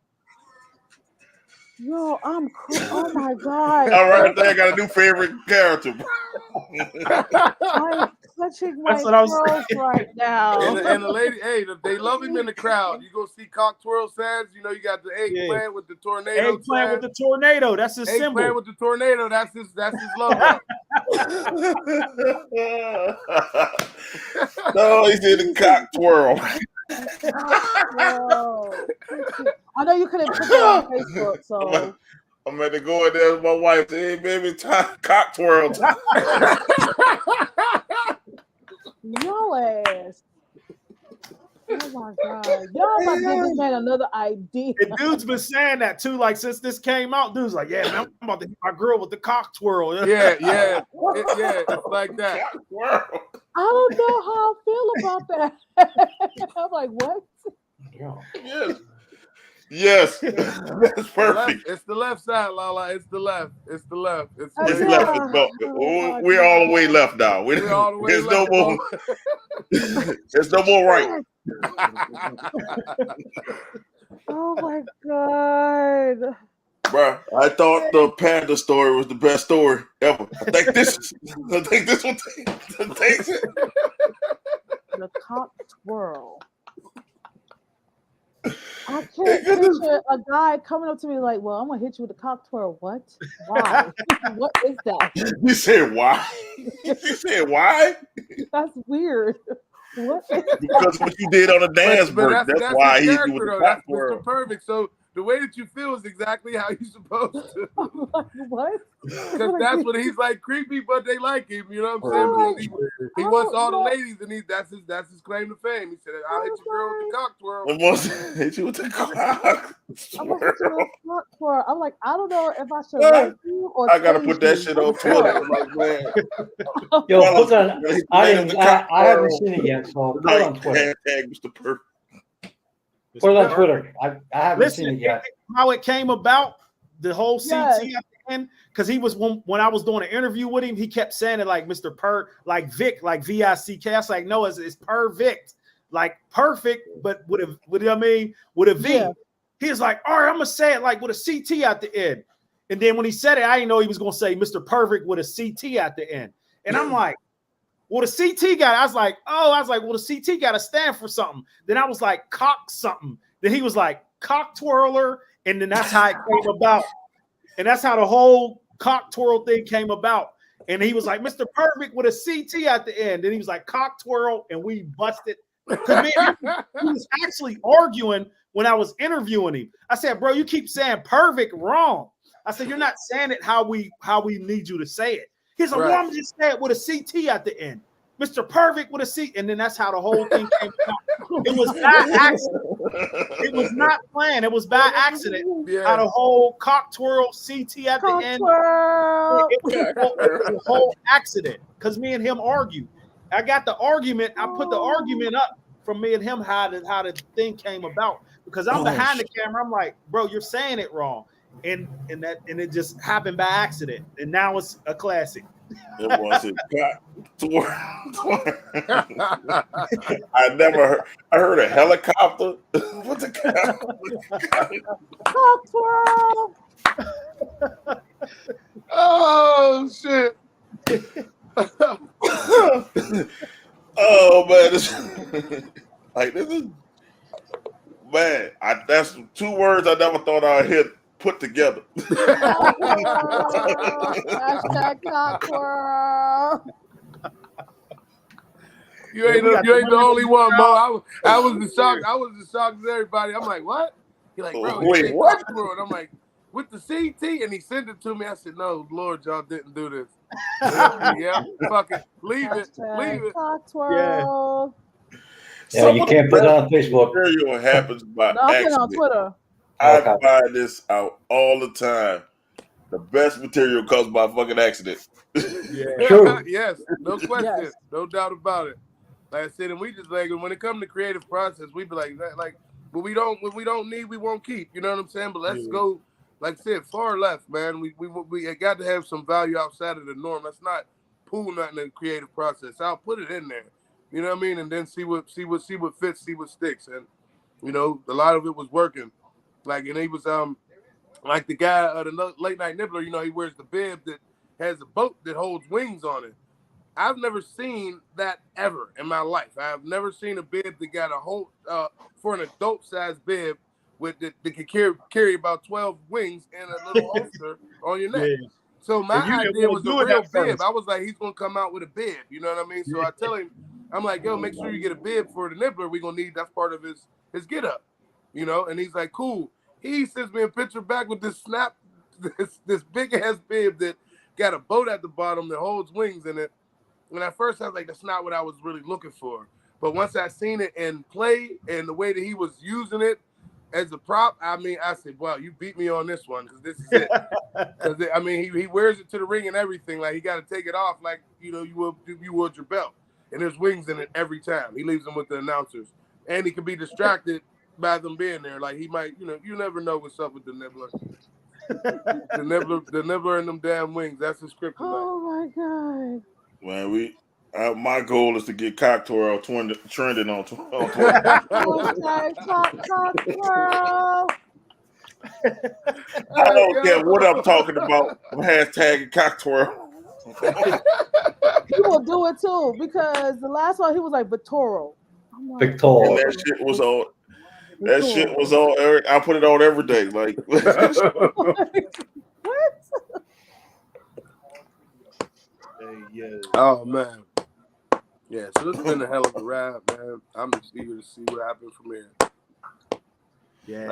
Yo, I'm cool. Oh my God. All right, I think I got a new favorite character. I'm clutching my throat right now. And the lady, they love him in the crowd. You go see Cock Twirl Sands, you got the eggplant with the tornado. Eggplant with the tornado. That's his symbol. Eggplant with the tornado. That's his logo. No, he did the Cock Twirl. I know you couldn't put that on Facebook, so I'm at to go in there with my wife. Hey, baby, Cock Twirl. Yo ass. Oh my God. Y'all about to give this man another idea. And dude's been saying that too. Like since this came out, dude's like, yeah, man, I'm about to hit my girl with the cock twirl. Yeah. It's like that. I don't know how I feel about that. I'm like, what? Yes. That's perfect. It's the left side, LaLa. It's the left. It's the left. It's left. We're all the way left now. We're all the way there's left. No more. There's no more right. Oh my God. Bruh, I thought the panda story was the best story ever. I think this one takes it. The cock twirl. I can't picture a guy coming up to me like, well, I'm going to hit you with the cock twirl. What? Why? What is that? You said why? You said why? That's weird. What? Because what you did on the dance break. That's why he hit you with the cock twirl. Mr. Perfect. So the way that you feel is exactly how you're supposed to. What? Because that's what he's like, creepy, but they like him. You know what I'm saying? He wants all the ladies, and that's his claim to fame. He said, "I'll hit your girl with the cock twirl." Hit you with the cock twirl. I'm like, I don't know if I should like you or. I gotta put that shit on Twitter. I'm like, man. Yo, put that. I haven't seen it yet, so put it on Twitter. Hashtag Mr. Perfect. Put it on Twitter. I haven't seen it yet. How it came about, the whole CT at the end, because he was when I was doing an interview with him, he kept saying it like Mr. like Vic, like V-I-C-K. I was like, no, it's Perfect, like perfect, but with a V. Yeah. He was like, all right, I'm gonna say it like with a CT at the end. And then when he said it, I didn't know he was gonna say Mr. Perfect with a CT at the end. And I'm like, well, the CT guy, I was like, well, the CT got to stand for something. Then I was like, cock something. Then he was like, cock twirler. And then that's how it came about. And that's how the whole cock twirl thing came about. And he was like, Mr. Perfect with a CT at the end. Then he was like, cock twirl. And we busted. Because he was actually arguing when I was interviewing him. I said, bro, you keep saying perfect wrong. I said, you're not saying it how we need you to say it. He's like, well, I'm just saying with a CT at the end. Mr. Perfect with a C. And then that's how the whole thing came out. It was by accident. It was not planned. It was by accident. Yeah. How the whole cock twirl CT at the end. It was a whole accident. Because me and him argued. I got the argument. I put the argument up from me and him how the thing came about, because I'm behind the camera. I'm like, bro, you're saying it wrong, and it just happened by accident, and now it's a classic. It was a I never heard. I heard a helicopter. What's a Cocktail. Oh shit. Oh man, this is man. That's 2 words I never thought I'd hear put together. Hashtag cocktail. You ain't the only one, Mo. I was the shock. I was the shock as everybody. I'm like, what? He's like, bro, wait, what? And I'm like, with the CT, and he sent it to me. I said, no, Lord, y'all didn't do this. Yeah, fuck it, leave it. Cocktail. Yeah, you can't put that on Facebook. Material happens by No, I'm putting accident. on Twitter. I find this out all the time. The best material comes by fucking accident. Yeah. True. Yes, no question, Yes. no doubt about it. Like I said, and we just like when it comes to creative process, we be like, but we don't need, we won't keep. You know what I'm saying? But let's go, like I said, far left, man. We got to have some value outside of the norm. Let's not pull nothing in the creative process. I'll put it in there. You know what I mean? And then see what fits, see what sticks. And you know, a lot of it was working. Like, and he was like the guy, the late night nibbler. You know, he wears the bib that has a boat that holds wings on it. I've never seen that ever in my life. I've never seen a bib that got a whole for an adult sized bib with that can carry about 12 wings and a little holster on your neck. Yeah. So my idea was a real bib. I was like, he's gonna come out with a bib. You know what I mean? So I tell him, I'm like, yo, make sure you get a bib for the nibbler. We're gonna need, that's part of his get up. You know, and he's like, cool. He sends me a picture back with this this big ass bib that got a boat at the bottom that holds wings in it. And at first I was like, that's not what I was really looking for. But once I seen it in play and the way that he was using it as a prop, I mean, I said, wow, you beat me on this one, because this is it. Because I mean, he wears it to the ring and everything. Like, he got to take it off like, you know, you would your belt. And there's wings in it every time. He leaves them with the announcers. And he can be distracted by them being there. Like, he might, you know, you never know what's up with the nibbler. the nibbler and them damn wings. That's the script. Oh my god. Man, my goal is to get Cocktail trending on Twitter. I don't care what I'm talking about. I'm hashtagging Cocktail. He will do it too, because the last one he was like Vitoro. Victoria. That shit was on. That shit was on. I put it on every day. Like what? Oh man. Yeah, so it's been a hell of a ride, man. I'm just eager to see what happens from here. Yeah,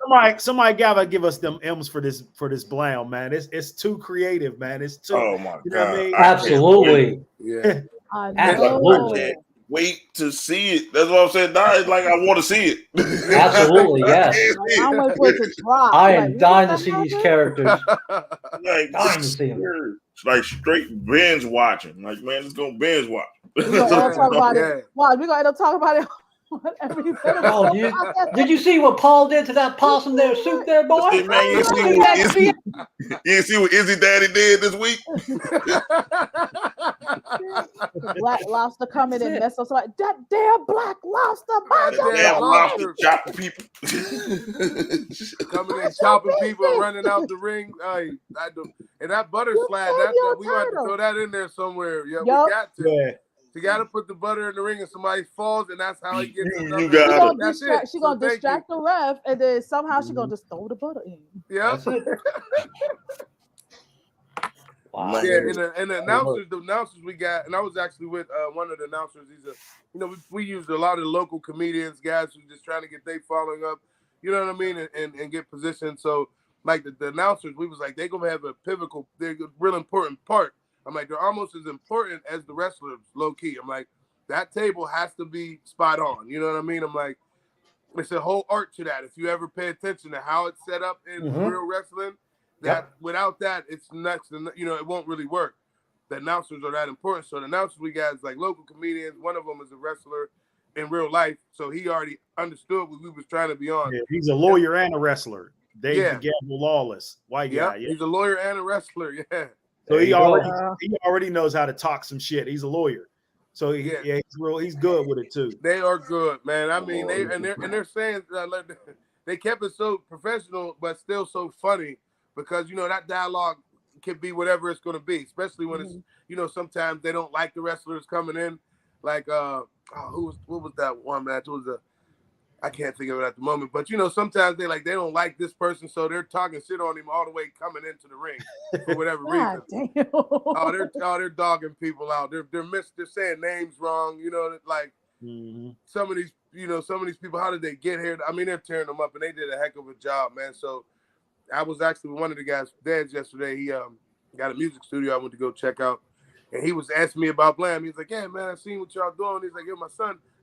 like somebody gotta give us them M's for this Blam, man. It's too creative, man. It's too. Oh my you know god! What I mean? Absolutely. Yeah. Absolutely. I can't wait to see it. That's what I'm saying. Now it's like I want to see it. Absolutely, yes. I'm waiting for it to drop. I am dying to see these characters. Like, dying to see them. Like straight binge watching. Like, man, it's gonna binge watch. We're gonna talk about it. Wow, we're gonna end up talking about it. Did you see what Paul did to that possum there suit there, boy? Hey, man, you see what Izzy Daddy did this week? Black lobster coming and mess us like that damn black lobster. Damn lobster chopping people. Coming in chopping people, running out the ring. And that butter slide, we got to throw that in there somewhere. Yeah, we got to. Yeah. You got to put the butter in the ring and somebody falls, and that's how he gets it. You got it. She's going to distract the ref, and then somehow she's going to just throw the butter in. Yeah. Wow. Yeah, and the announcers we got, and I was actually with one of the announcers. He's we used a lot of local comedians, guys who just trying to get their following up, you know what I mean, and get positioned. So, like the announcers, we was like, they're going to have they're a real important part. I'm like, they're almost as important as the wrestlers, low key. I'm like, that table has to be spot on. You know what I mean? I'm like, it's a whole art to that. If you ever pay attention to how it's set up in real wrestling, that without that, it's nuts. You know, it won't really work. The announcers are that important. So the announcers we got is like local comedians. One of them is a wrestler, in real life, so he already understood what we was trying to be on. Yeah, he's a lawyer and a wrestler. Dave the Gamble Lawless, white guy. Yeah, he's a lawyer and a wrestler. Yeah. So he already knows how to talk some shit. He's a lawyer, so he's good with it too. They are good, man. I mean, they're saying they kept it so professional, but still so funny because that dialogue can be whatever it's going to be, especially when it's sometimes they don't like the wrestlers coming in, like what was that one match? It was I can't think of it at the moment, but sometimes they don't like this person, so they're talking shit on him all the way coming into the ring for whatever reason. Damn. They're dogging people out. They're saying names wrong. Some of these people, how did they get here? I mean, they're tearing them up, and they did a heck of a job, man. So I was actually one of the guys' dads yesterday. He got a music studio I went to go check out, and he was asking me about Blam. He's like, "Yeah, man, I seen what y'all doing." He's like, "Yeah,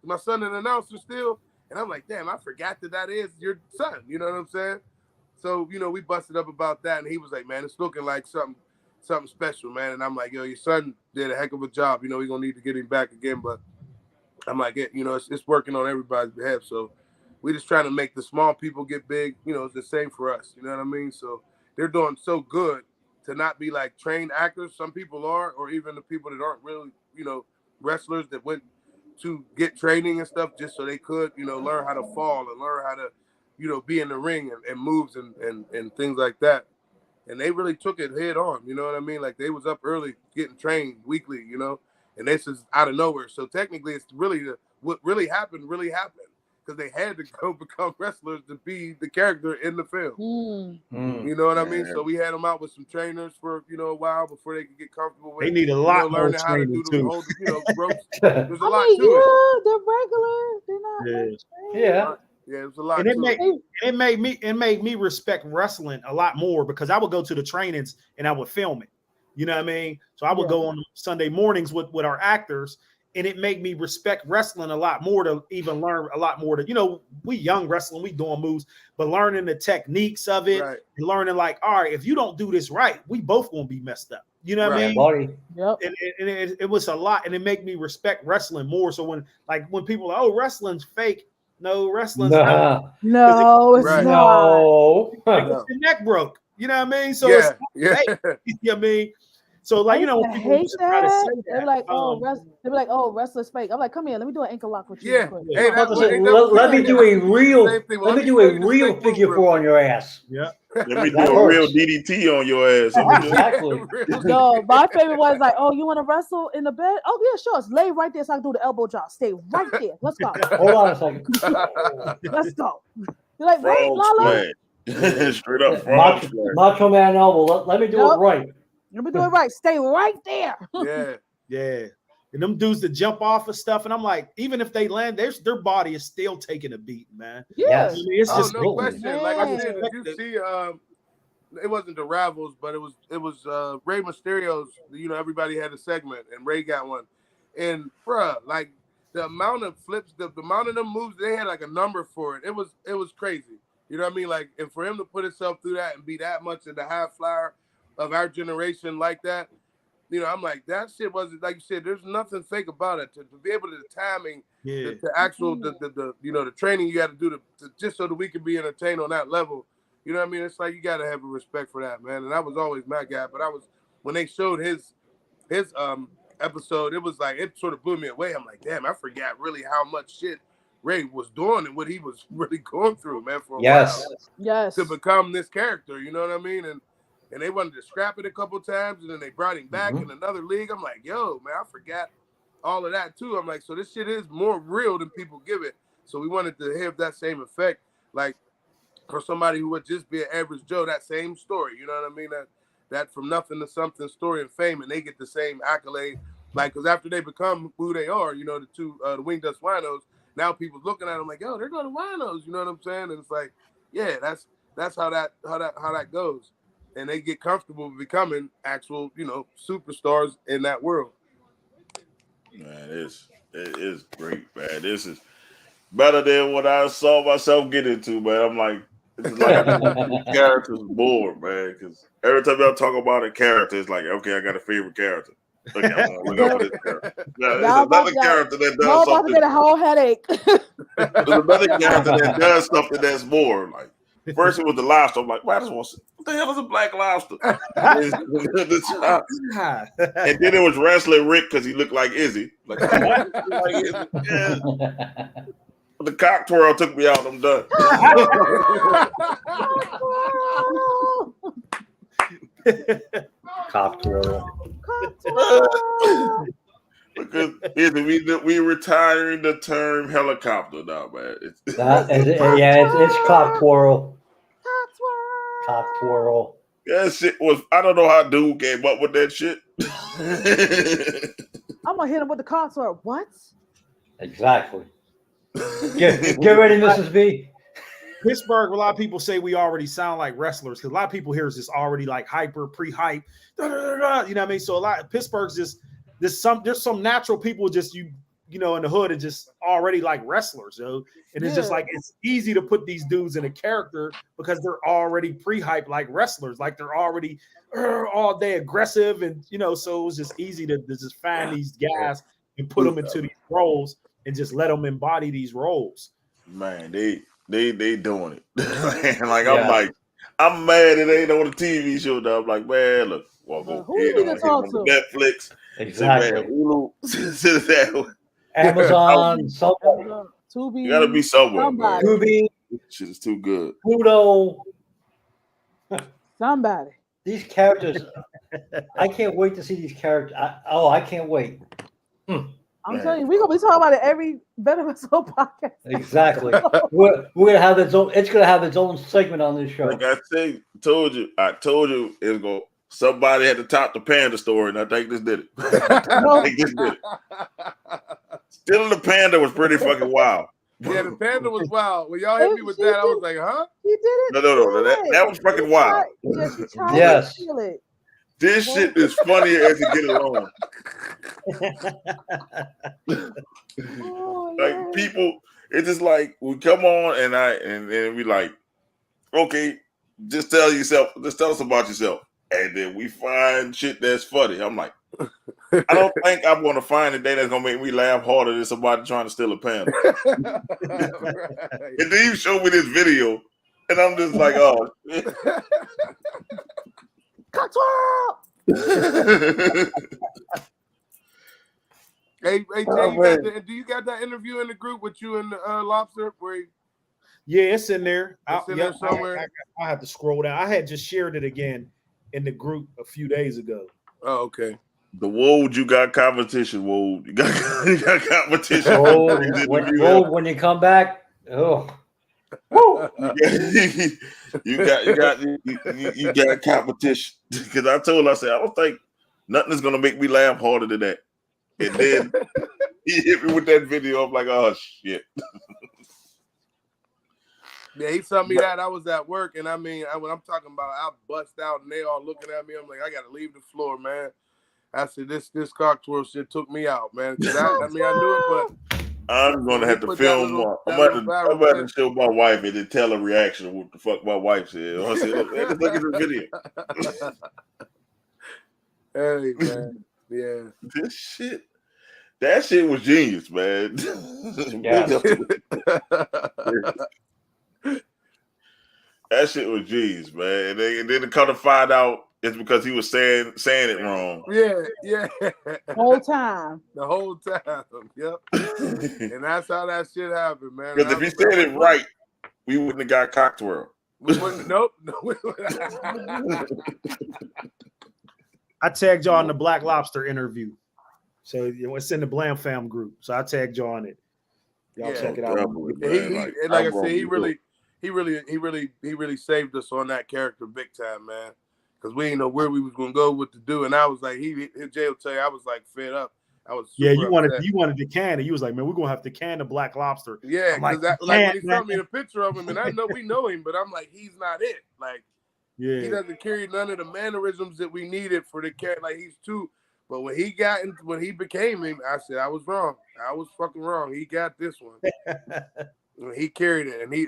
my son an announcer still?" And I'm like, damn, I forgot that is your son. You know what I'm saying? So, we busted up about that. And he was like, man, it's looking like something special, man. And I'm like, yo, your son did a heck of a job. We're going to need to get him back again. But I'm like, it's working on everybody's behalf. So we just trying to make the small people get big. It's the same for us. You know what I mean? So they're doing so good to not be like trained actors. Some people are, or even the people that aren't really, wrestlers that went to get training and stuff just so they could, learn how to fall and learn how to, be in the ring and moves and things like that. And they really took it head on, you know what I mean? Like they was up early getting trained weekly, and this is out of nowhere. So technically it's really what really happened because they had to go become wrestlers to be the character in the film. You know what I mean? So we had them out with some trainers for a while before they could get comfortable with. They need a lot more learning how to do too. the ropes. There's a lot to it. They're regular. They're not. Yeah, it was a lot. And it made me respect wrestling a lot more because I would go to the trainings and I would film it. You know what I mean? So I would go on Sunday mornings with our actors. And it made me respect wrestling a lot more to even learn a lot more we young wrestling, we doing moves, but learning the techniques of it and learning like, all right, if you don't do this right, we both gonna be messed up. You know what I mean? Yep. And it was a lot, and it made me respect wrestling more. So when people are, oh, wrestling's fake. No, wrestling's not. No, it's not. No. The neck broke. You know what I mean? So it's fake. You know what I mean? So when people hate try to say that, they're like, oh, wrestling's fake. I'm like, come here, let me do an ankle lock with you. Yeah. Hey, let me do a real figure four on your ass. Yeah. Let me do a real DDT on your ass. Exactly. No, my favorite was like, oh, you want to wrestle in the bed? Oh yeah, sure. Lay right there so I can do the elbow drop. Stay right there. Let's go. Hold on a second. Let's go. You're like, wait, LaLa. Straight up. Macho Man elbow. Let me do it right. Let me do it right. Stay right there. Yeah. And them dudes that jump off of stuff, and I'm like, even if they land, their body is still taking a beat, man. Yes. I mean, it's just no question. Like I said, if you see, it wasn't the Rivals, but it was Rey Mysterio's. Everybody had a segment, and Ray got one. And like the amount of flips, the amount of them moves, they had like a number for it. It was crazy. You know what I mean? Like, and for him to put himself through that and be that much of the high flyer of our generation like that, I'm like, that shit wasn't, like you said, there's nothing fake about it. To be able to, the timing, the actual, the training you got to do to just so that we can be entertained on that level. You know what I mean? It's like, you got to have a respect for that, man. And I was always my guy, but when they showed his episode, it was like, it sort of blew me away. I'm like, damn, I forgot really how much shit Ray was doing and what he was really going through, man, for a while. Yes. To become this character, you know what I mean? And they wanted to scrap it a couple times, and then they brought him back in another league. I'm like, yo, man, I forgot all of that too. I'm like, so this shit is more real than people give it. So we wanted to have that same effect, like for somebody who would just be an average Joe, that same story. You know what I mean? That from nothing to something story and fame, and they get the same accolade. Like, because after they become who they are, the two, the Wing Dust Winos, now people looking at them like, yo, they're going to Winos. You know what I'm saying? And it's like, yeah, that's how that goes. And they get comfortable becoming actual, superstars in that world. Man, it is great, man. This is better than what I saw myself get into, man. I'm like, it's like the characters bored, man. Because every time y'all talk about a character, it's like, okay, I got a favorite character. Okay, I'm gonna look up this character. Yeah, there's Y'all another character that y'all does about to something. get a whole headache. There's another character that does something that's more like. First it was the lobster. I'm like, why does what the hell is a black lobster? And then it was wrestling Rick because he looked like Izzy. Like, come on, like Izzy. Yeah. The cock twirl took me out. I'm done. Cock twirl. Because we retiring the term helicopter now, man. It's cock twirl. Cock twirl. That shit was. I don't know how dude came up with that shit. I'm gonna hit him with the consort. What? Exactly. Get ready, Mrs. B. Pittsburgh, a lot of people say we already sound like wrestlers because a lot of people here is just already like hyper, pre-hype. You know what I mean? So a lot of Pittsburgh's just there's some natural people just you know in the hood are just already like wrestlers, and it's just like it's easy to put these dudes in a character because they're already pre-hype like wrestlers, like they're already all day aggressive, and so it was just easy to just find these guys and put them into these roles and just let them embody these roles. Man, they doing it. Like I'm mad it ain't on the TV show. Now I'm like, man, look, well, go ahead on Netflix. Exactly. Sit down. Amazon, Tubi. You gotta be somewhere, man. Tubi. Shit is too good. Pluto. Somebody. These characters, I can't wait to see these characters. I can't wait. I'm telling you, we're gonna be talking about it every Venomous podcast. Exactly. We're gonna have its own. It's gonna have its own segment on this show. Like I told you it was going. Somebody had to top the panda story, and I think this did it. Still, the panda was pretty fucking wild. Yeah, the panda was wild. When y'all hit me with that, I was like, huh? He did it. No. That was fucking wild. Yes. This shit is funnier as you get along. Like people, it's just like we come on and then we like, okay, just tell us about yourself. And then we find shit that's funny. I'm like, I don't think I'm gonna find a day that's gonna make me laugh harder than somebody trying to steal a panda. And then you show me this video, and I'm just like, oh. Hey, Jay, do you got that interview in the group with you and Lobster? Yeah, it's in there. It's in there somewhere. I have to scroll down. I had just shared it again in the group a few days ago. Oh, okay. The Wold, you got competition. Wold, you got competition. Wold, when you come back, oh. you got competition because I said I don't think nothing is gonna make me laugh harder than that. And then he hit me with that video. I'm like, oh shit. Yeah, he sent me that. I was at work, and when I'm talking about, I bust out, and they all looking at me. I'm like, I gotta leave the floor, man. I said, this cock twirl shit took me out, man. I knew it, but I'm gonna have to film one. I'm about to show my wife and then tell her reaction of what the fuck my wife said. I said, look at the video. Hey, man. Yeah. That shit was genius, man. Yeah. That shit was genius, man. And then to come to find out it's because he was saying it wrong. Yeah. The whole time. Yep. And that's how that shit happened, man. Because if he said it right, we wouldn't have got cock twirl. Nope. I tagged y'all in the Black Lobster interview. So it's in the Blam fam group. So I tagged y'all on it. Y'all check it out. Like I said, he really saved us on that character big time, man. Because we didn't know where we was gonna go, what to do, and I was like, Jay will tell you, I was like fed up. I was you wanted to can it. You was like, man, we're gonna have to can the Black Lobster. Yeah, because when he sent me the picture of him, and I know we know him, but I'm like, he's not it. Like, he doesn't carry none of the mannerisms that we needed for the character. Like, he's too. But when he became him, I said I was wrong. I was fucking wrong. He got this one. He carried it, and he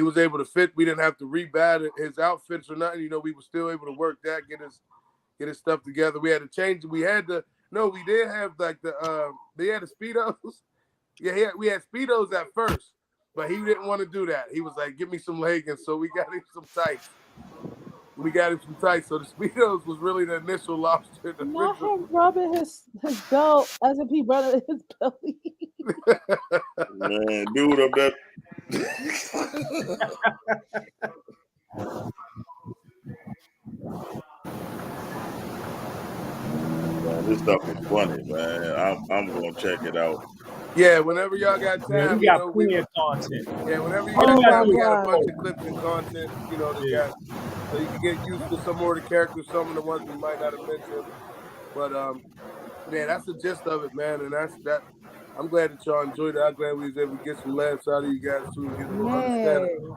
was able to fit. We didn't have to rebad his outfits or nothing. We were still able to work that, get his stuff together. We had to change it. We did have like they had the Speedos. Yeah, we had Speedos at first, but he didn't want to do that. He was like, "Give me some leggings," so we got him some tights. So the Speedos was really the initial lobster. Not him rubbing his belt as if he rubbing his belly. Man, dude up there. Man, this stuff is funny, man. I'm gonna check it out. Yeah, whenever y'all got time, Yeah, we got plenty of content. Yeah, whenever you got time, we got a bunch of clips and content, so you can get used to some more of the characters, some of the ones we might not have mentioned. But yeah, that's the gist of it, man. And that's that. I'm glad that y'all enjoyed it. I'm glad we was able to get some laughs out of you guys too and get a little understanding.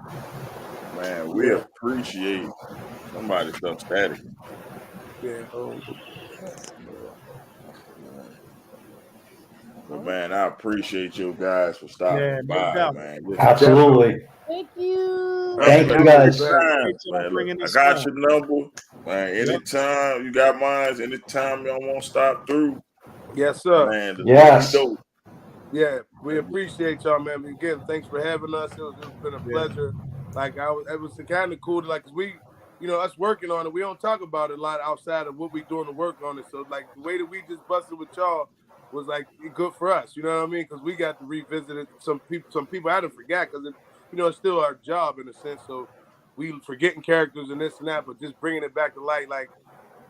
Man, we appreciate somebody stuff static. Yeah. But man, I appreciate you guys for stopping by, man. Absolutely. Thank you. Thank you guys. Man, look, I got your number, man. Anytime you got mine, anytime y'all want to stop through. Yes, sir. Man, yes. Yeah, we appreciate y'all, man. Again, thanks for having us. It's been a pleasure. Like it was kind of cool to cause we, us working on it, we don't talk about it a lot outside of what we doing to work on it. So like the way that we just busted with y'all was like good for us. You know what I mean? Because we got to revisit it. Some people I didn't forget because it's still our job in a sense. So we forgetting characters and this and that, but just bringing it back to light like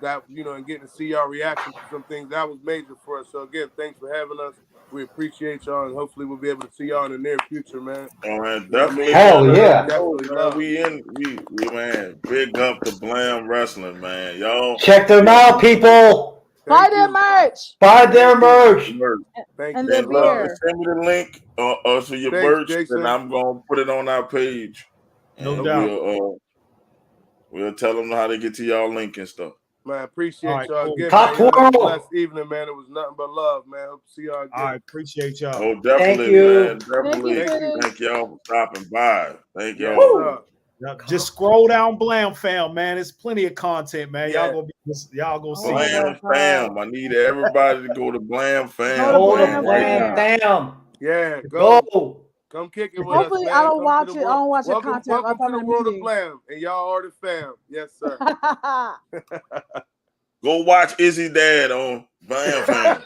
that, and getting to see y'all reaction to some things that was major for us. So again, thanks for having us. We appreciate y'all, and hopefully we'll be able to see y'all in the near future, man. Oh, man, definitely. Hell yeah. Man, big up to Blam Wrestling, man. Y'all check them out, people. Buy their merch. Buy their merch. And their beer. Send me the link for your merch, and I'm going to put it on our page. No doubt. We'll tell them how to get to y'all link and stuff. Man, I appreciate y'all again. Top man. world. Blessed evening, man. It was nothing but love, man. Hope to see y'all again. I appreciate y'all. Oh, definitely, Thank you. man. Definitely. Thank y'all for stopping by. Thank y'all. Yes, just scroll down Blam Fam, man. There's plenty of content, man. Y'all go see Blam Fam. I need everybody to go to Blam Fam. Go to Blam Fam. Yeah, go. Come kick it with Hopefully, us, man. I don't watch it. I don't watch the content. Welcome to the world of Blam, and y'all are the fam. Yes, sir. Go watch Izzy Dad on Blam Fam.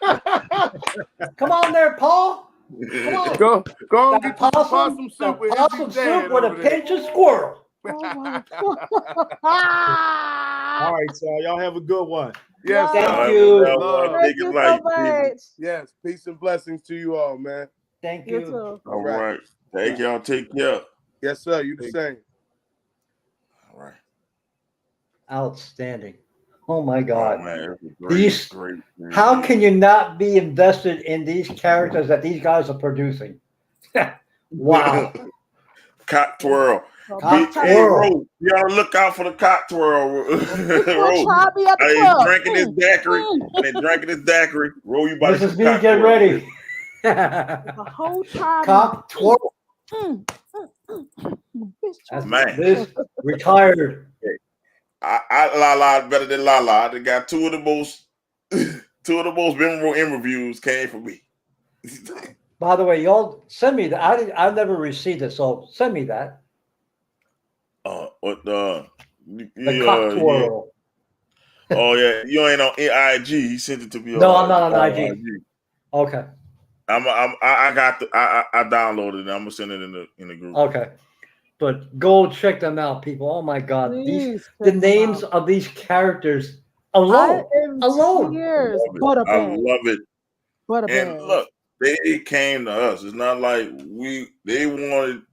Come on there, Paul. Come on. Go and get some possum soup with possum soup with a pinch of squirrel. Oh All right, so y'all have a good one. Yes, thank you. Thank you so much. Yes, peace and blessings to you all, man. Thank you. All right. Thank y'all. Take care. Yes, sir. You the same. All right. Outstanding. Oh my God. Oh, man, great. How can you not be invested in these characters that these guys are producing? Wow. Cock twirl. Cock twirl. You gotta look out for the cock twirl. He's drinking his daiquiri. And drinking his daiquiri. Roll you by this is me. Get ready. The whole time. Cock twirl. Man. This retired. LaLa better than LaLa. I got two of the most memorable interviews came from me. By the way, y'all send me that. I've never received it, so send me that. The cock twirl. Yeah. Oh yeah, you ain't on IG. He sent it to me. No, I'm not on IG. Okay. I downloaded it. I'm gonna send it in the group. Okay, but go check them out, people. Oh my God, the names of these characters alone. I love it. And look, they came to us. It's not like they wanted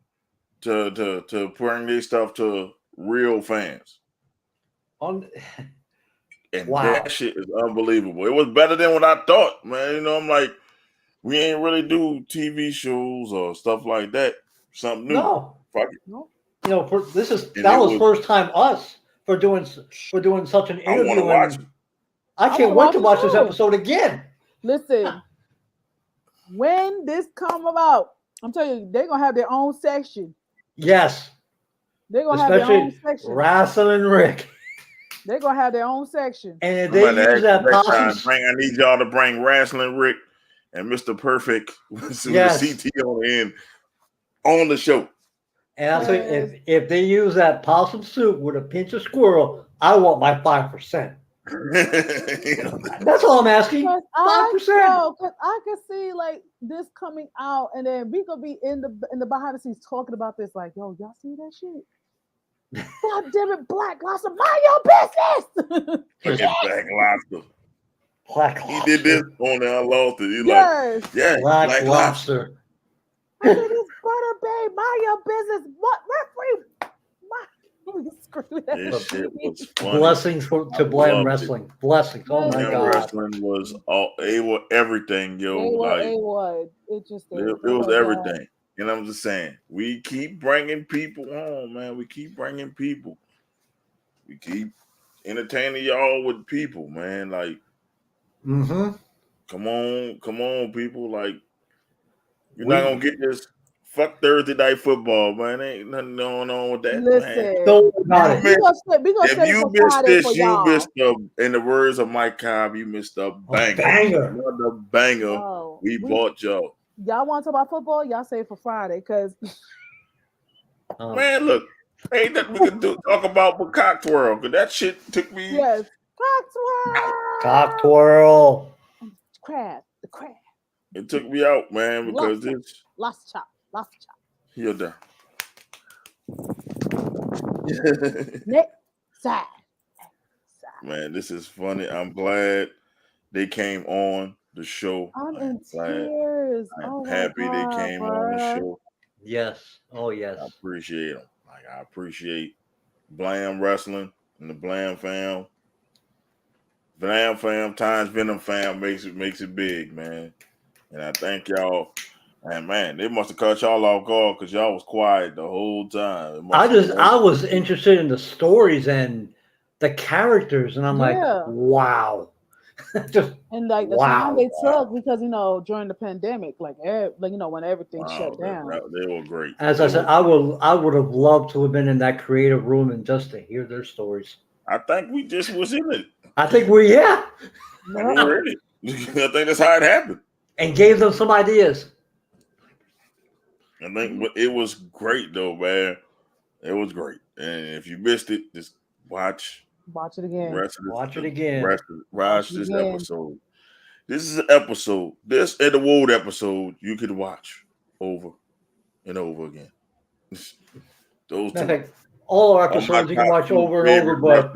to bring their stuff to real fans. And that shit is unbelievable. It was better than what I thought, man. I'm like, we ain't really do TV shows or stuff like that. Something new. No. Fuck it. No. That was first time us for doing such an interview. I want to watch it. I can't wait to watch this episode again. Listen, when this come about, I'm telling you, they're gonna have their own section. Yes. They're gonna have their own section. Wrestling Rick. They're gonna have their own section. And if they use that possum, I need y'all to bring Wrestling Rick and Mr. Perfect with yes. CT on the end on the show. And I'll tell you, if they use that possum soup with a pinch of squirrel, I want my 5%. That's all I'm asking. 5%. Because I can see like this coming out, and then we gonna be in the behind the scenes talking about this. Like, yo, y'all see that shit? God damn it, Black Lobster, mind your business. Black Lobster. Black Lobster. He did this on the Unloaded. He's yes. like, yeah, Black Lobster. I said, it's butter, babe. Mind your business. What referee? This shit was funny. Blessings to Blam Wrestling. It. Blessings. Oh my God. Wrestling was everything, yo. It was everything. And I'm just saying, we keep bringing people on, man. We keep bringing people. We keep entertaining y'all with people, man. Like, come on, people. Like, you're not gonna get this. Fuck Thursday Night Football, man. Ain't nothing going on with that. Listen, man. If you missed this, you missed in the words of Mike Cobb, you missed a banger. Another banger. We bought y'all. Y'all want to talk about football? Y'all say it for Friday, because man, look, ain't nothing we can talk about but cock twirl, because that shit took me. Yes, cock twirl. Cock twirl. Crab, the crab. It took me out, man, because it's lost chop. You're done. Next side. Man, this is funny. I'm glad they came on the show. I'm in tears. I'm happy they came on the show. Yes. Oh, yes. I appreciate them. Like, I appreciate Blam Wrestling and the Blam fam. Blam fam times Venom fam makes it big, man. And I thank y'all. And man, they must have cut y'all off guard because y'all was quiet the whole time. I was interested in the stories and the characters, and I'm like, wow. And like the time they took, because during the pandemic, like when everything shut down, they were great. As I said, I would have loved to have been in that creative room and just to hear their stories. I think we just was in it. I think we were in it. I think that's how it happened. And gave them some ideas. I think it was great though, man. It was great. And if you missed it, just watch it again. Watch it again. Watch this episode. This is an episode. This and the World episode you could watch over and over again. Those two. All our episodes you can watch over and over,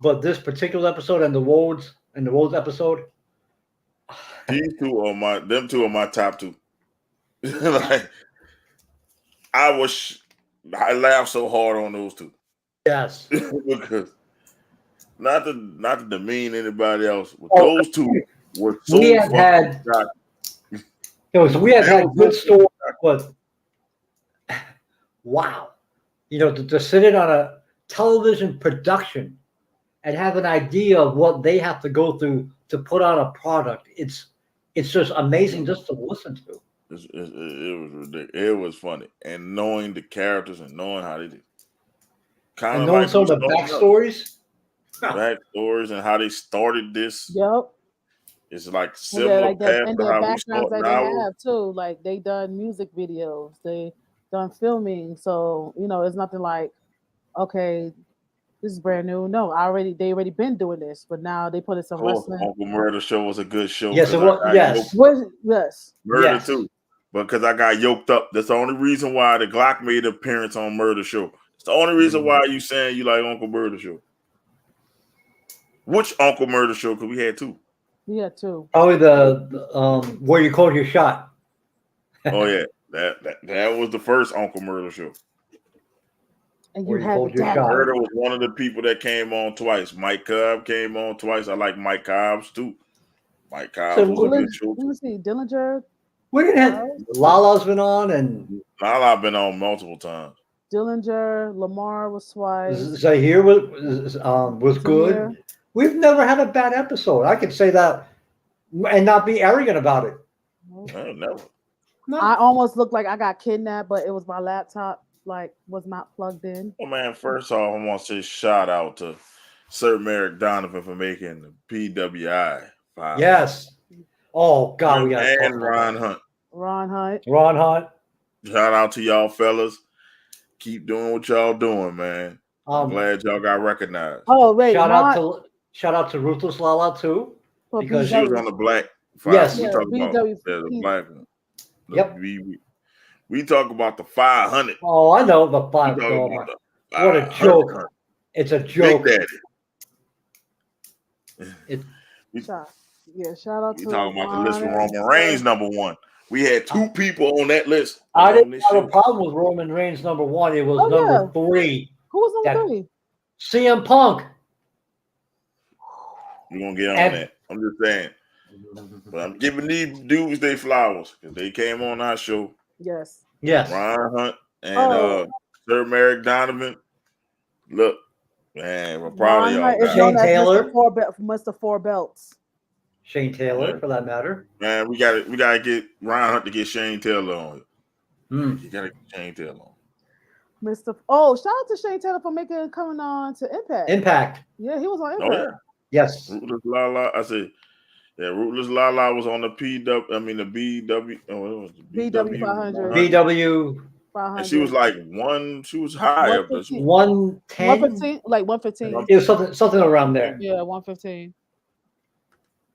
but this particular episode and the Worlds episode. These two are my top two. Like, I laughed so hard on those two. Yes. Because not to demean anybody else, but those two were so we have had good stories, but wow. To sit in on a television production and have an idea of what they have to go through to put on a product, it's just amazing just to listen to. It was ridiculous. It was funny, and knowing the characters and knowing how they did, and knowing some of the backstories, and how they started this. Yep, it's like similar path and to the how backgrounds that they have too. Like they done music videos, they done filming, so it's nothing like, okay, this is brand new. No, they already been doing this, but now they put in some wrestling. Uncle Murder Show was a good show. Yes, yes. Murder too. Because I got yoked up. That's the only reason why the Glock made an appearance on Murder Show. It's the only reason why you saying you like Uncle Murder Show. Which Uncle Murder Show? Because we had two. We had two. Probably the where you called your shot. Oh yeah, that was the first Uncle Murder Show. And you had Murder was one of the people that came on twice. Mike Cobb came on twice. I like Mike Cobb's too. Mike Cobb was a good show. Let me see, Dillinger. We didn't have LaLa's been on, and LaLa been on multiple times. Dillinger, Lamar was twice. Zahir was good. We've never had a bad episode. I can say that and not be arrogant about it. Never. No. I almost looked like I got kidnapped, but it was my laptop was not plugged in. Oh man, first off, I want to say shout out to Sir Merrick Donovan for making the PWI 500. Yes. Oh God, we Him got and Ron Hunt. Ron Hunt. Ron Hunt. Shout out to y'all fellas. Keep doing what y'all doing, man. I'm glad y'all got recognized. Oh wait, shout out to Ruthless LaLa too, because she was on the Black 5. Yes, we talk about the Black one. Yep. We talk about the 500. Oh, I know the 500. What a joke! Hunt. It's a joke. Big Daddy. Shout out we to talking about the list for Roman Reigns #1. We had 2 people on that list. I didn't have a problem with Roman Reigns #1. It was number 3. Who was number 3? CM Punk. You're gonna get on that. I'm just saying. But I'm giving these dudes their flowers because they came on our show. Yes. Ron Hunt and Sir Merrick Donovan. Look, man, we're proud of y'all guys. Shane Taylor. Mr. Four Belts. Shane Taylor, for that matter. Man, we gotta get Ron Hunt to get Shane Taylor on. You gotta get Shane Taylor on. Shout out to Shane Taylor for coming on to Impact. Impact. Yeah, he was on Impact. Oh yeah. Yes. Ruthless LaLa. I said, yeah, Ruthless LaLa was on the BW. BW 500. BW 500. And she was like she was high up there. 110? 115, like 115. It was something around there. Yeah, 115.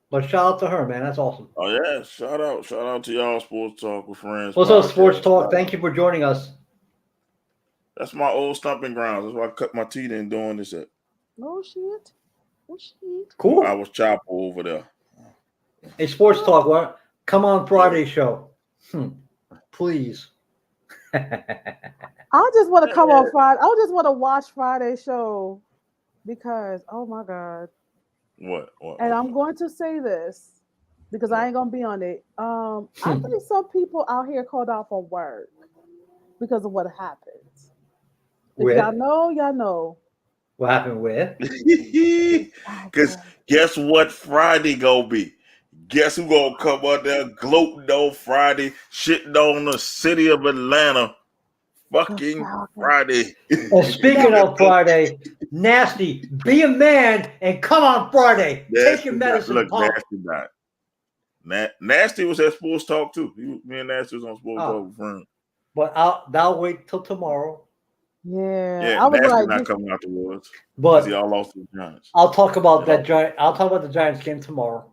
But shout out to her, man. That's awesome. Oh yeah, shout out to y'all Sports Talk with Friends. What's up, Sports Talk? Thank you for joining us. That's my old stomping grounds. That's why I cut my teeth in doing this at. Oh shit. Cool. I was Chopper over there. Hey, Sports Talk, what? Come on Friday show. Please. I just want to come on Friday. I just want to watch Friday show because oh my god. What? And I'm going to say this because I ain't gonna be on it. I think some people out here called out for work because of what happened. If y'all know. What happened with? Because guess what Friday gonna be? Guess who gonna come out there gloating on Friday, shitting on the city of Atlanta? Fucking Friday. And speaking of Friday, Nasty, be a man and come on Friday. Take your medicine. Look, Nasty died. Nasty was at Sports Talk too. Me and Nasty was on Sports Talk with friends. But I'll wait till tomorrow. Yeah, I was Nasty not coming out the woods. But he all lost to the Giants. I'll talk about that Giant. I'll talk about the Giants game tomorrow.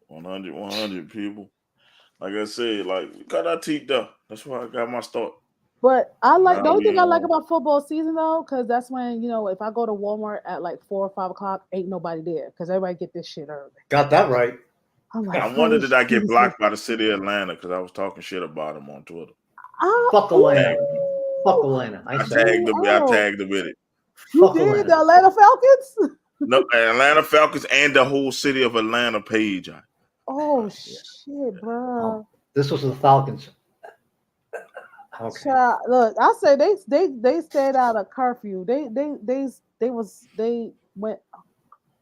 100 people. Like I said, like we got our teeth up. That's why I got my start. But the only thing I like about football season though, because that's when if I go to Walmart at like 4 or 5 o'clock, ain't nobody there because everybody get this shit early. Got that right. I'm like, I wonder did I get blocked by the city of Atlanta because I was talking shit about them on Twitter. Fuck Atlanta. Fuck Atlanta. I tagged them in it. You did the Atlanta Falcons? No, Atlanta Falcons and the whole city of Atlanta page. Oh shit, bro. This was the Falcons. Okay. Look, I say they stayed out of curfew. They went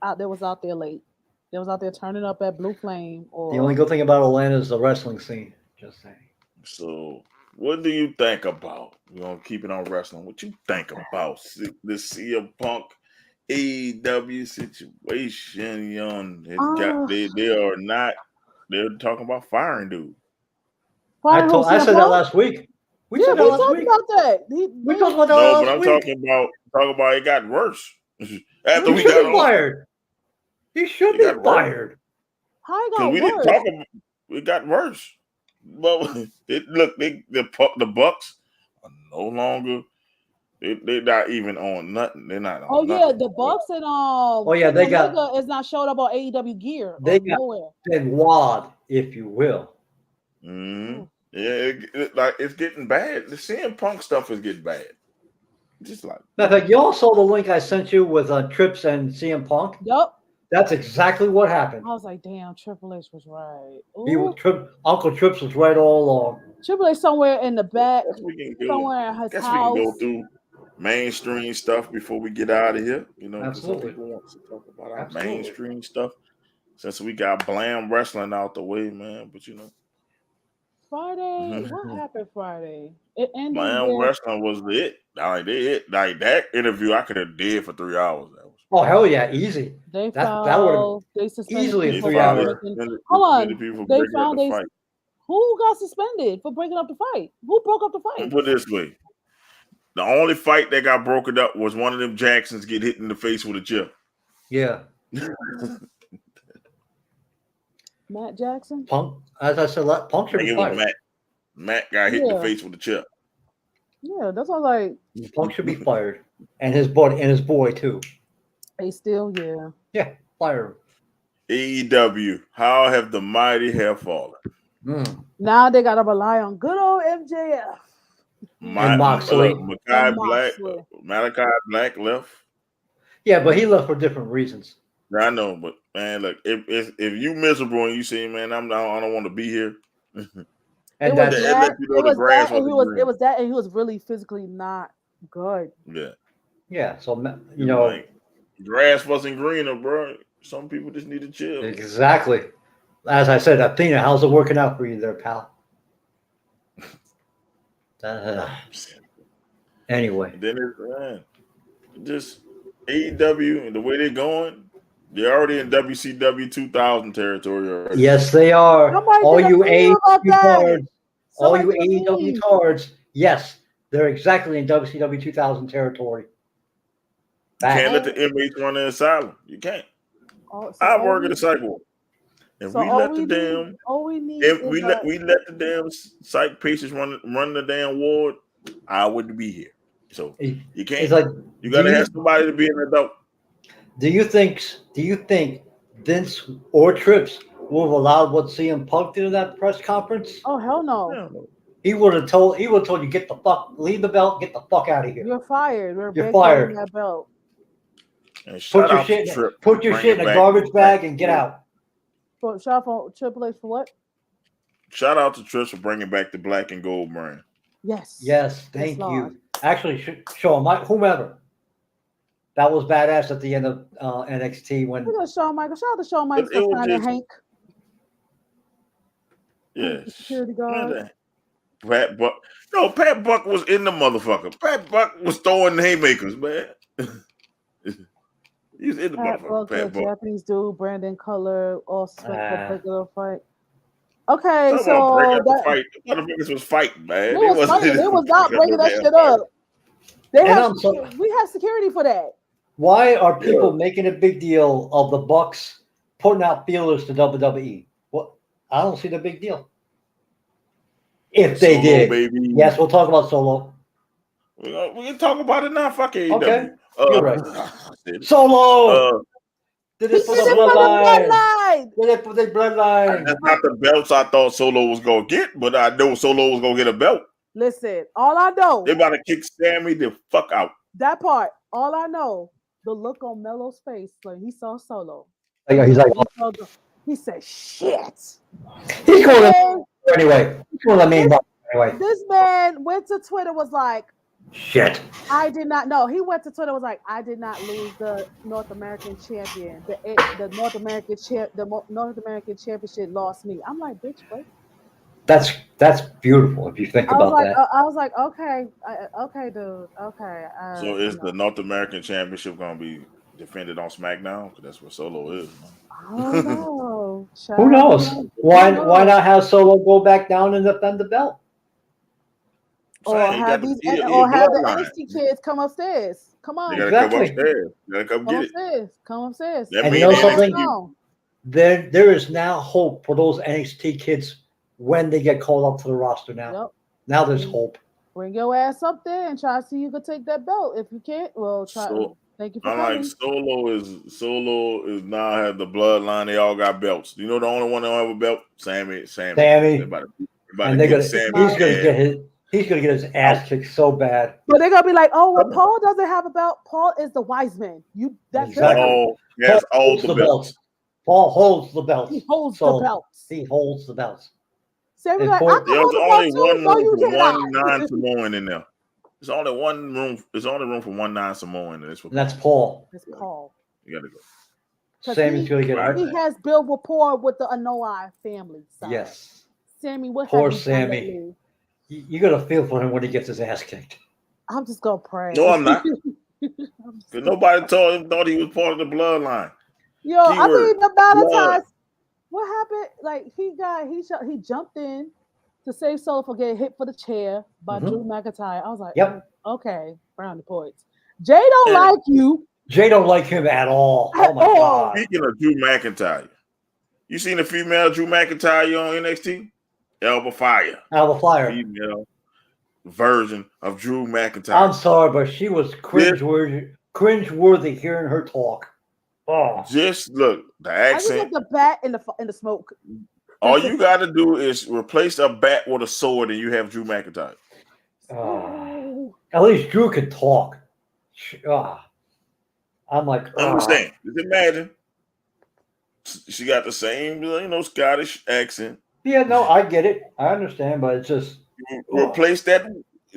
out. They was out there late. They was out there turning up at Blue Flame. The only good thing about Atlanta is the wrestling scene. Just saying. So, what do you think about? We're gonna keep it on wrestling. What you think about the CM Punk AEW situation? They are not. They're talking about firing dude. I said that last week. We talked about that. We talked about that last week. I'm talking about it got worse after we got fired. He should be fired. How he got worse? It got worse. But the Bucks are no longer. They're not even on nothing. They're not on. Yeah, the Bucks and they got. It's not showed up on AEW gear. They got Benoit, if you will. Mm-hmm. Yeah, it's getting bad. The CM Punk stuff is getting bad. Just like. Matter of fact, y'all saw the link I sent you with Trips and CM Punk. Yep. That's exactly what happened. I was like, damn, Triple H was right. Uncle Trips was right all along. Triple H somewhere in the back, somewhere in his house. We can go through mainstream stuff before we get out of here. Absolutely. Some people want to talk about our mainstream stuff since we got Blam wrestling out the way, man. But Friday, what happened Friday? It ended Man, with wrestling was it. Like that interview I could have did for 3 hours. That was Oh hell yeah, easy. they That would have found they suspended easily people 3 for hours. breaking. Hold on, people for they breaking up found the fight. who got suspended for breaking up the fight? Who broke up the fight? Put it this way. The only fight that got broken up was one of them Jacksons get hit in the face with a chip. Yeah. Matt Jackson? Punk, as I said, Punk should Like be it was fired. Matt got hit in the face with a chip. Yeah, that's all like Punk should be fired. And his boy too. they still, yeah. Yeah, fire him. AEW, how have the mighty have fallen? Now they gotta rely on good old MJF. And Moxley. Malachi Black left. Yeah, but he left for different reasons. I know, but man, look, if you miserable and you say, man, I don't want to be here. And it was that, it was that, and he was really physically not good. Yeah. Yeah. So you know, like, grass wasn't greener, bro. Some people just need to chill. Exactly. As I said, Athena, how's it working out for you there, pal? Anyway. And then just AEW and the way they're going, they're already in WCW 2000 territory already. Yes, they are. All you AEW cards, yes, they're exactly in WCW 2000 territory. You can't let the inmates run the asylum. You can't. I work at a psych ward. If we let the damn psych patients run the damn ward, I wouldn't be here. So you can't. It's like, you gotta have somebody to be an adult. Do you think Vince or Trips would have allowed what CM Punk did in that press conference? Oh hell no. He would have told you get the fuck, leave the belt, get the fuck out of here. You're fired. You're fired. That belt. Put your shit in a garbage bag and get out. Shout out Triple H for what? Shout out to Trish for bringing back the black and gold brand. Yes. Yes, thank you. Actually, show whomever. That was badass at the end of NXT when. Shout out to Shawn Michaels for signing Hank. Yes. Security guard. Pat Buck. No, Pat Buck was in the motherfucker. Pat Buck was throwing haymakers, man. He's in the motherfucker. Pat Buck. Japanese dude, Brandon Cutler, also for regular fight. Okay, so that fight. The motherfuckers was fighting, man. They was not breaking that shit up. We have security for that. Why are people making a big deal of the Bucks putting out feelers to WWE? What? I don't see the big deal. If they did, baby. Yes, we'll talk about Solo. We can talk about it now. Fuck AEW. Okay, you're right. Solo. Did it for the bloodline? Did it for the bloodline? That's not the belts I thought Solo was gonna get, but I know Solo was gonna get a belt. Listen, all I know, they about to kick Sammy the fuck out. That part, all I know, the look on Melo's face when he saw Solo. He's like, he said, "Shit." He's going anyway. He's going to mean anyway. This man went to Twitter, was like, "Shit." I did not know. He went to Twitter, was like, "I did not lose the North American champion. The North American championship lost me." I'm like, "Bitch, what?" That's beautiful if you think about that. I was like, okay, dude, okay. So is the North American Championship gonna be defended on SmackDown? Because that's what Solo is. I don't know. Who knows? Why not have Solo go back down and defend the belt? Or have the NXT kids come upstairs. Come on, they gotta come upstairs. You gotta come get it. Come upstairs. And you know something? There is now hope for those NXT kids when they get called up to the roster now. Yep. Now there's hope. Bring your ass up there and try to see you can take that belt. If you can't, well, try. Thank you for coming. Like Solo is now have the bloodline. They all got belts. You know the only one that don't have a belt? Sammy. He's gonna get his ass kicked so bad. But they're gonna be like, "Oh, well, Paul doesn't have a belt. Paul is the wise man. That's exactly. Oh, yes, holds the belts. Paul holds the belts. He holds the belts. He holds the belts. So like, there's only one room for one non-Samoan in there. There's only one room. There's only room for one non-Samoan in this. And that's Paul. That's Paul. You gotta go. Sammy's gonna get He has built rapport with the Anoa'i family. Yes. Sammy, what Poor have you done Sammy. lately? You got to feel for him when he gets his ass kicked. I'm just gonna pray. No, I'm not. Because nobody thought he was part of the bloodline. Yo, I Keyword, mean the blood. Valentine's. What happened? Like he jumped in to save Solo for getting hit for the chair by Drew McIntyre. I was like, Yep. Okay, brownie points. Jay don't like you. Jay don't like him at all. Oh my god. Speaking of Drew McIntyre, you seen the female Drew McIntyre on NXT? Alba Fire. Alba Fire. Female version of Drew McIntyre. I'm sorry, but she was cringeworthy hearing her talk. Oh, just look, the accent. I just like the bat in the smoke. All you got to do is replace a bat with a sword, and you have Drew McIntyre. At least Drew can talk. I'm like, I'm just saying. Just imagine she got the same, Scottish accent. Yeah, no, I get it. I understand, but it's just replace that.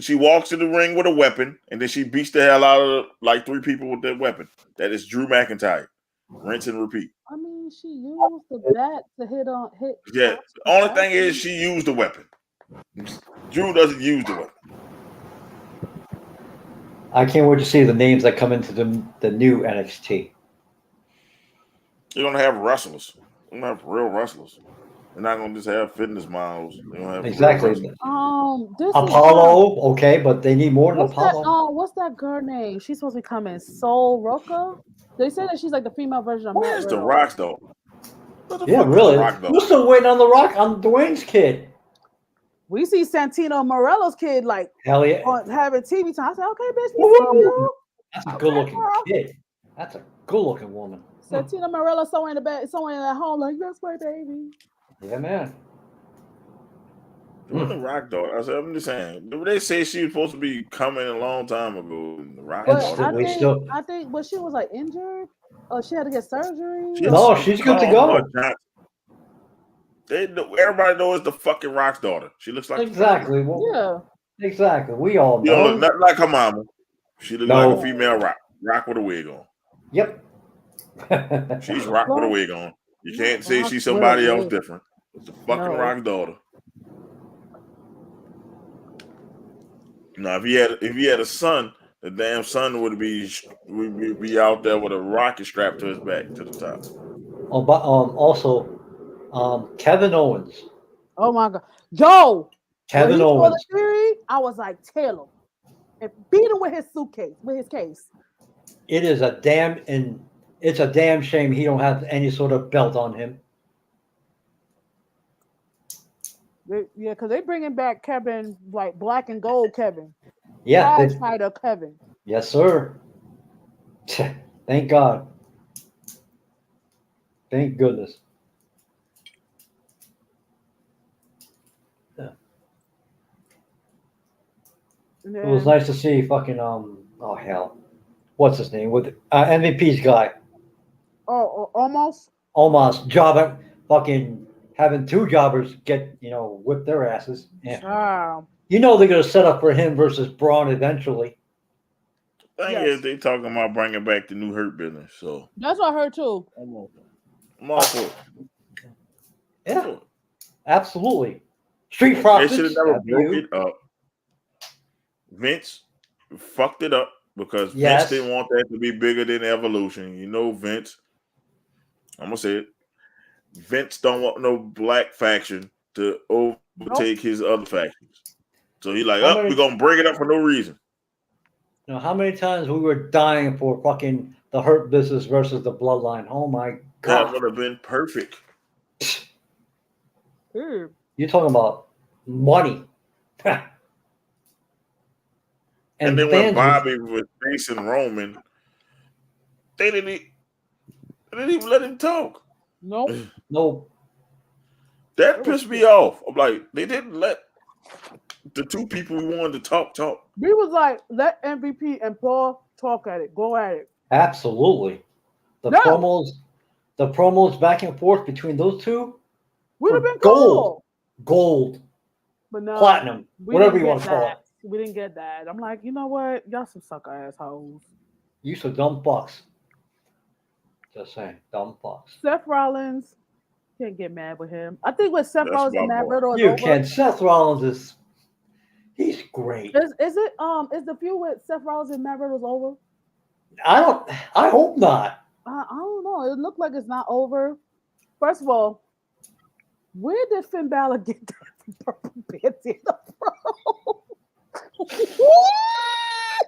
She walks in the ring with a weapon, and then she beats the hell out of like 3 people with that weapon. That is Drew McIntyre. Rinse and repeat. I mean, she used the bat to hit. Yeah. The only thing is she used the weapon. Drew doesn't use the weapon. I can't wait to see the names that come into the new NXT. You're gonna have wrestlers. You're gonna have real wrestlers. They're not gonna just have fitness models. They're gonna have exactly. This Apollo, okay, but they need more than Apollo. What's that girl name? She's supposed to be coming. Soul Roca? They say that she's like the female version of Where's the Rock though? Yeah, really. We're still waiting on the Rock on Dwayne's kid. We see Santino Morella's kid like hell yeah having TV time. I said, okay, bitch, we see you. That's a good looking kid. That's a good looking woman. Santino Morella somewhere in the bed, somewhere in that home, like that's my baby. Yeah, man. The Rock daughter. I'm just saying. They say she was supposed to be coming a long time ago. The Rock daughter. I think, but she was like injured, or she had to get surgery. No, she's good to go. Everybody knows the fucking Rock's daughter. She looks like exactly. Exactly. We all know. You don't look nothing like her mama. She looks like a female Rock. Rock with a wig on. Yep. She's Rock with a wig on. You can't say she's somebody else different. It's the fucking Rock's daughter. Now, if he had a son, the damn son would be out there with a rocket strapped to his back to the top. Oh, but also, Kevin Owens. Oh my god, yo! Kevin Owens. The theory, I was like Taylor, and beat him with his suitcase, with his case. It is it's a damn shame he don't have any sort of belt on him. Yeah, because they bringing back Kevin, like black and gold Kevin. Yeah. Fighter Kevin. Yes, sir. Thank God. Thank goodness. Yeah. It was nice to see fucking oh hell. What's his name? With MVP's guy. Oh, almost jobbing fucking having 2 jobbers get, whip their asses. Yeah. They're gonna set up for him versus Braun eventually. The thing is, they talking about bringing back the new Hurt business. So that's what I heard too. I'm all for it. Yeah, absolutely. Street Profits. They should have never broke it up. Vince fucked it up because Vince didn't want that to be bigger than Evolution. Vince. I'm gonna say it. Vince don't want no black faction to overtake his other factions. So he's like, we're going to break it up for no reason. How many times we were dying for fucking the Hurt Business versus the Bloodline? Oh, my God. That would have been perfect. You're talking about money. and then when Bobby was facing Roman, they didn't even let him talk. Nope. That pissed me off. I'm like, they didn't let the 2 people who wanted to talk. We was like, let MVP and Paul talk at it. Go at it. Absolutely. The promos back and forth between those 2 would have been gold. But no, platinum, whatever you want to call it. We didn't get that. I'm like, you know what? Y'all some sucker assholes. You some dumb fucks. Just saying, dumb fucks. Seth Rollins Can't get mad with him. I think with Seth That's Rollins my and Matt boy. Riddle is You over. can't. Seth Rollins he's great. Is the feud with Seth Rollins and Matt Riddle over? I hope not. I don't know. It looked like it's not over. First of all, where did Finn Balor get that purple bandana from?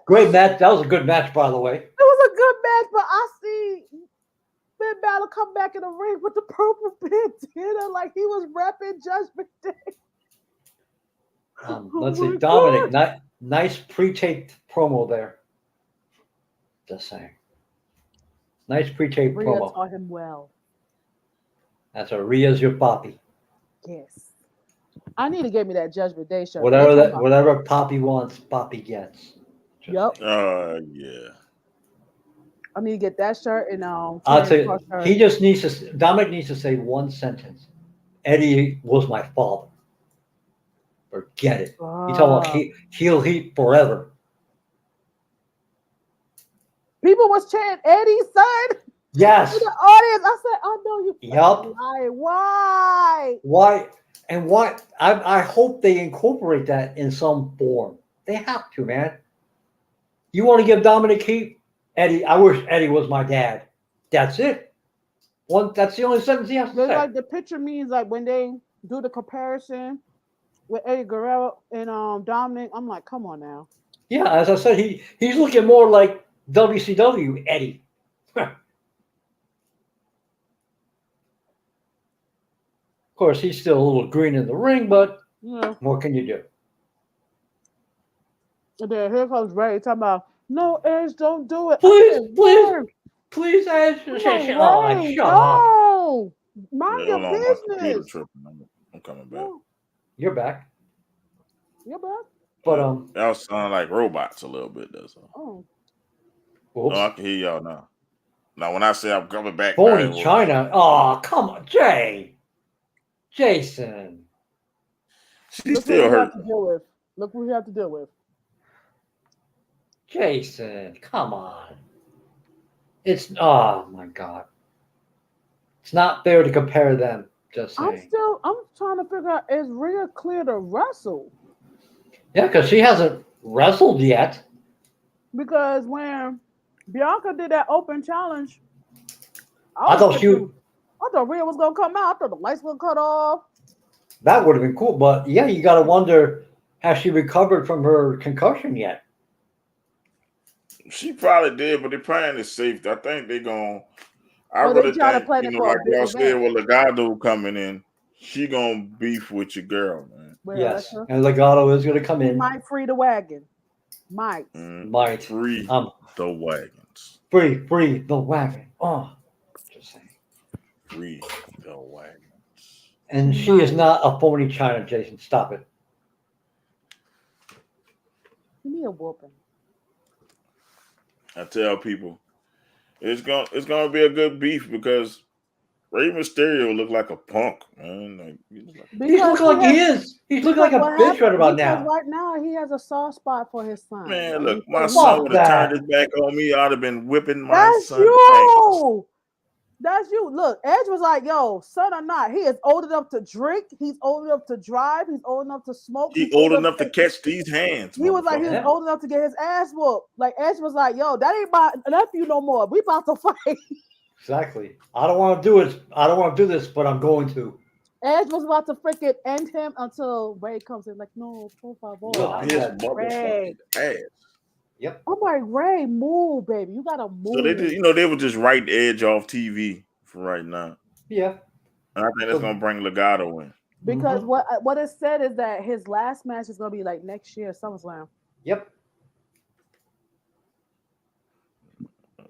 Great match. That was a good match, by the way. It was a good match, but I see Finn Balor come back in the ring with the purple bandana like he was repping Judgment Day. Let's see. Dominic, nice pre-taped promo there. Just saying. Nice pre-taped Rhea promo. taught him well. That's a Rhea's your poppy. Yes. I need to get me that Judgment Day shirt. Whatever Poppy wants, Poppy gets. Yep. Yeah. I need to get that shirt and I'll tell you, Dominic needs to say one sentence. Eddie was my father. Forget it. He's talking about heel heat forever. People was chanting Eddie's son. Yes. To the audience. I said, I know you. Yup. Why? Why? And why? I hope they incorporate that in some form. They have to, man. You want to give Dominic heat? Eddie, I wish Eddie was my dad. That's it. That's the only sentence he has to say. Like the picture means like when they do the comparison with Eddie Guerrero and Dominic, I'm like, come on now. Yeah, as I said, he's looking more like WCW Eddie. Of course, he's still a little green in the ring, but what can you do? And then here comes Ray talking about, no, Edge, don't do it. Please, Edge. Shut up. Mind your business. I'm coming back. You're back. You're back? But y'all sound like robots a little bit, though. So. Oh, I can hear y'all now. Now, when I say I'm coming back, Phony China. Oh, come on, Jason. She's still hurt. Look what we have to deal with. Jason, come on. Oh my God. It's not fair to compare them. Just saying. I'm trying to figure out, is Rhea clear to wrestle? Yeah, because she hasn't wrestled yet. Because when Bianca did that open challenge, I thought Rhea was gonna come out. I thought the lights were cut off. That would have been cool, but yeah, you got to wonder, has she recovered from her concussion yet? She probably did, but they're playing it safe. I think they're going. I really think, to play like y'all said, with Legado coming in, she gonna beef with your girl, man. Well, yes, and Legado is gonna come in. Might free the wagon. Might free the wagons. Free the wagon. Oh, just saying. Free the wagons. And she is not a phony China, Jason. Stop it. Give me a whooping. I tell people, it's gonna be a good beef because Rey Mysterio look like a punk, man. He's looking like he is. He's looking like a bitch right about now. Right now, he has a soft spot for his son. Man, look, my son would have turned his back on me. I'd have been whipping my son. That's you. Look, Edge was like, yo, son or not, he is old enough to drink. He's old enough to drive. He's old enough to smoke. He's old enough to catch these hands. He was like, he was old enough to get his ass whooped. Like, Edge was like, yo, that ain't my nephew no more. We about to fight. Exactly. I don't want to do it. I don't want to do this, but I'm going to. Edge was about to freaking end him until Ray comes in. Like, no, por favor. Ray. Yep. I'm like, Ray, move, baby. You gotta move. So they would just write Edge off TV for right now. Yeah. And I think that's gonna bring Legado in. Because what it said is that his last match is gonna be like next year, SummerSlam. Yep.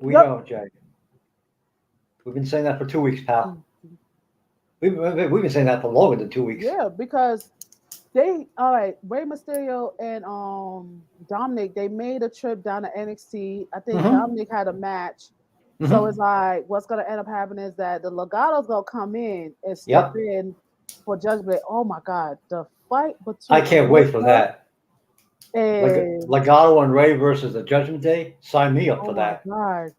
We know, Jay. We've been saying that for 2 weeks, pal. We've been saying that for longer than 2 weeks. Yeah, because Ray Mysterio and Dominic, they made a trip down to NXT. I think Dominic had a match. So it's like, what's gonna end up happening is that the Legado's gonna come in and step in for Judgment. Oh my God, the fight between I can't wait for that. And Legado and Ray versus the Judgment Day. Sign me up for that. God.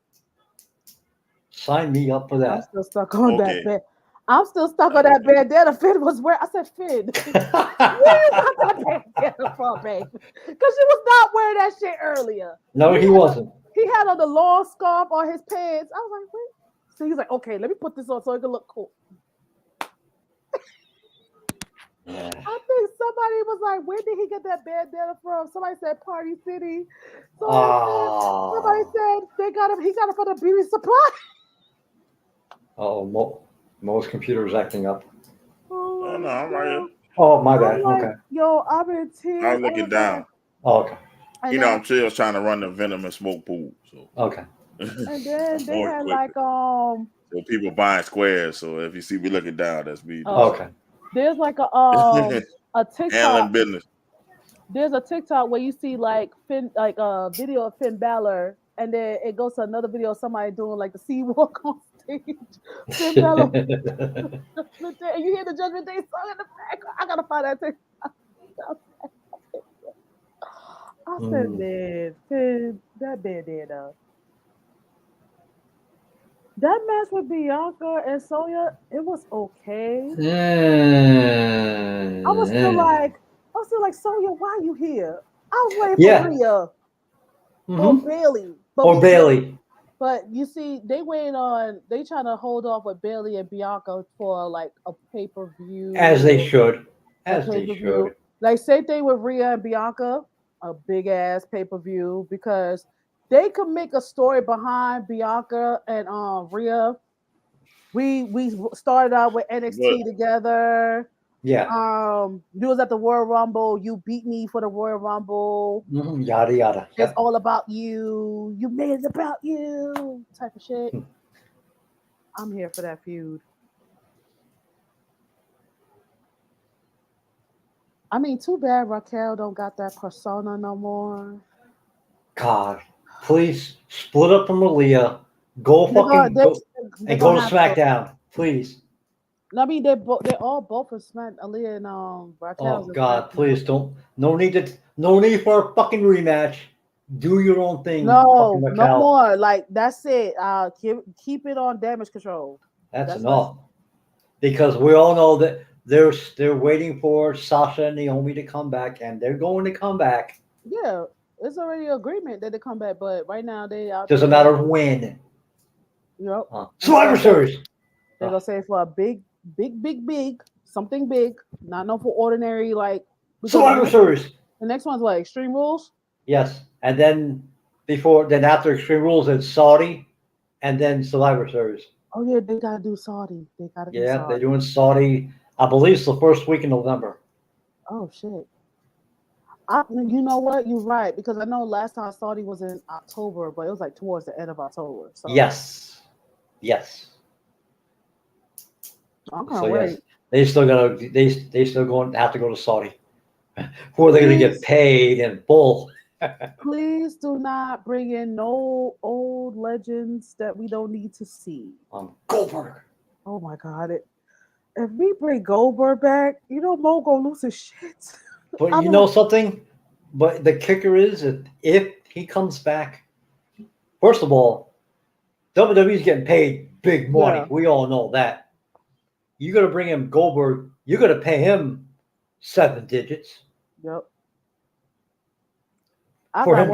Sign me up for that. I'm still stuck on that bit. I'm still stuck on that bandana Finn was wearing. I said, Finn, where you got that bandana from, baby? Because she was not wearing that shit earlier. No, he wasn't. He had on the long scarf on his pants. I was like, wait. So he's like, okay, let me put this on so it can look cool. Yeah. I think somebody was like, where did he get that bandana from? Somebody said Party City. Somebody said he got it from the beauty supply. Mo's computer is acting up. Oh no, I'm right here. Oh, my bad. Like, okay. Yo, I'm in tears. I was looking down. Okay. You know, I'm still trying to run the Venomous smoke pool. So okay. And then they had like So people buying squares. So if you see me looking down, that's me. Okay. There's like a TikTok. Handling business. There's a TikTok where you see like Finn, like a video of Finn Balor, and then it goes to another video of somebody doing like the sea walk on stage. Finn Balor, and you hear the Judgment Day song in the background. I gotta find that TikTok. I said, man, Finn, that bandana. That match with Bianca and Sonya, it was okay. I was still like, Sonya, why are you here? I was waiting for Rhea or Bailey. Bailey. But you see, they trying to hold off with Bailey and Bianca for like a pay-per-view. As they should. Like same thing with Rhea and Bianca, a big ass pay-per-view, because they could make a story behind Bianca and Rhea. We started out with NXT together. Yeah. You was at the Royal Rumble. You beat me for the Royal Rumble. Yada yada. It's all about you. You made it about you. Type of shit. I'm here for that feud. I mean, too bad Raquel don't got that persona no more. God, please split up from Aaliyah. Go to SmackDown, please. I mean, they're both for Smack. Aaliyah and Raquel. Oh God, please don't. No need for a fucking rematch. Do your own thing. No more. Like that's it. Keep it on Damage Control. That's enough. Because we all know that they're waiting for Sasha and Naomi to come back, and they're going to come back. Yeah, it's already an agreement that they come back, but right now they out. Doesn't matter when. Yep. Survivor Series. They're gonna say for a big, something big, not known for ordinary like. Survivor Series. The next one's what? Extreme Rules. Yes, and then after Extreme Rules, it's Saudi, and then Survivor Series. Oh yeah, they gotta do Saudi. They're doing Saudi. I believe it's the first week in November. Oh shit. You know what? You're right, because I know last time Saudi was in October, but it was like towards the end of October. So. Yes. I'm gonna wait. Yes, they still going to have to go to Saudi. Who are they going to get paid in full? Please do not bring in no old legends that we don't need to see. Goldberg. Oh my God! If we bring Goldberg back, Mo gonna lose his shit. But you know something? But the kicker is if he comes back, first of all, WWE's getting paid big money. Yeah. We all know that. You got to bring him Goldberg. You got to pay him 7 digits. Yep. For him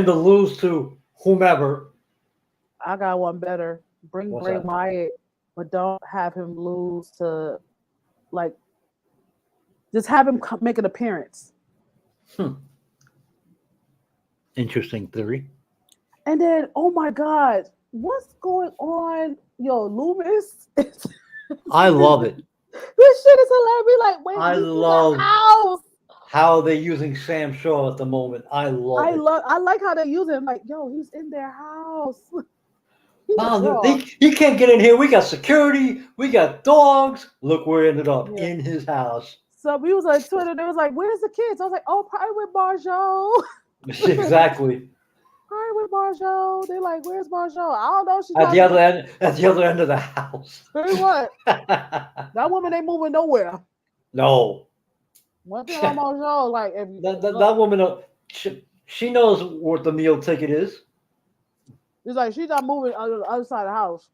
to lose to whomever. I got one better. Bring Bray Wyatt, but don't have him lose to, like, just have him make an appearance. Interesting theory. And then, oh my God, what's going on? Yo, Loomis. I love it. This shit is hilarious. Like, wait, I love how they're using Sam Shaw at the moment. I like how they use him. Like, yo, he's in their house. He can't get in here. We got security. We got dogs. Look where we ended up in his house. So we was on Twitter. They was like, "Where's the kids?" I was like, "Oh, probably with Marjo." Exactly. Probably with Marjo. They're like, "Where's Marjo?" I don't know. She's at the other end of the house. Tell you what, that woman ain't moving nowhere. No. One thing about Marjo, like, if that woman, she knows what the meal ticket is. It's like she's not moving on the other side of the house.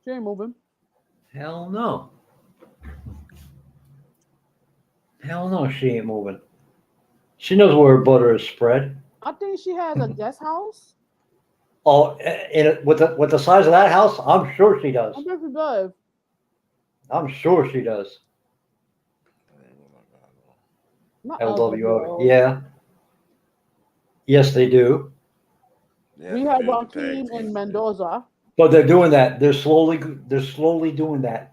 She ain't moving. Hell no. Hell no, she ain't moving. She knows where her butter is spread. I think she has a guest house. Oh, with the size of that house, I'm sure she does. I think she does. I'm sure she does. Not LWO. LWO. Yeah. Yes, they do. We have Rakim and Mendoza. But they're doing that. They're slowly doing that.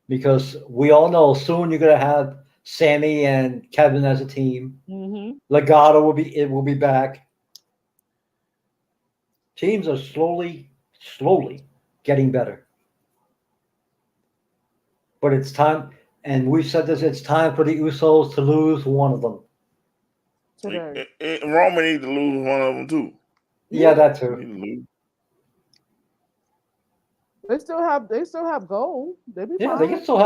Because we all know soon you're gonna have Sammy and Kevin as a team. Legado will be back. Teams are slowly getting better. But it's time, and we said this, it's time for the Usos to lose one of them. Roman needs to lose one of them too. Yeah, that too. They still have gold. They be fine. They can still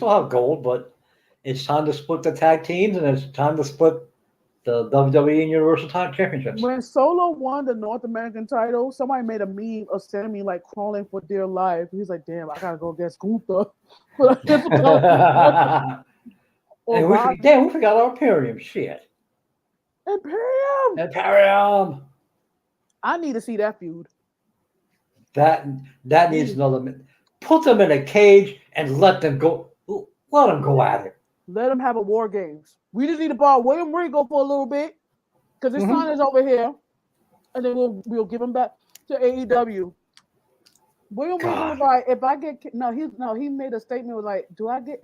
have gold, but it's time to split the tag teams and it's time to split the WWE and Universal Championships. When Solo won the North American title, somebody made a meme of Sammy like crawling for dear life. He's like, "Damn, I gotta go against Gunther." And we forgot our Imperium. Shit. Imperium. I need to see that feud. That needs another. Put them in a cage and let them go. Let them go at it. Let them have a War Games. We just need to borrow William Regal for a little bit because his son is over here, and then we'll give him back to AEW. William Regal was like, if I get he made a statement was like, do I get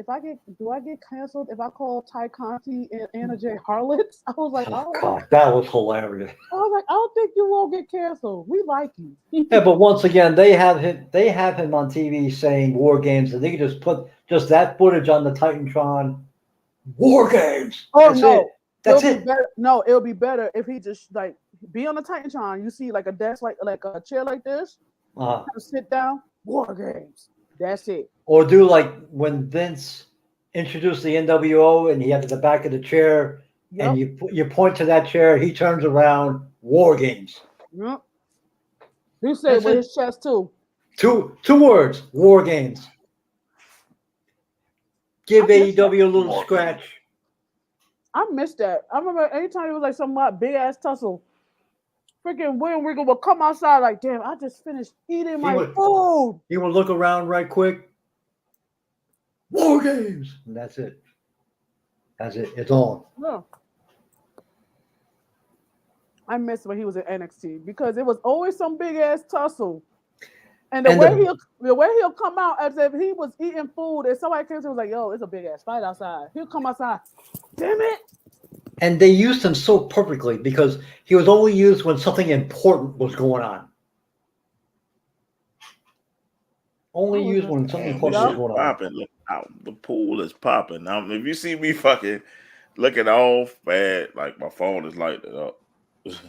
canceled if I call Ty Conti and Anna J harlots? I was like, God, that was hilarious. I was like, I don't think you won't get canceled. We like you. Yeah, but once again, they have him on TV saying War Games, and they can just put that footage on the Titantron. War Games. Oh, That's it. No, it'll be better if he just like be on the Titantron. You see like a desk, like a chair like this. Sit down. War Games. That's it. Or do like when Vince introduced the NWO and he had at the back of the chair, and you point to that chair, he turns around. War Games. Yep. He said with his chest too. Two words. War Games. Give AEW a little scratch. I missed that. I remember anytime it was like some big ass tussle. Freaking William Regal would come outside like, damn, I just finished eating my food. He would look around right quick. War Games. And that's it. That's it. It's on. Yeah. I missed when he was at NXT because it was always some big ass tussle. And the way he'll come out as if he was eating food and somebody came to him was like, yo, it's a big ass fight outside. He'll come outside. Damn it. And they used him so perfectly because he was only used when something important was going on. Only used when something important was going on. Popping. Look out. The pool is popping. Now, if you see me fucking looking off bad, like my phone is lighting up.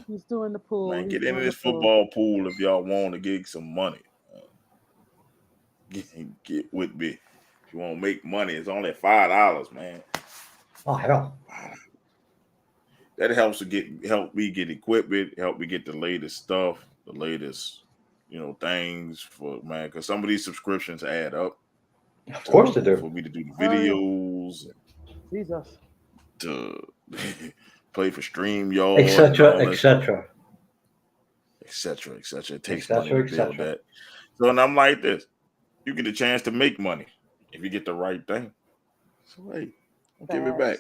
He's doing the pool. Man, get into this football pool if y'all want to get some money. Get with me. If you want to make money, it's only $5, man. Oh hell. That help me get equipment, help me get the latest stuff, the latest, things for because some of these subscriptions add up. Of course they do. For me to do the videos, Jesus, to play for StreamYard, etc. It takes money to build that. So, and I'm like this: you get a chance to make money if you get the right thing. So hey, I'll give it back.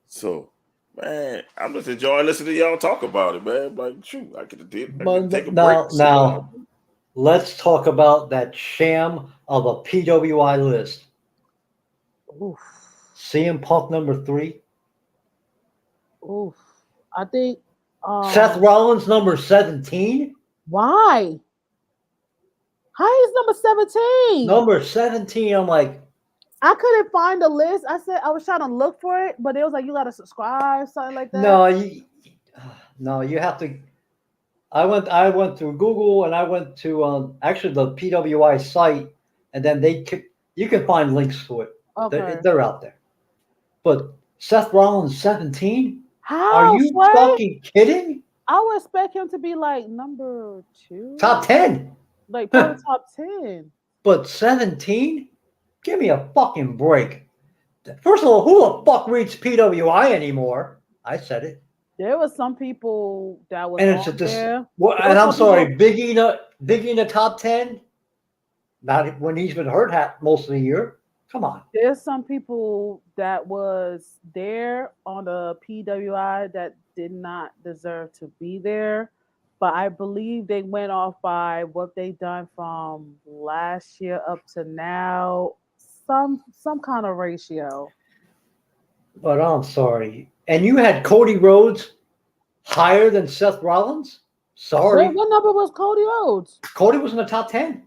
So, man, I'm just enjoying listening to y'all talk about it, man. Like, shoot, I could take a break. Now, let's talk about that sham of a PWI list. Oof. CM Punk number 3. Oof. I think Seth Rollins number 17. Why? How is number 17? Number 17. I'm like, I couldn't find the list. I was trying to look for it, but it was like you gotta subscribe, something like that. No, you have to. I went through Google and I went to actually the PWI site, and then you can find links to it. Okay. They're out there. But Seth Rollins 17? How? Are you fucking kidding? I would expect him to be like number 2, Top 10. like part of the top 10. But 17? Give me a fucking break. First of all, who the fuck reads PWI anymore? I said it. There was some people that was And on it's just there. well, There and was I'm some sorry, people- Biggie in the top 10. Not when he's been hurt most of the year. Come on. There's some people that was there on the PWI that did not deserve to be there, but I believe they went off by what they done from last year up to now, some kind of ratio. But I'm sorry. And you had Cody Rhodes higher than Seth Rollins? Sorry. What number was Cody Rhodes? Cody was in the top 10.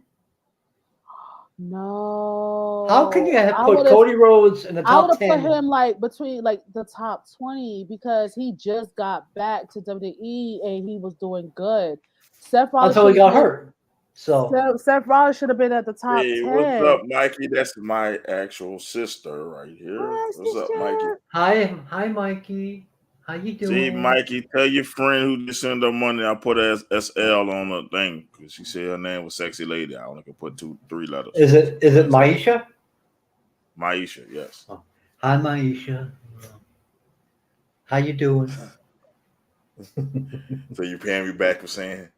No. How can you have I put would've- Cody Rhodes in the I would top have put 10? him like between like the top 20 because he just got back to WWE and he was doing good. Seth Rollins Until he should've got been- hurt. So Seth Rollins should have been at the top Hey, 10. what's up, Mikey? That's my actual sister right here. Hi, What's up, sister. Mikey? hi Mikey. How you doing? See, Mikey, tell your friend who just sent her money. I put SL on the thing because she said her name was Sexy Lady. I only can put 3 letters. Is it Maisha? Maisha, yes. Hi Maisha. How you doing? So you paying me back for saying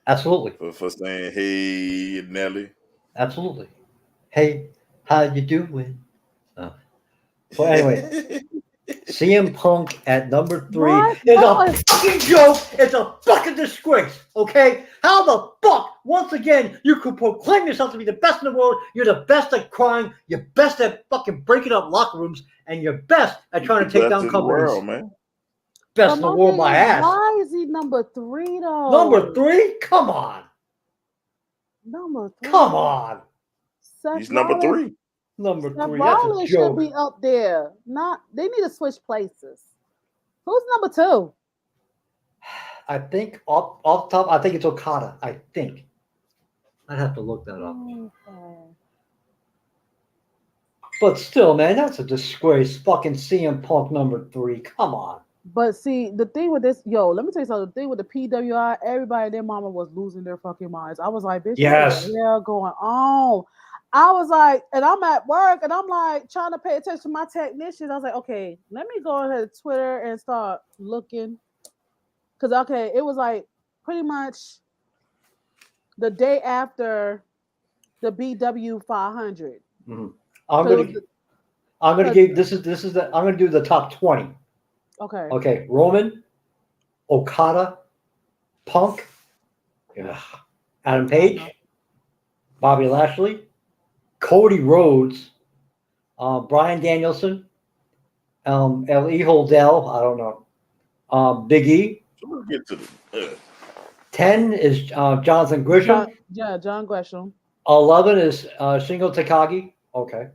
Absolutely. for saying hey Nelly. Absolutely. Hey, how you doing? Well, anyway, CM Punk at number 3 What? is What? a fucking joke. It's a fucking disgrace. Okay? How the fuck, once again, you could proclaim yourself to be the best in the world. You're the best at crying. You're best at fucking breaking up locker rooms. And you're best at trying to take Best down in the companies. world, man. Best But in the my world thing by is, ass. why is he number 3 though? Number 3? Come on. Number 3. Come on. Seth He's number Rollins- 3. Number Seth 3. That's a Rollins should joke. be up there. They need to switch places. Who's number 2? I think off top, I think it's Okada. I think. I'd have to look that up. Okay. But still, man, that's a disgrace. Fucking CM Punk number 3. Come on. But see, the thing with this, let me tell you something. The thing with the PWI, everybody and their mama was losing their fucking minds. I was like, bitch, Yes. what the hell going on? I was like, and I'm at work and I'm like trying to pay attention to my technician. I was like, okay, let me go ahead to Twitter and start looking. Cause okay, it was like pretty much the day after the BW 500. Mm-hmm. I'm gonna do the top 20. Okay. Okay, Roman, Okada, Punk, Adam Page, Bobby Lashley, Cody Rhodes, Bryan Danielson, El Hijo del, I don't know, Big E. So we'll get to the 10 is Jonathan Gresham. John Gresham. 11 is Shingo Takagi. Okay.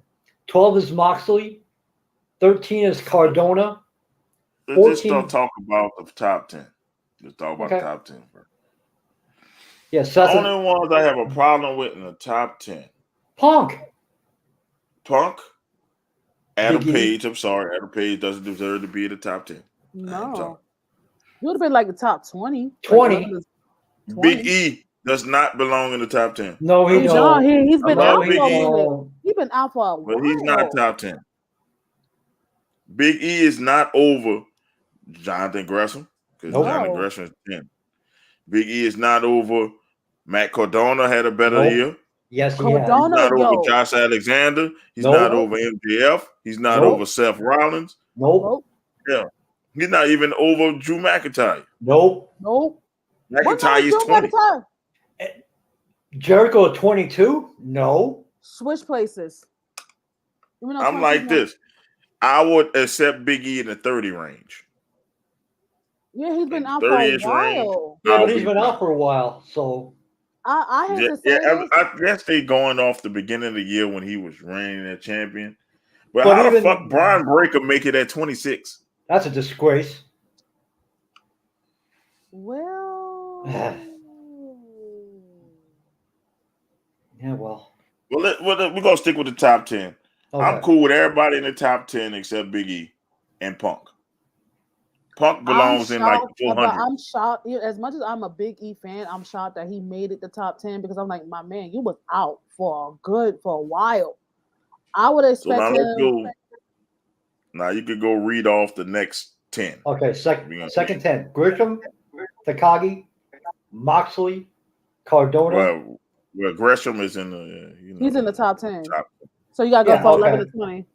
12 is Moxley. 13 is Cardona. Let's just don't talk about the top 10. Let's talk about the top 10 first. Yes, the only ones I have a problem with in the top 10. Punk. Adam Page. I'm sorry. Adam Page doesn't deserve to be in the top 10. No. You would have been like the top 20. 20. Big E does not belong in the top 10. No, he don't. He's been out for a E, minute. He's been out for a while. But he's not top 10. Big E is not over Jonathan Gresham because Jonathan Gresham is 10. Big E is not over Matt Cardona had a better year. Yes, he He's not over Josh Alexander. He's not over MJF. He's not over Seth Rollins. Nope. Yeah. He's not even over Drew McIntyre. Nope. McIntyre is 20. Jericho 22? No. Switch places. I'm like this. I would accept Big E in the 30 range. Yeah, he's been out for a while. Yeah, he's been out for a while. So I had to say this. I guess they going off the beginning of the year when he was reigning as champion. But how the fuck Brian Breaker make it at 26? That's a disgrace. Well, yeah, well. We're gonna stick with the top 10. Okay. I'm cool with everybody in the top 10 except Big E and Punk. Punk belongs in like 400. I'm shocked. As much as I'm a big E fan, I'm shocked that he made it the top 10 because I'm like, my man, you was out for a while. I would expect now him. let's go. Now you could go read off the next 10. Okay, second 10. Grisham, Takagi, Moxley, Cardona. Well, Gresham is in the. He's in the top 10. So you got to go for 11 to 20.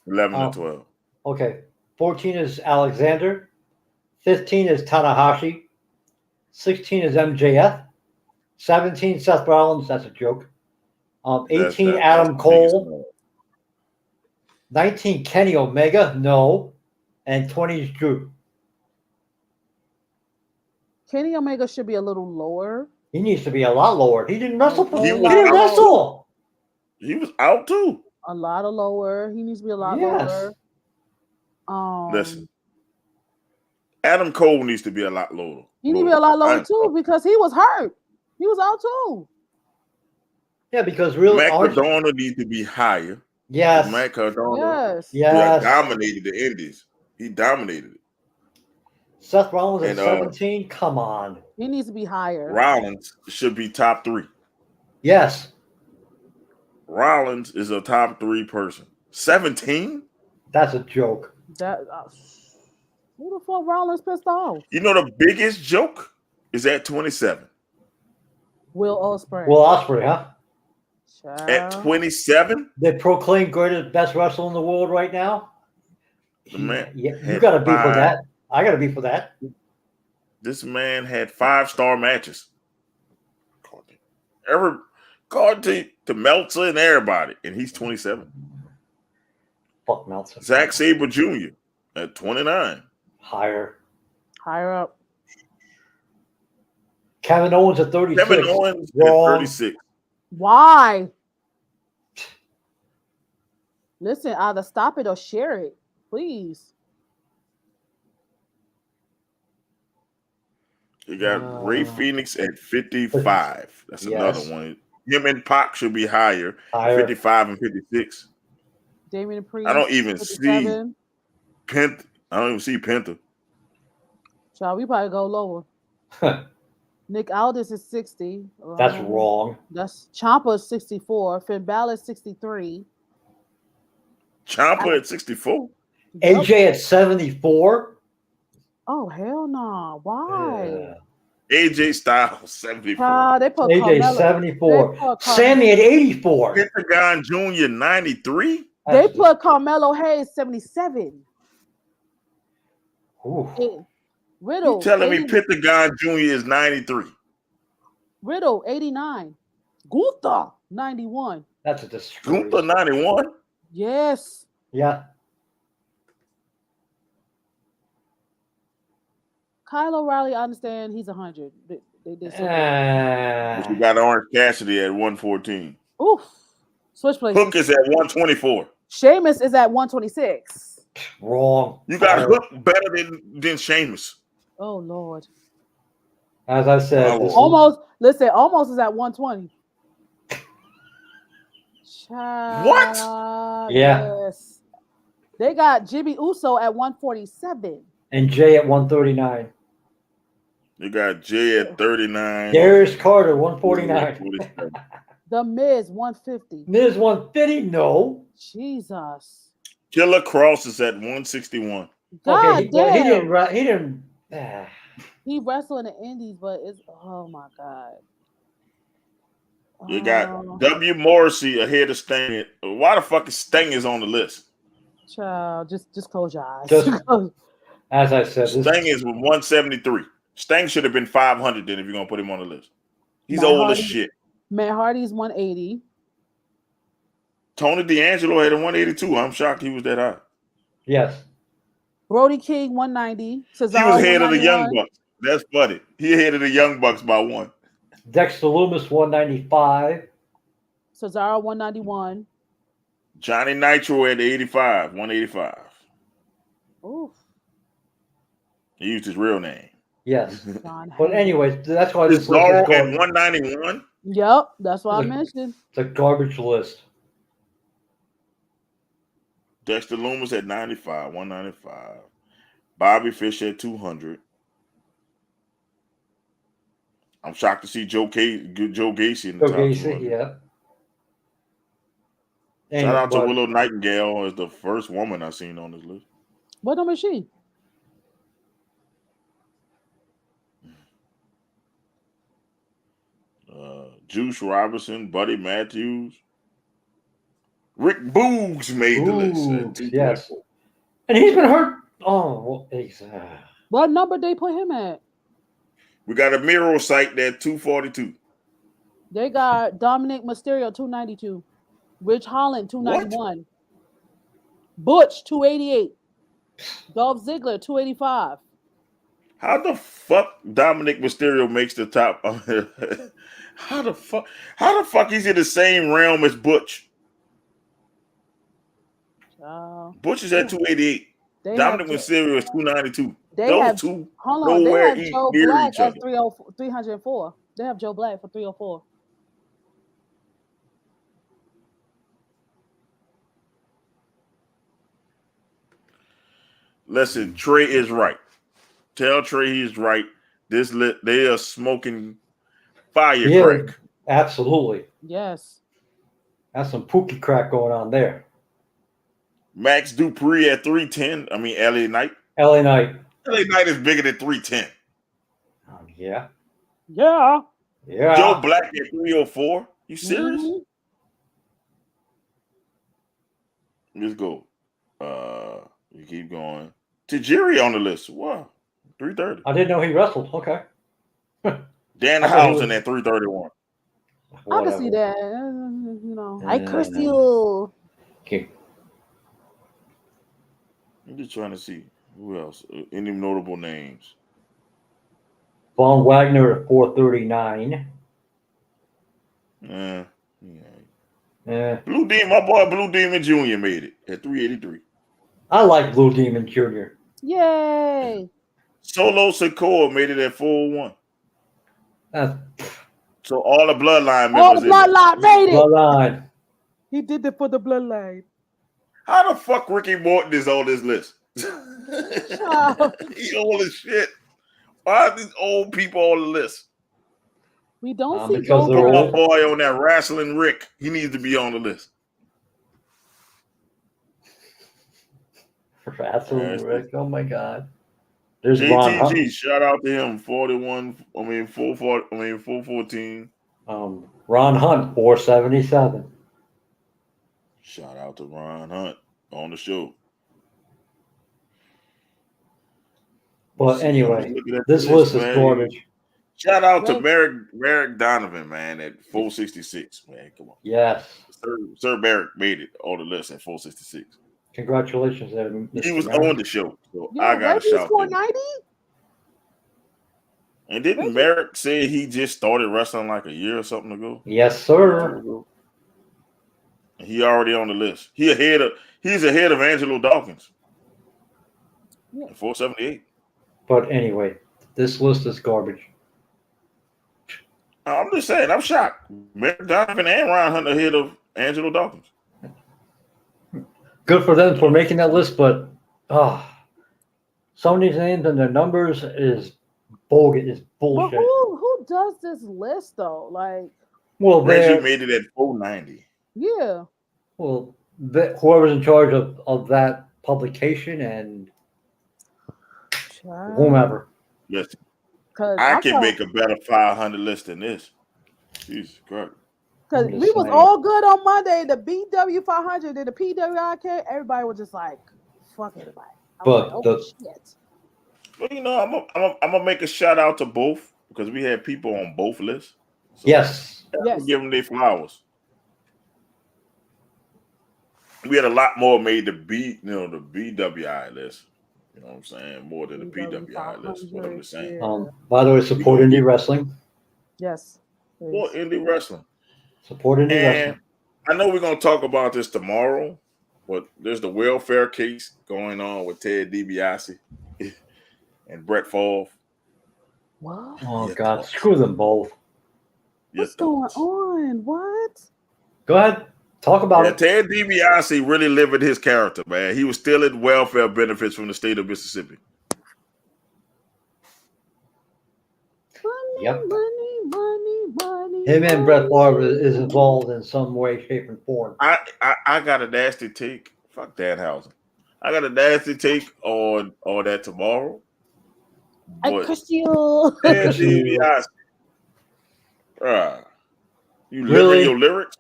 11 to 12. Okay. 14 is Alexander. 15 is Tanahashi. 16 is MJF. 17 Seth Rollins. That's a joke. 18 Adam Cole. 19 Kenny Omega. No. And 20 is Drew. Kenny Omega should be a little lower. He needs to be a lot lower. He didn't wrestle. He didn't wrestle. He was out too. A lot of lower. He needs to be a lot lower. Listen, Adam Cole needs to be a lot lower. He needs to be a lot lower too because he was hurt. He was out too. Yeah, because really, Matt Cardona needs to be higher. Yes. Matt Cardona. Yes. Dominated the Indies. He dominated it. Seth Rollins at 17. Come on. He needs to be higher. Rollins should be top 3. Yes. Rollins is a top 3 person. 17? That's a joke. Who the fuck Rollins pissed off? You know the biggest joke is at 27. Will Ospreay. Will Ospreay, huh? Child. At 27? They proclaim greatest best wrestler in the world right now. The man you got to be for that. I got to be for that. This man had 5-star matches. According to Meltzer and everybody, and he's 27. Fuck Meltzer. Zack Sabre Jr. at 29. Higher up. Kevin Owens at 36. Kevin Owens at 36. Why? Listen, either stop it or share it, please. You got Ray Phoenix at 55. That's another one. Him and Pac should be higher. 55 and 56. Damian Priest. I don't even 57. see Penta. I don't even see Penta. Child, we probably go lower. Nick Aldis is 60. That's wrong. That's Ciampa is 64. Finn Balor is 63. Ciampa at 64. AJ at 74. Oh hell no! Why? AJ Styles 74. They put AJ Carmelo. 74. Sammy at 84. Pentagon Jr. 93. They put Carmelo Hayes 77. Riddle. You telling me Pentagon Jr. is 93? Riddle 89. Gunther 91. That's a disgrace. Gunther 91. Yes. Yeah. Kyle O'Reilly, I understand he's 100. They did so But you got Orange Cassidy at 114. Oof. Switch places. Hook is at 124. Sheamus is at 126. Wrong. You got Hook better than Sheamus. Oh Lord. As I said, almost is at 120. What? Yeah. Yes. They got Jimmy Uso at 147. And Jay at 139. You got Jay at 39. Darius Carter, 149. The Miz, 150. Miz, 150? No. Jesus. Killer Cross is at 161. God okay, damn. He didn't. He wrestled in the Indies, but it's oh my God. You got W. Morrissey ahead of Sting. Why the fuck is Sting is on the list? Child, just close your eyes. As I said, Sting is 173. Sting should have been 500 then if you're gonna put him on the list. He's old as shit. Matt Hardy's 180. Tony D'Angelo had a 182. I'm shocked he was that high. Yes. Brody King 190. Cesaro, he was ahead of the Young Bucks. That's funny. He ahead of the Young Bucks by 1. Dexter Lumis 195. Cesaro 191. Johnny Nitro at 85, 185. Oof. He used his real name. Yes. But anyway, that's why this list is going. at 191. Yep, that's what I mentioned. It's a garbage list. Dexter Lumis at 95, 195. Bobby Fish at 200. I'm shocked to see Joe Gacy in the top 200. Yeah. Shout out to Willow Nightingale as the first woman I've seen on this list. What number is she? Juice Robinson, Buddy Matthews, Rick Boogs made the list. Yes, and he's been hurt. Oh, what number they put him at? We got a Miro site there, 242. They got Dominic Mysterio 292, Rich Holland 291, Butch 288, Dolph Ziggler 285. How the fuck Dominic Mysterio makes the top? How the fuck he's in the same realm as Butch? Butch is at 288. Dominic Mysterio is 292. Those two nowhere they have Joe near Black each other. at 304. They have Joe Black for 304. Listen, Trey is right. Tell Trey he's right. They are smoking firecrack. Absolutely. Yes. That's some pookie crack going on there. Max Dupree at 310. I mean, LA Knight. LA Knight. LA Knight is bigger than 310. Yeah. Yeah. Yeah. Joe Black at 304. You serious? Mm-hmm. Let's go. We keep going. Tajiri on the list. Wow. 330. I didn't know he wrestled. Okay. Danhausen at 331. I can see that. You know, I curse you. Okay. I'm just trying to see who else. Any notable names? Von Wagner at 439. Yeah. Blue Demon, my boy Blue Demon Jr. made it at 383. I like Blue Demon Jr. Yay. Solo Sikoa made it at 401. So all the bloodline members. All the bloodline made it. Bloodline. He did it for the bloodline. How the fuck Ricky Morton is on this list? He old as shit. Why are these old people on the list? We don't see because Put my boy on that wrestling Rick. He needs to be on the list. Wrestling Rick. Oh my God. There's JTG. Shout out to him. 414. Ron Hunt, 477. Shout out to Ron Hunt on the show. But anyway, this list is garbage. Shout out to Merrick Donovan, man, at 466. Man, come on. Yes. Sir Merrick made it on the list at 466. Congratulations, He was on the show, so I got to shout him. 90? And didn't Merrick say he just started wrestling like a year or something ago? Yes, sir. He already on the list. He's ahead of Angelo Dawkins. Yeah. 478. But anyway, this list is garbage. I'm just saying, I'm shocked. Merrick Donovan and Ron Hunt ahead of Angelo Dawkins. Good for them for making that list, but some of these names and their numbers is bogus, is bullshit. But who does this list though? Like, well, Reggie made it at 490. Yeah. Well, whoever's in charge of that publication and whomever. Listen, I can make a better 500 list than this. Jesus Christ. Because we was all good on Monday, the BW 500 and the PWIK, everybody was just like, fuck everybody. But shit. Well, you know, I'm gonna make a shout out to both because we had people on both lists. So yes. Give them their flowers. We had a lot more made the BWI list. You know what I'm saying? More than the PWI list. What I'm saying. By the way, support indie wrestling. Yes. Support indie wrestling. Support indie wrestling. I know we're gonna talk about this tomorrow, but there's the welfare case going on with Ted DiBiase and Brett Favre. What? Oh God, screw them both. What's going on? What? Go ahead. Talk about it. Ted DiBiase really lived his character, man. He was stealing welfare benefits from the state of Mississippi. Yep. money. Him and Brett Favre is involved in some way, shape, and form. I got a nasty take. Fuck Danhausen. I got a nasty take on that tomorrow. I But cuss you. man, DiBiase, bruh, you living Really? your lyrics?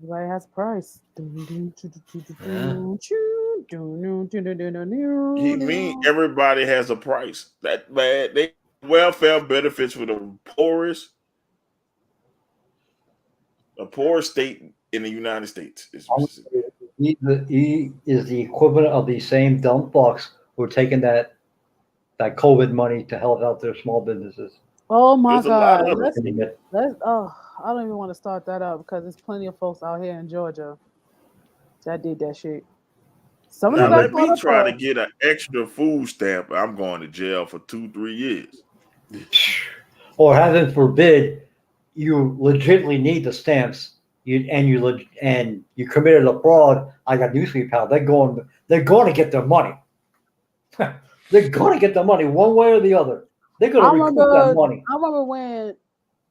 Everybody has a price. He mean everybody has a price. That man, they welfare benefits for the poorest state in the United States is Mississippi. He is the equivalent of the same dumb fucks who are taking that COVID money to help out their small businesses. Oh my There's a lot God. of it. Let's I don't even want to start that up because there's plenty of folks out here in Georgia that did that shit. Some of them Now got let me caught up try to though. get an extra food stamp. I'm going to jail for 2-3 years. Or heaven forbid, you legitimately need the stamps. You committed a fraud. I got news for you, pal. They're going to get their money. They're going to get their money one way or the other. They're going to recoup that money. I remember when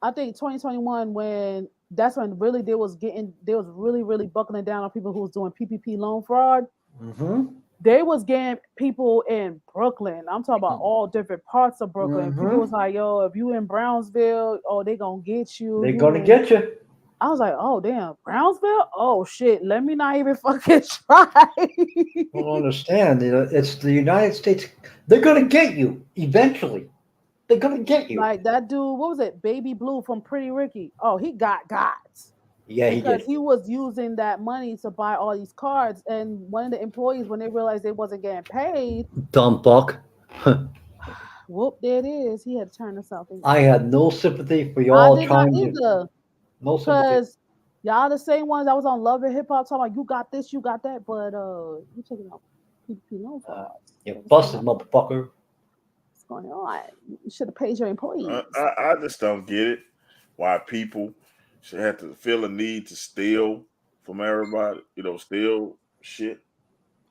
I think 2021 when that's when really they was really buckling down on people who was doing PPP loan fraud. Mm-hmm. They was getting people in Brooklyn. I'm talking about all different parts of Brooklyn. Mm-hmm. People was like, "Yo, if you in Brownsville, oh, they gonna get you. They're going to get you." I was like, "Oh damn, Brownsville? Oh shit, let me not even fucking try." Don't understand. It's the United States. They're going to get you eventually. They're going to get you. Like that dude, what was it? Baby Blue from Pretty Ricky. Oh, he got. Yeah, he Because did. he was using that money to buy all these cards, and one of the employees, when they realized they wasn't getting paid, Dumb fuck. whoop, there it is. He had to turn himself in. I had no sympathy for I y'all did not trying to. either. No sympathy. Because y'all the same ones that was on Love and Hip Hop talking about you got this, you got that, but you taking out PPP loan for us. You busted, motherfucker. What's going on? You should have paid your employees. I just don't get it. Why people should have to feel a need to steal from everybody, steal shit.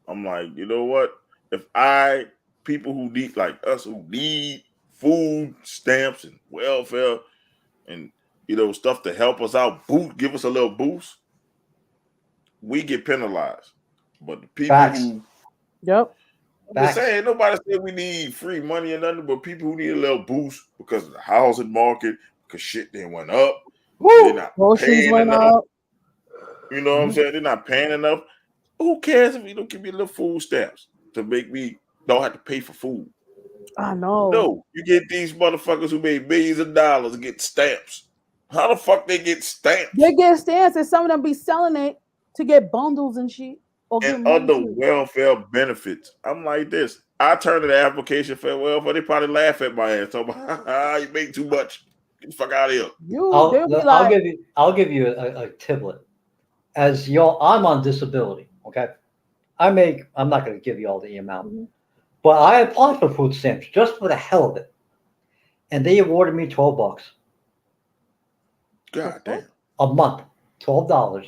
I'm like, you know what? If people who need, like us, who need food stamps and welfare and, stuff to help us out, give us a little boost, we get penalized. But the people who, yep. I'm just saying, nobody said we need free money or nothing, but people who need a little boost because of the housing market, because shit then went up. They're not paying enough. You know what I'm saying? They're not paying enough. Who cares if you don't give me little food stamps to make me don't have to pay for food? I know. No, you get these motherfuckers who made millions of dollars get stamps. How the fuck they get stamps? They get stamps, and some of them be selling it to get bundles and shit. And other welfare benefits. I'm like this. I turn to the application for welfare. They probably laugh at my ass. So, you make too much. Get the fuck out of here. I'll give you a tiblet. As y'all, I'm on disability. Okay, I'm not going to give you all the amount, but I applied for food stamps just for the hell of it, and they awarded me $12. God damn. A month, $12.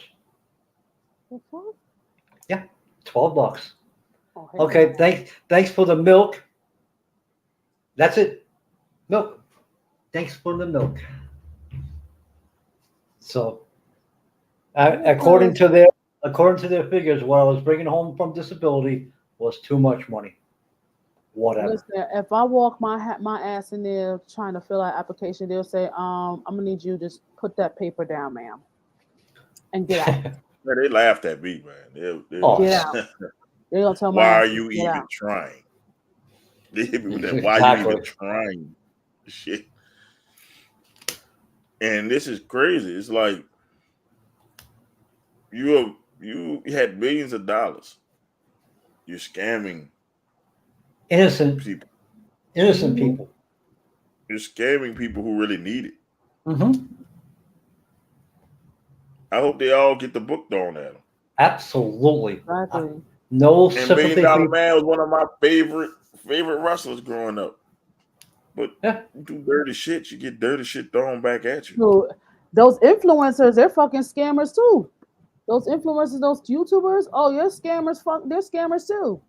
Yeah, $12. Okay, thanks for the milk. That's it. Milk. Thanks for the milk. So, according to their figures, what I was bringing home from disability was too much money. Whatever. Listen, if I walk my ass in there trying to fill out application, they'll say, I'm gonna need you to just put that paper down, ma'am, and get out. Man, they laughed at me, man. Get out. They're gonna tell why are you even trying? They hit me with that. Why are you even trying? Shit. And this is crazy. It's like you had millions of dollars. You're scamming innocent people. Innocent people. You're scamming people who really need it. Mm-hmm. I hope they all get the book thrown at them. Absolutely. Exactly. No and sympathy. $1 Million Man was one of my favorite wrestlers growing up. But you do dirty shit, you get dirty shit thrown back at you. So, those influencers, they're fucking scammers too. Those influencers, those YouTubers, oh, you're scammers. They're scammers too.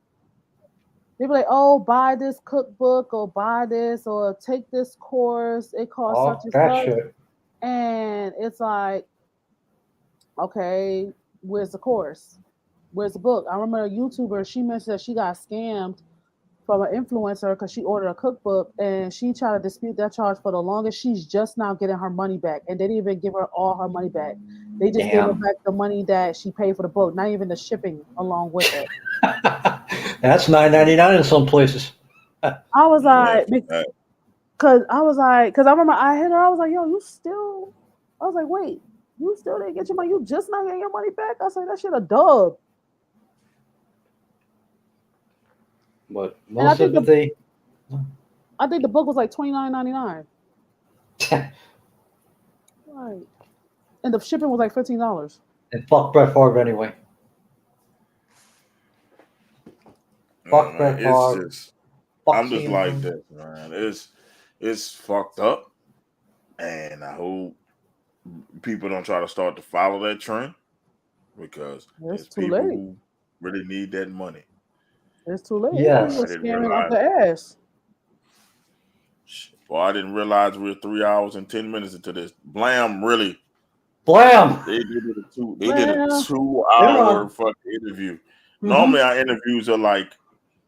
They be like, "Oh, buy this cookbook or buy this or take this course. It costs such Oh, and that such." shit. And it's like, okay, where's the course? Where's the book? I remember a YouTuber. She mentioned that she got scammed from an influencer because she ordered a cookbook and she tried to dispute that charge for the longest. She's just now getting her money back, and they didn't even give her all her money back. They just gave her Damn. back the money that she paid for the book, not even the shipping along with it. That's $9.99 in some places. I was Yeah, like, because I remember I hit her. I was like, yo, you still? I was like, wait, you still didn't get your money? You just not getting your money back? I said that shit a dub. But And I most think the sympathy. I think the book was like $29.99. Right. And the shipping was like $15. And fuck Brett Favre anyway. Fuck man, Brett it's Favre. just Fuck I'm just CM like Punk. this, man. It's fucked up, and I hope people don't try to start to follow that trend because It's there's too people late. who really need that money. It's too late. These people Yes. are I didn't scamming up realize. the ass. Well, I didn't realize we were 3 hours and 10 minutes into this. Blam really. Blam. They did a two. They did a Well, 2 hour fucking interview. Normally, our interviews are like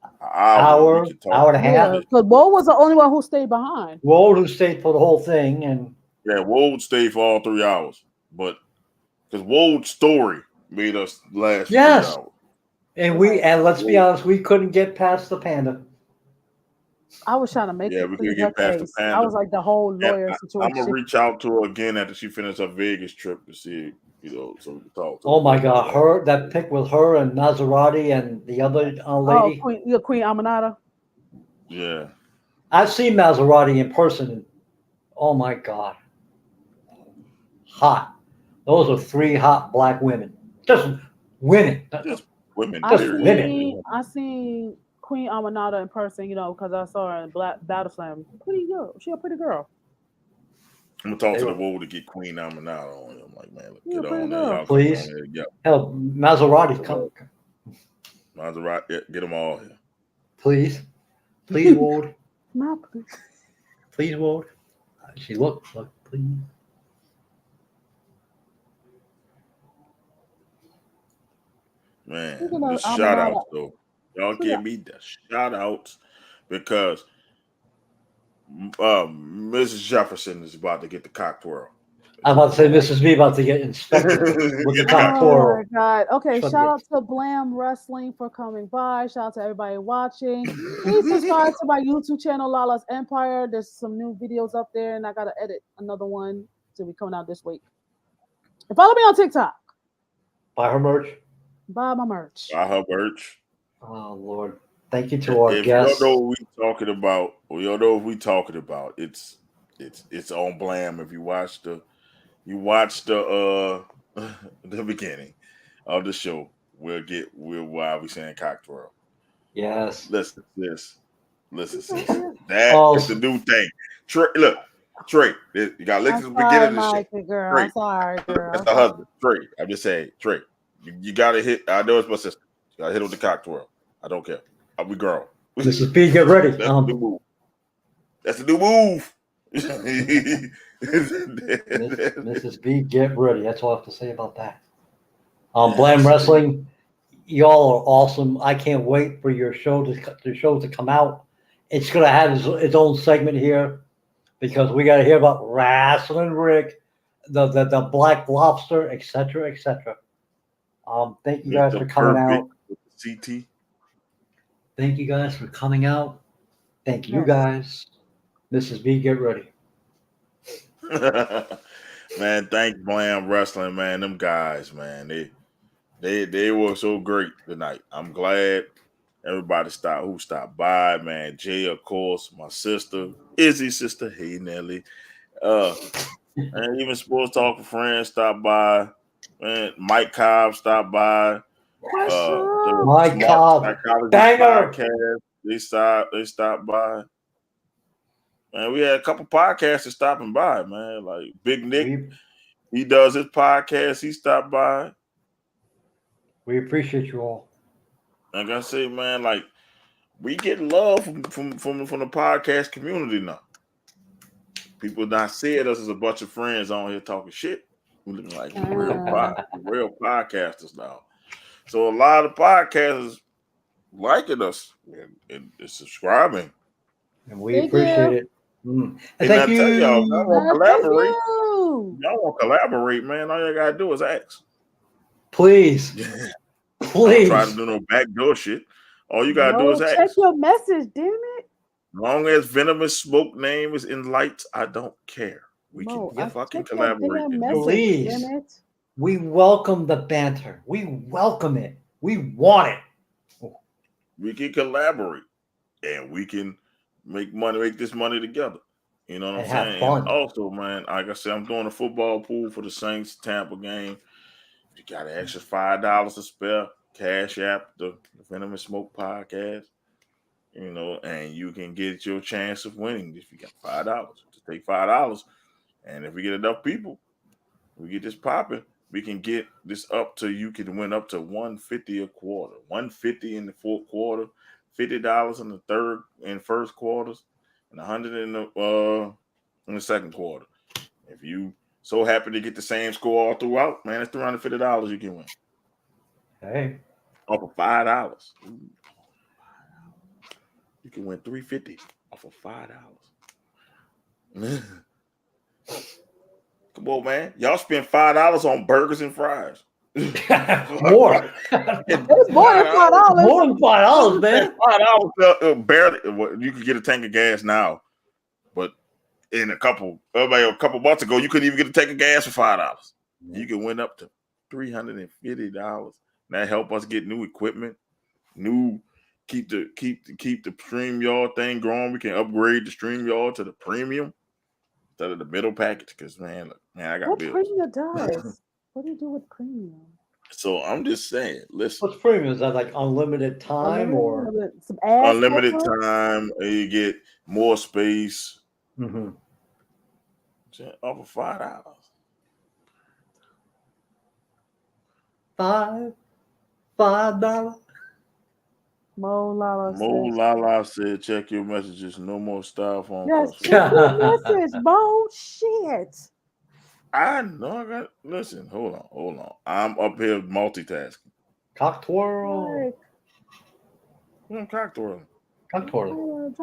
an hour. We Hour, could talk. hour and a half. yeah, because Bo was the only one who stayed behind. Wold who stayed for the whole thing, and Yeah, Wold stayed for all 3 hours, but because Wold's story made us last for 3 yes, hours. and let's be honest, we couldn't get past the panda. I was trying to make Yeah, her we plead could her get past the case. I panda, was like the whole and lawyer I'm gonna situation. reach out to her again after she finishes her Vegas trip to see, so we can talk to her Oh my more about God, that. her that pic with her and Maserati and the other Oh, lady. Queen Aminata. Yeah, I've seen Maserati in person. And, oh my God, hot. Those are three hot black women. Just women. just women. I Just Period. women. seen I seen Queen Aminata in person, because I saw her in Black Battle Slam. Pretty girl. She a pretty girl. I'm gonna talk They to the were, Wold to get Queen Aminata on here. I'm like, man, She a get pretty on there. girl. Y'all come on please. there. Yeah, Hell, Maserati, come, Maserati, yeah, get them all here. please, please, Ward, Not please, Ward. She look, please. Man, speaking the of shout outs Aminata. though. Y'all Speaking give me the shout outs because Mrs. Jefferson is about to get the cock twirl. I'm about to say Mrs. B about to get inspected with the Get the cock cock Oh twirl. my twirl. God. Okay, She's about to shout get out to Blam Wrestling for coming by. Shout out to everybody watching. Please subscribe to my YouTube channel, LaLa's Empire. There's some new videos up there, and I gotta edit another one to be coming out this week. And follow me on TikTok. buy her merch. Buy my merch. By her birch. Oh Lord, thank you to our If y'all know guests. what we talking about, y'all know what we talking about. It's on Blam. If you watch the the beginning of the show, we'll why we saying cock twirl. Yes. Listen, sis. Listen, sis. That Oh, is the new thing. Trey, look, Trey, you got to look I'm at the beginning sorry, of the show. Mikey girl. I'm Trey, sorry, that's girl. the husband. Trey, I'm just saying, Trey, you got to hit. I know it's my sister. You got to hit with the cock twirl. I don't care. We grown. Mrs. B, get ready. That's the new move. That's the new move. Mrs. B, get ready. That's all I have to say about that. Blam Yes. Wrestling, y'all are awesome. I can't wait for your show to come out. It's gonna have its own segment here because we got to hear about Wrestling Rick, the Black Lobster, etc., etc. Thank you guys Mr. for coming Perfect out. with the CT. Thank you guys for coming out. Thank you Yes. guys. Mrs. B, get ready. Man, thank Blam Wrestling, man. Them guys, man. They were so great tonight. I'm glad everybody stopped by, man. Jay, of course, my sister, Izzy sister, hey Nelly. And even Sports Talk for Friends stopped by. Man, Mike Cobb stopped by. The My Smart God, Psychology banger. Podcast, they stopped by. Man, we had a couple podcasters stopping by, man. Like Big Nick, he does his podcast. He stopped by. We appreciate you all. Like I say, man, like we get love from the podcast community now. People not seeing us as a bunch of friends on here talking shit. We looking like real podcasters now. So a lot of podcasters liking us and subscribing. And we appreciate it. And thank you. Y'all want to collaborate. Y'all want to collaborate, man. All you gotta do is ask. Please. Please. Don't try to do no backdoor shit. All you gotta do is ask. Check your message, damn it. Long as Venomous Smoke name is in lights, I don't care. We can fucking collaborate. Please. We welcome the banter. We welcome it. We want it. We can collaborate and we can make this money together. You know what I'm saying? Fun. And also, man, like I said, I'm doing a football pool for the Saints Tampa game. If you got an extra $5 to spare, Cash App the Venomous Smoke podcast. You know, and you can get your chance of winning if you got $5. Just take $5, and if we get enough people, we get this popping. We can get this up to you can win up to $150 a quarter, $150 in the fourth quarter, $50 in the third and first quarters, and $100 in the second quarter. If you so happen to get the same score all throughout, man, it's $350 you can win. Hey, off of $5. You can win $350 off of $5. Come on, man. Y'all spend $5 on burgers and fries. More. It's more than $5. More than $5, man. $5 barely. You could get a tank of gas now, but a couple months ago, you couldn't even get a tank of gas for $5. You can win up to $350. That help us get new equipment, keep the StreamYard thing growing. We can upgrade the StreamYard to the premium instead of the middle package. Because man, I got bills. What premium does? What do you do with premium? So I'm just saying, listen. What's premium? Is that like unlimited time or some ads unlimited time? You get more space. Mm-hmm. Over $5. $5. LaLa said, check your messages. No more styrofoam. Yes, check your message, Mo. Shit. I know. Listen, hold on. I'm up here multitasking. Cock twirl. Cock twirling. Cock twirling.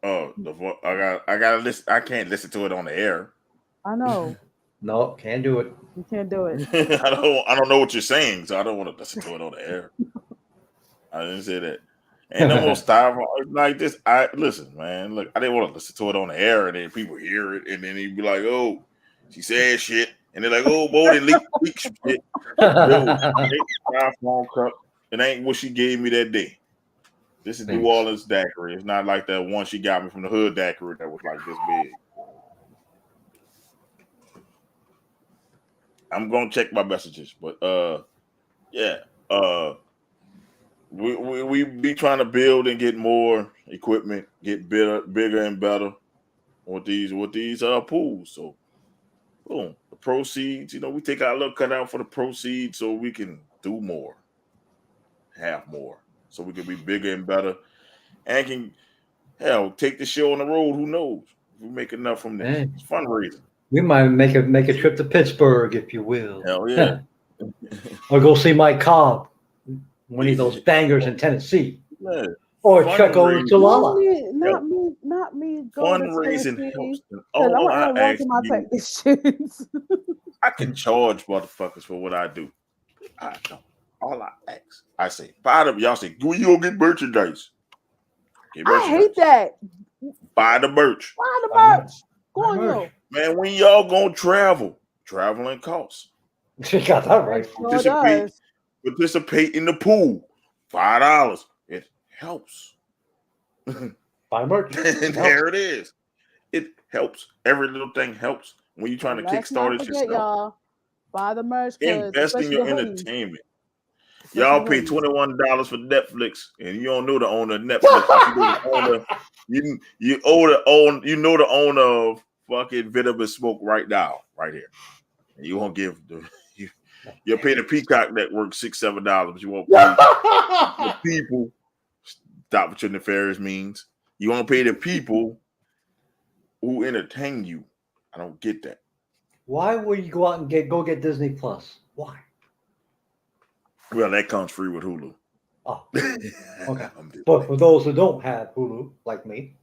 I gotta listen. I can't listen to it on the air. I know. No, can't do it. You can't do it. I don't know what you're saying, so I don't want to listen to it on the air. I didn't say that. Ain't no more styrofoam like this. Listen, man. Look, I didn't want to listen to it on the air, and then people hear it, and then he'd be like, "Oh, she said shit," and they're like, "Oh, boy, they leak some shit." Styrofoam cup. It ain't what she gave me that day. This is New Orleans daiquiri. It's not like that one she got me from the hood daiquiri that was like this big. I'm gonna check my messages, but we be trying to build and get more equipment, get bigger and better with these pools. So boom, the proceeds, we take our little cutout for the proceeds so we can do more, have more, so we can be bigger and better, and can take the show on the road. Who knows? If we make enough from this, it's fundraising. We might make a trip to Pittsburgh, if you will. Hell yeah. Or go see Mike Cobb, one of those bangers in Tennessee. Yeah. Or check over to LaLa. Not me. Fundraising helps. I can charge motherfuckers for what I do. I don't. All I ask, I say, buy them. Y'all say, you gonna get merchandise. I hate that. Buy the merch. Buy the merch. Go on, yo. Man, when y'all gonna travel? Traveling costs. You got that right. Participate in the pool. $5. It helps. Buy merch. And there it is. It helps. Every little thing helps when you're trying to kickstart it yourself. Y'all. Buy the merch. Invest in your entertainment. Y'all pay $21 for Netflix, and you don't know the owner of Netflix. You know the owner of fucking Venomous Smoke right now, right here. And you won't give you'll pay the Peacock Network $6-7, but you won't pay the people Stop what your nefarious means. You want to pay the people who entertain you. I don't get that. Why would you go out and go get Disney Plus? Why? Well, that comes free with Hulu. Oh, okay. But for those who don't have Hulu, like me,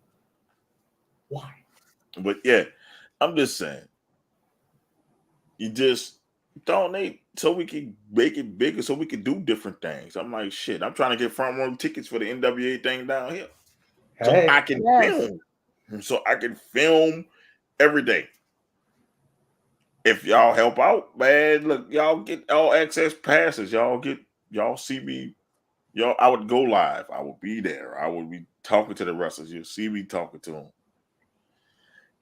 why? But yeah, I'm just saying. You just donate so we can make it bigger, so we can do different things. I'm like, shit. I'm trying to get front row tickets for the NWA thing down here, so I can film. So I can film every day. If y'all help out, man, look, y'all get all access passes. Y'all see me. Y'all, I would go live. I would be there. I would be talking to the wrestlers. You'll see me talking to them.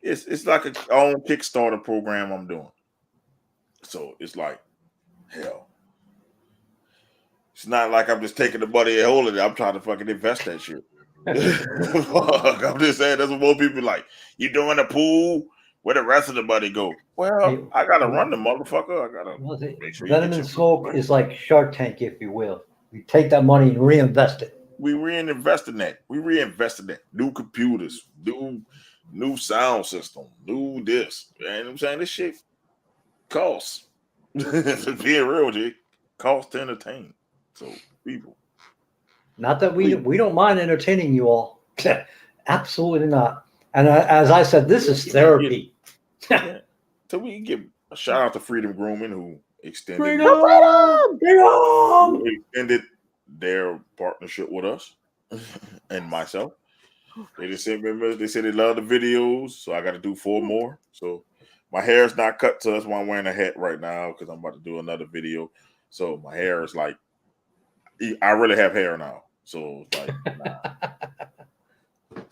It's like a own Kickstarter program I'm doing. So it's like, hell. It's not like I'm just taking the money and holding it. I'm trying to fucking invest that shit. I'm just saying that's what most people like. You doing a pool? Where the rest of the money go? Well, I gotta run the motherfucker. I gotta make sure Venomous Smoke is like Shark Tank, if you will. You take that money and reinvest it. We reinvest in that. We reinvested that. New computers, new sound system, new this. You know what I'm saying? This shit costs. Being real, G, costs to entertain. So people. Not that we don't mind entertaining you all. Absolutely not. And as I said, this is therapy. Yeah. So we can give a shout out to Freedom Grooming, who extended their partnership with us and myself. They just sent me. They said they love the videos, so I got to do 4 more. So my hair is not cut, so that's why I'm wearing a hat right now because I'm about to do another video. So my hair is like, I really have hair now. So it's like, nah.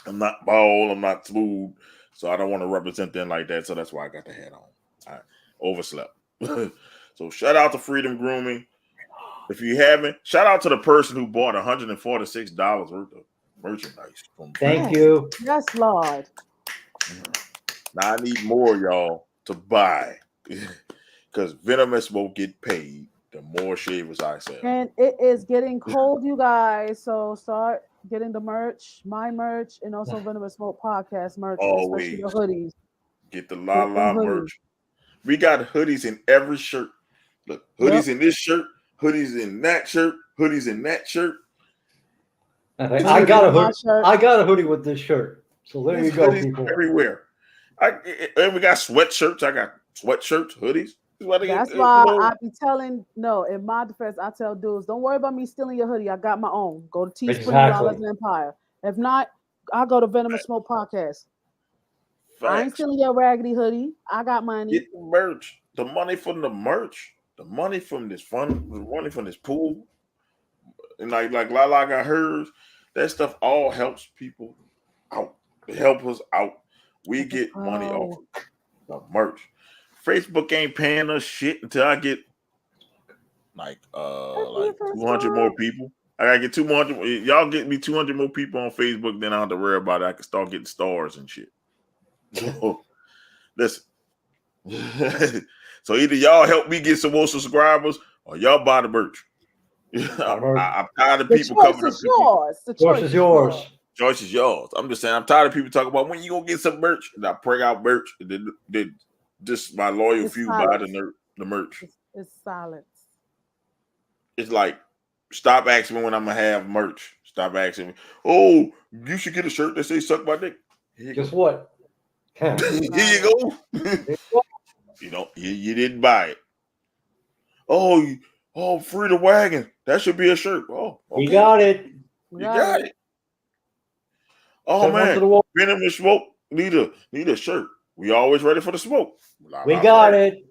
I'm not bald, I'm not smooth, so I don't want to represent them like that. So that's why I got the hat on. I overslept. So shout out to Freedom Grooming. If you haven't, shout out to the person who bought $146 worth of merchandise. Thank you. Yes, Lord. Now I need more, y'all, to buy because Venomous won't get paid the more shavers I sell. And it is getting cold, you guys. So start getting the merch, my merch, and also Venomous Smoke podcast merch, especially the hoodies. Get the LaLa merch. We got hoodies in every shirt. Look, hoodies in this shirt, hoodies in that shirt, hoodies in that shirt. I got a hoodie. I got a hoodie with this shirt. So there you go, people. Everywhere. And we got sweatshirts. I got sweatshirts, hoodies. That's why I be telling, in my defense, I tell dudes, don't worry about me stealing your hoodie. I got my own. Go to Teespring, Empire. If not, I'll go to Venomous Smoke Podcast. I ain't stealing your raggedy hoodie. I got money. Get the merch. The money from the merch. The money from this fun. The money from this pool. And like LaLa got hers. That stuff all helps people out. It helps us out. We get money off of the merch. Facebook ain't paying us shit until I get like 200 more people. I gotta get 200. Y'all get me 200 more people on Facebook, then I don't have to worry about it. I can start getting stars and shit. So listen. So either y'all help me get some more subscribers or y'all buy the merch. I'm tired of people coming up. The choice is yours. Choice is yours. I'm just saying I'm tired of people talking about when you gonna get some merch. And I bring out merch and then just my loyal few buy the merch. It's silence. It's like, stop asking me when I'm gonna have merch. Stop asking me, oh, you should get a shirt that says suck my dick. Guess what? Here you go. You didn't buy it. Oh, free the wagon. That should be a shirt. Oh, okay. You got it. You got it. Oh man, Venomous Smoke need a shirt. We always ready for the smoke. We got it.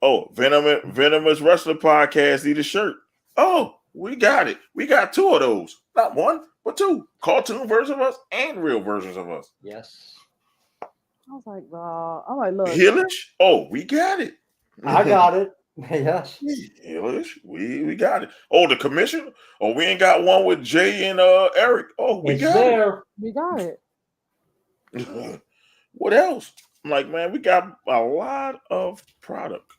Oh, Venomous Wrestler Podcast need a shirt. Oh, we got it. We got 2 of those. Not 1, but 2. Cartoon versions of us and real versions of us. Yes. I was like, I'm like, look. Hillish? Oh, we got it. I got it. Yes. Hillish, we got it. Oh, the commission? Oh, we ain't got one with Jay and Eric. Oh, we got it. We got it. What else? I'm like, man, we got a lot of product.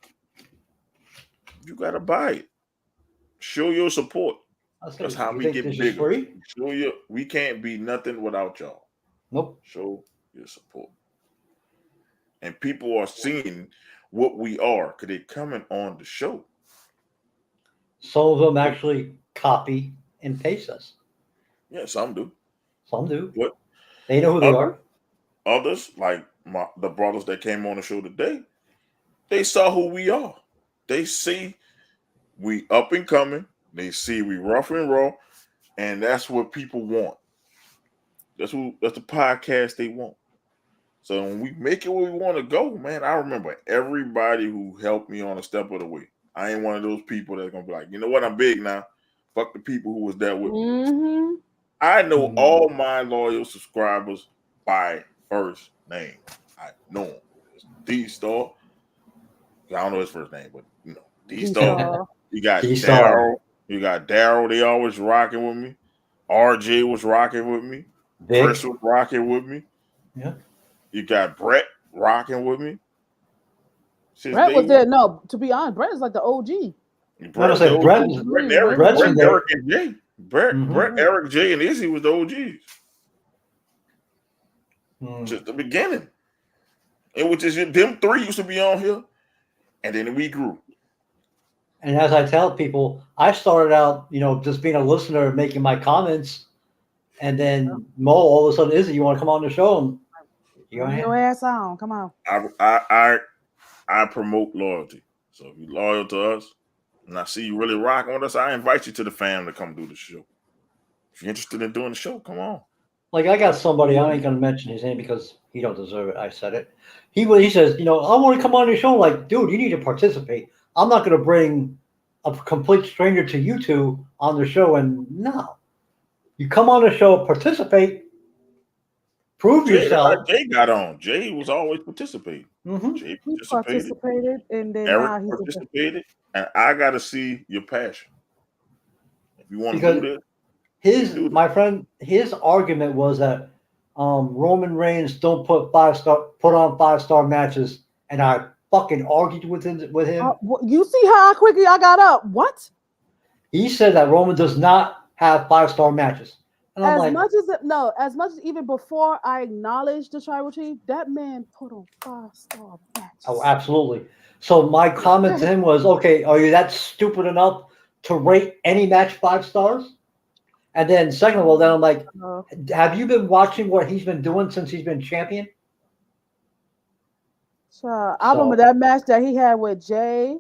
You gotta buy it. Show your support. That's how we get bigger. Free? Show you we can't be nothing without y'all. Nope. Show your support. And people are seeing what we are because they're coming on the show. Some of them actually copy and paste us. Yeah, some do. Some do. But they know who they are. Others, like the brothers that came on the show today, they saw who we are. They see we up and coming. They see we rough and raw, and that's what people want. That's the podcast they want. So when we make it where we want to go, man, I remember everybody who helped me on a step of the way. I ain't one of those people that's gonna be like, you know what, I'm big now. Fuck the people who was there with me. I know all my loyal subscribers by first name. I know him. It's D-Star. I don't know his first name, but you know, D-Star. You got Daryl. You got Daryl. They always rocking with me. RJ was rocking with me. Chris was rocking with me. Yeah. You got Brett rocking with me. Brett was there. No, to be honest, Brett is like the OG. Brett, Eric, and Jay. Brett, Eric, Jay, and Izzy was the OGs. Just the beginning. It was just them three used to be on here, and then we grew. And as I tell people, I started out, just being a listener and making my comments, and then Mo, all of a sudden, Izzy, you want to come on the show? And your ass on, come on. I promote loyalty. So if you're loyal to us, and I see you really rocking with us, I invite you to the family to come do the show. If you're interested in doing the show, come on. Like I got somebody, I ain't gonna mention his name because he don't deserve it. I said it. He says, I want to come on your show. I'm like, dude, you need to participate. I'm not gonna bring a complete stranger to you two on the show. And no, you come on the show, participate, prove yourself. Jay got on. Jay was always participating. Jay participated, and then Eric participated. And I got to see your passion. If you want to do this, my friend, his argument was that Roman Reigns don't put on 5-star matches, and I fucking argued with him. You see how quickly I got up? What? He said that Roman does not have 5-star matches. And as much as even before I acknowledged the tribal chief, that man put on 5-star matches. Oh, absolutely. So my comment to him was, okay, are you that stupid enough to rate any match 5 stars? And then second of all, then I'm like, have you been watching what he's been doing since he's been champion? I remember that match that he had with Jay.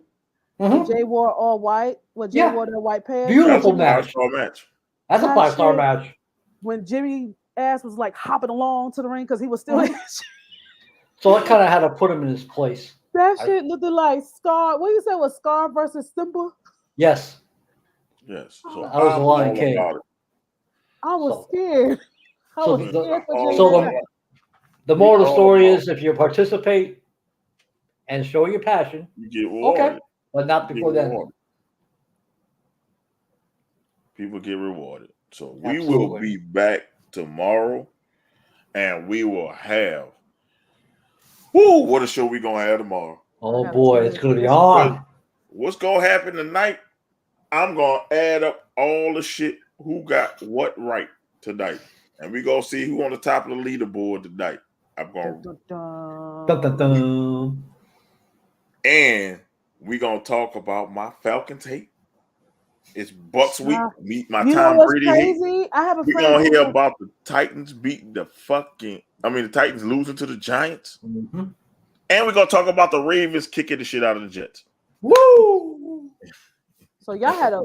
Jay wore all white. Jay wore the white pants. Beautiful match. 5-star match. That's a 5-star match. When Jimmy ass was like hopping along to the ring because he was still So I kind of had to put him in his place. That shit looked like Scar. What you say was Scar versus Simba? Yes. Yes. So I was the Lion King. I was scared. The moral of the story is if you participate and show your passion, you get rewarded. Okay, but not before then. People get rewarded. So we will be back tomorrow, and we will have. What a show we gonna have tomorrow! Oh boy, it's gonna be on. What's gonna happen tonight? I'm gonna add up all the shit who got what right tonight, and we gonna see who on the top of the leaderboard tonight. I'm gonna and we gonna talk about my Falcons hate. It's Bucks week. Meet my Tom Brady hate. I have a we gonna hear about the Titans beating the Titans losing to the Giants. And we're gonna talk about the Ravens kicking the shit out of the Jets. Woo! So y'all had a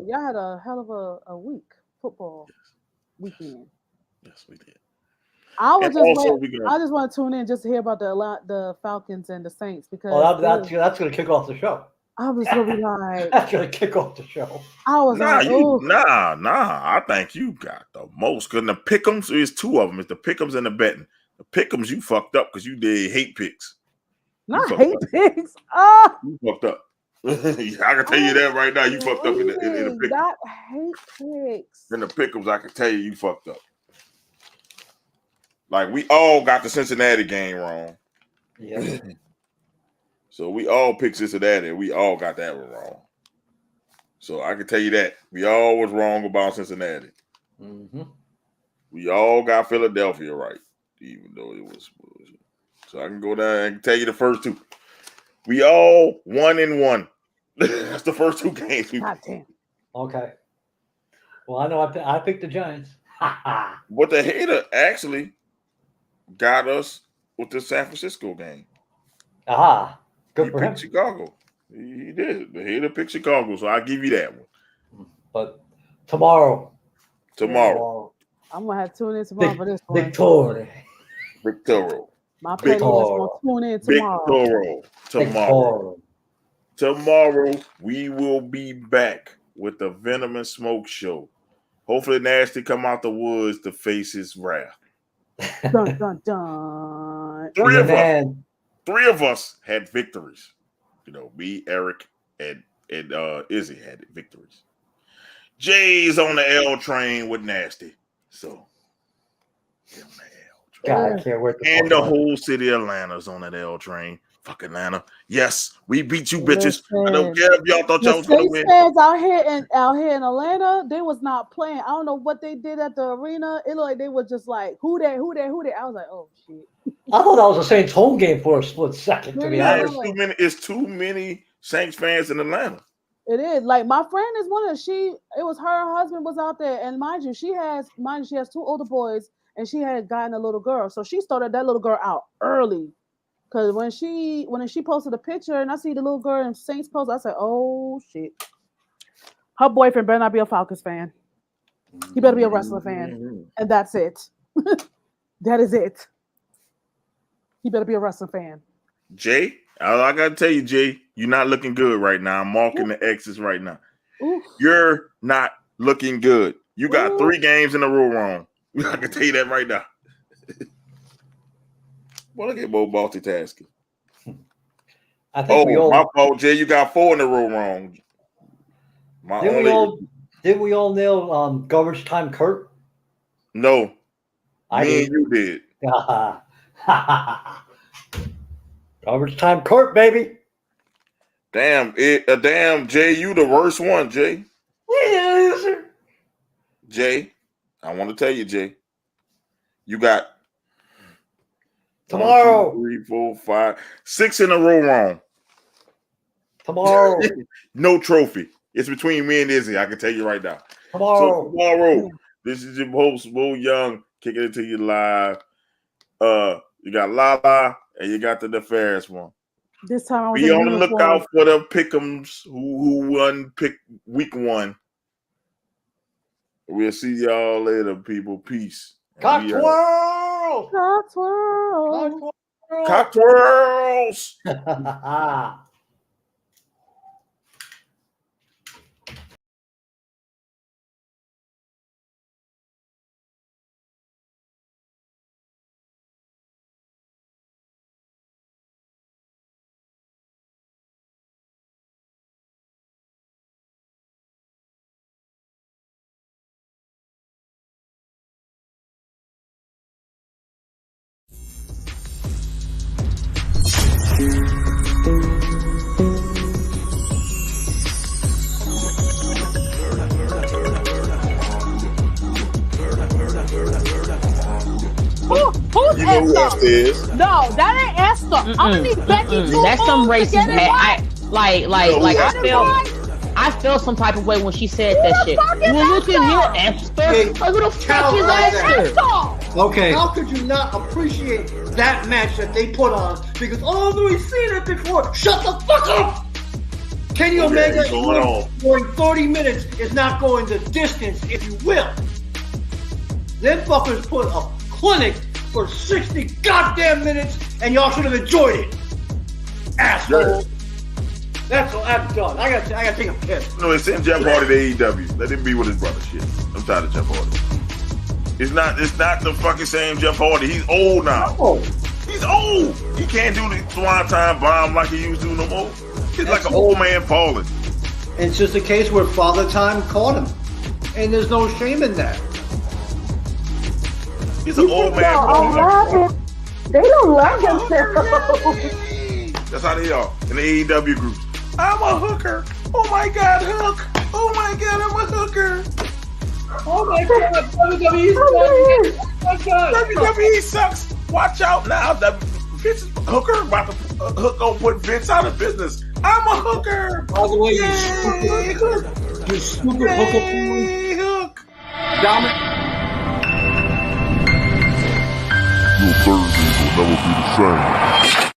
hell of a week, football weekend. Yes, we did. I just want to tune in just to hear about the Falcons and the Saints because that's gonna kick off the show. I was gonna be like, that's gonna kick off the show. I was I think you got the most. Cause the pick'ems is 2 of them. It's the pick'ems and the betting. The pick'ems you fucked up because you did hate picks. Not hate picks. You fucked up. I can tell you that right now. You fucked up in the pick'ems. Not hate picks. In the pick'ems, I can tell you fucked up. Like we all got the Cincinnati game wrong. Yeah. So we all picked Cincinnati. We all got that one wrong. So I can tell you that we all was wrong about Cincinnati. Mm-hmm. We all got Philadelphia right, even though it was bullshit. So I can go down and tell you the first two. We all 1-1. That's the first two games. God damn. Okay. Well, I know I picked the Giants. But the hater actually got us with the San Francisco game. Aha. Good He for him. picked Chicago. He did. The hater picked Chicago, so I'll give you that one. But tomorrow. I'm gonna have to tune in tomorrow for this one. Victorio. My petty is gonna tune in tomorrow. Tomorrow we will be back with the Venomous Smoke Show. Hopefully Nasty come out the woods to face his wrath. Dun, dun, dun. Three of us had victories. You know, me, Eric, and Izzy had victories. Jay's on the L train with Nasty. So get on the L train. God, I can't wait. And the whole city of Atlanta's on that L train. Fuck Atlanta. Yes, we beat you bitches. I don't care if y'all thought y'all was gonna win. Fans out here in Atlanta, they was not playing. I don't know what they did at the arena. It looked like they were just like, who that? I was like, oh shit. I thought that was the Saints home game for a split second, to be honest. It's too many Saints fans in Atlanta. It is. Like my friend is it was her husband was out there, and mind you, she has 2 older boys, and she had gotten a little girl. So she started that little girl out early. Cause when she posted a picture and I see the little girl in Saints post, I said, "Oh shit!" Her boyfriend better not be a Falcons fan. He better be a wrestler fan, and that's it. That is it. He better be a wrestling fan. Jay, I gotta tell you, Jay, you're not looking good right now. I'm marking the X's right now. Oof. You're not looking good. You got 3 games in a row wrong. I can tell you that right now. Well, look at Bo multitasking. I think my fault, Jay. You got 4 in a row wrong. Did we all nail garbage time Kurt? No. I did. You did. Garbage time Kurt, baby. Damn, Jay, you the worst one, Jay. Yes. Jay, I want to tell you, Jay. You got tomorrow 1, 2, 3, 4, 5, 6 in a row wrong. Tomorrow. No trophy. It's between me and Izzy. I can tell you right now. Tomorrow. This is your host, Will Young, kicking it to you live. You got LaLa and you got the nefarious one. This time I was be on the lookout for the pick'ems who won week 1. We'll see y'all later, people. Peace. Cock twirl! Cock twirl! Cock twirls! Who's Esther? No, that ain't Esther. I'm gonna need Becky. That's some racist. I feel some type of way when she said that shit. Well, look at here, Esther. Who the fuck is Esther? Okay. How could you not appreciate that match that they put on? Because we've seen it before. Shut the fuck up! Kenny Omega going 30 minutes is not going the distance, if you will. Them fuckers put a clinic for 60 goddamn minutes, and y'all should have enjoyed it. Asshole. That's all. I'm done. I gotta take a piss. No, it's send Jeff Hardy to AEW. Let him be with his brother. Shit. I'm tired of Jeff Hardy. It's not the fucking same Jeff Hardy. He's old now. He's old. He can't do the swan time bomb like he used to no more. He's like an old man falling. It's just a case where Father Time caught him. And there's no shame in that. He's an old man falling. They don't love themselves. That's how they are in the AEW group. I'm a hooker. Oh my God, Hook. Oh my God, I'm a hooker. Oh my God, WWE sucks. Watch out now. Vince hooker about to hook on put Vince out of business. I'm a hooker. By the way, Yay, you stupid hooker. hook. Dominic. Your Thursdays will never be the same.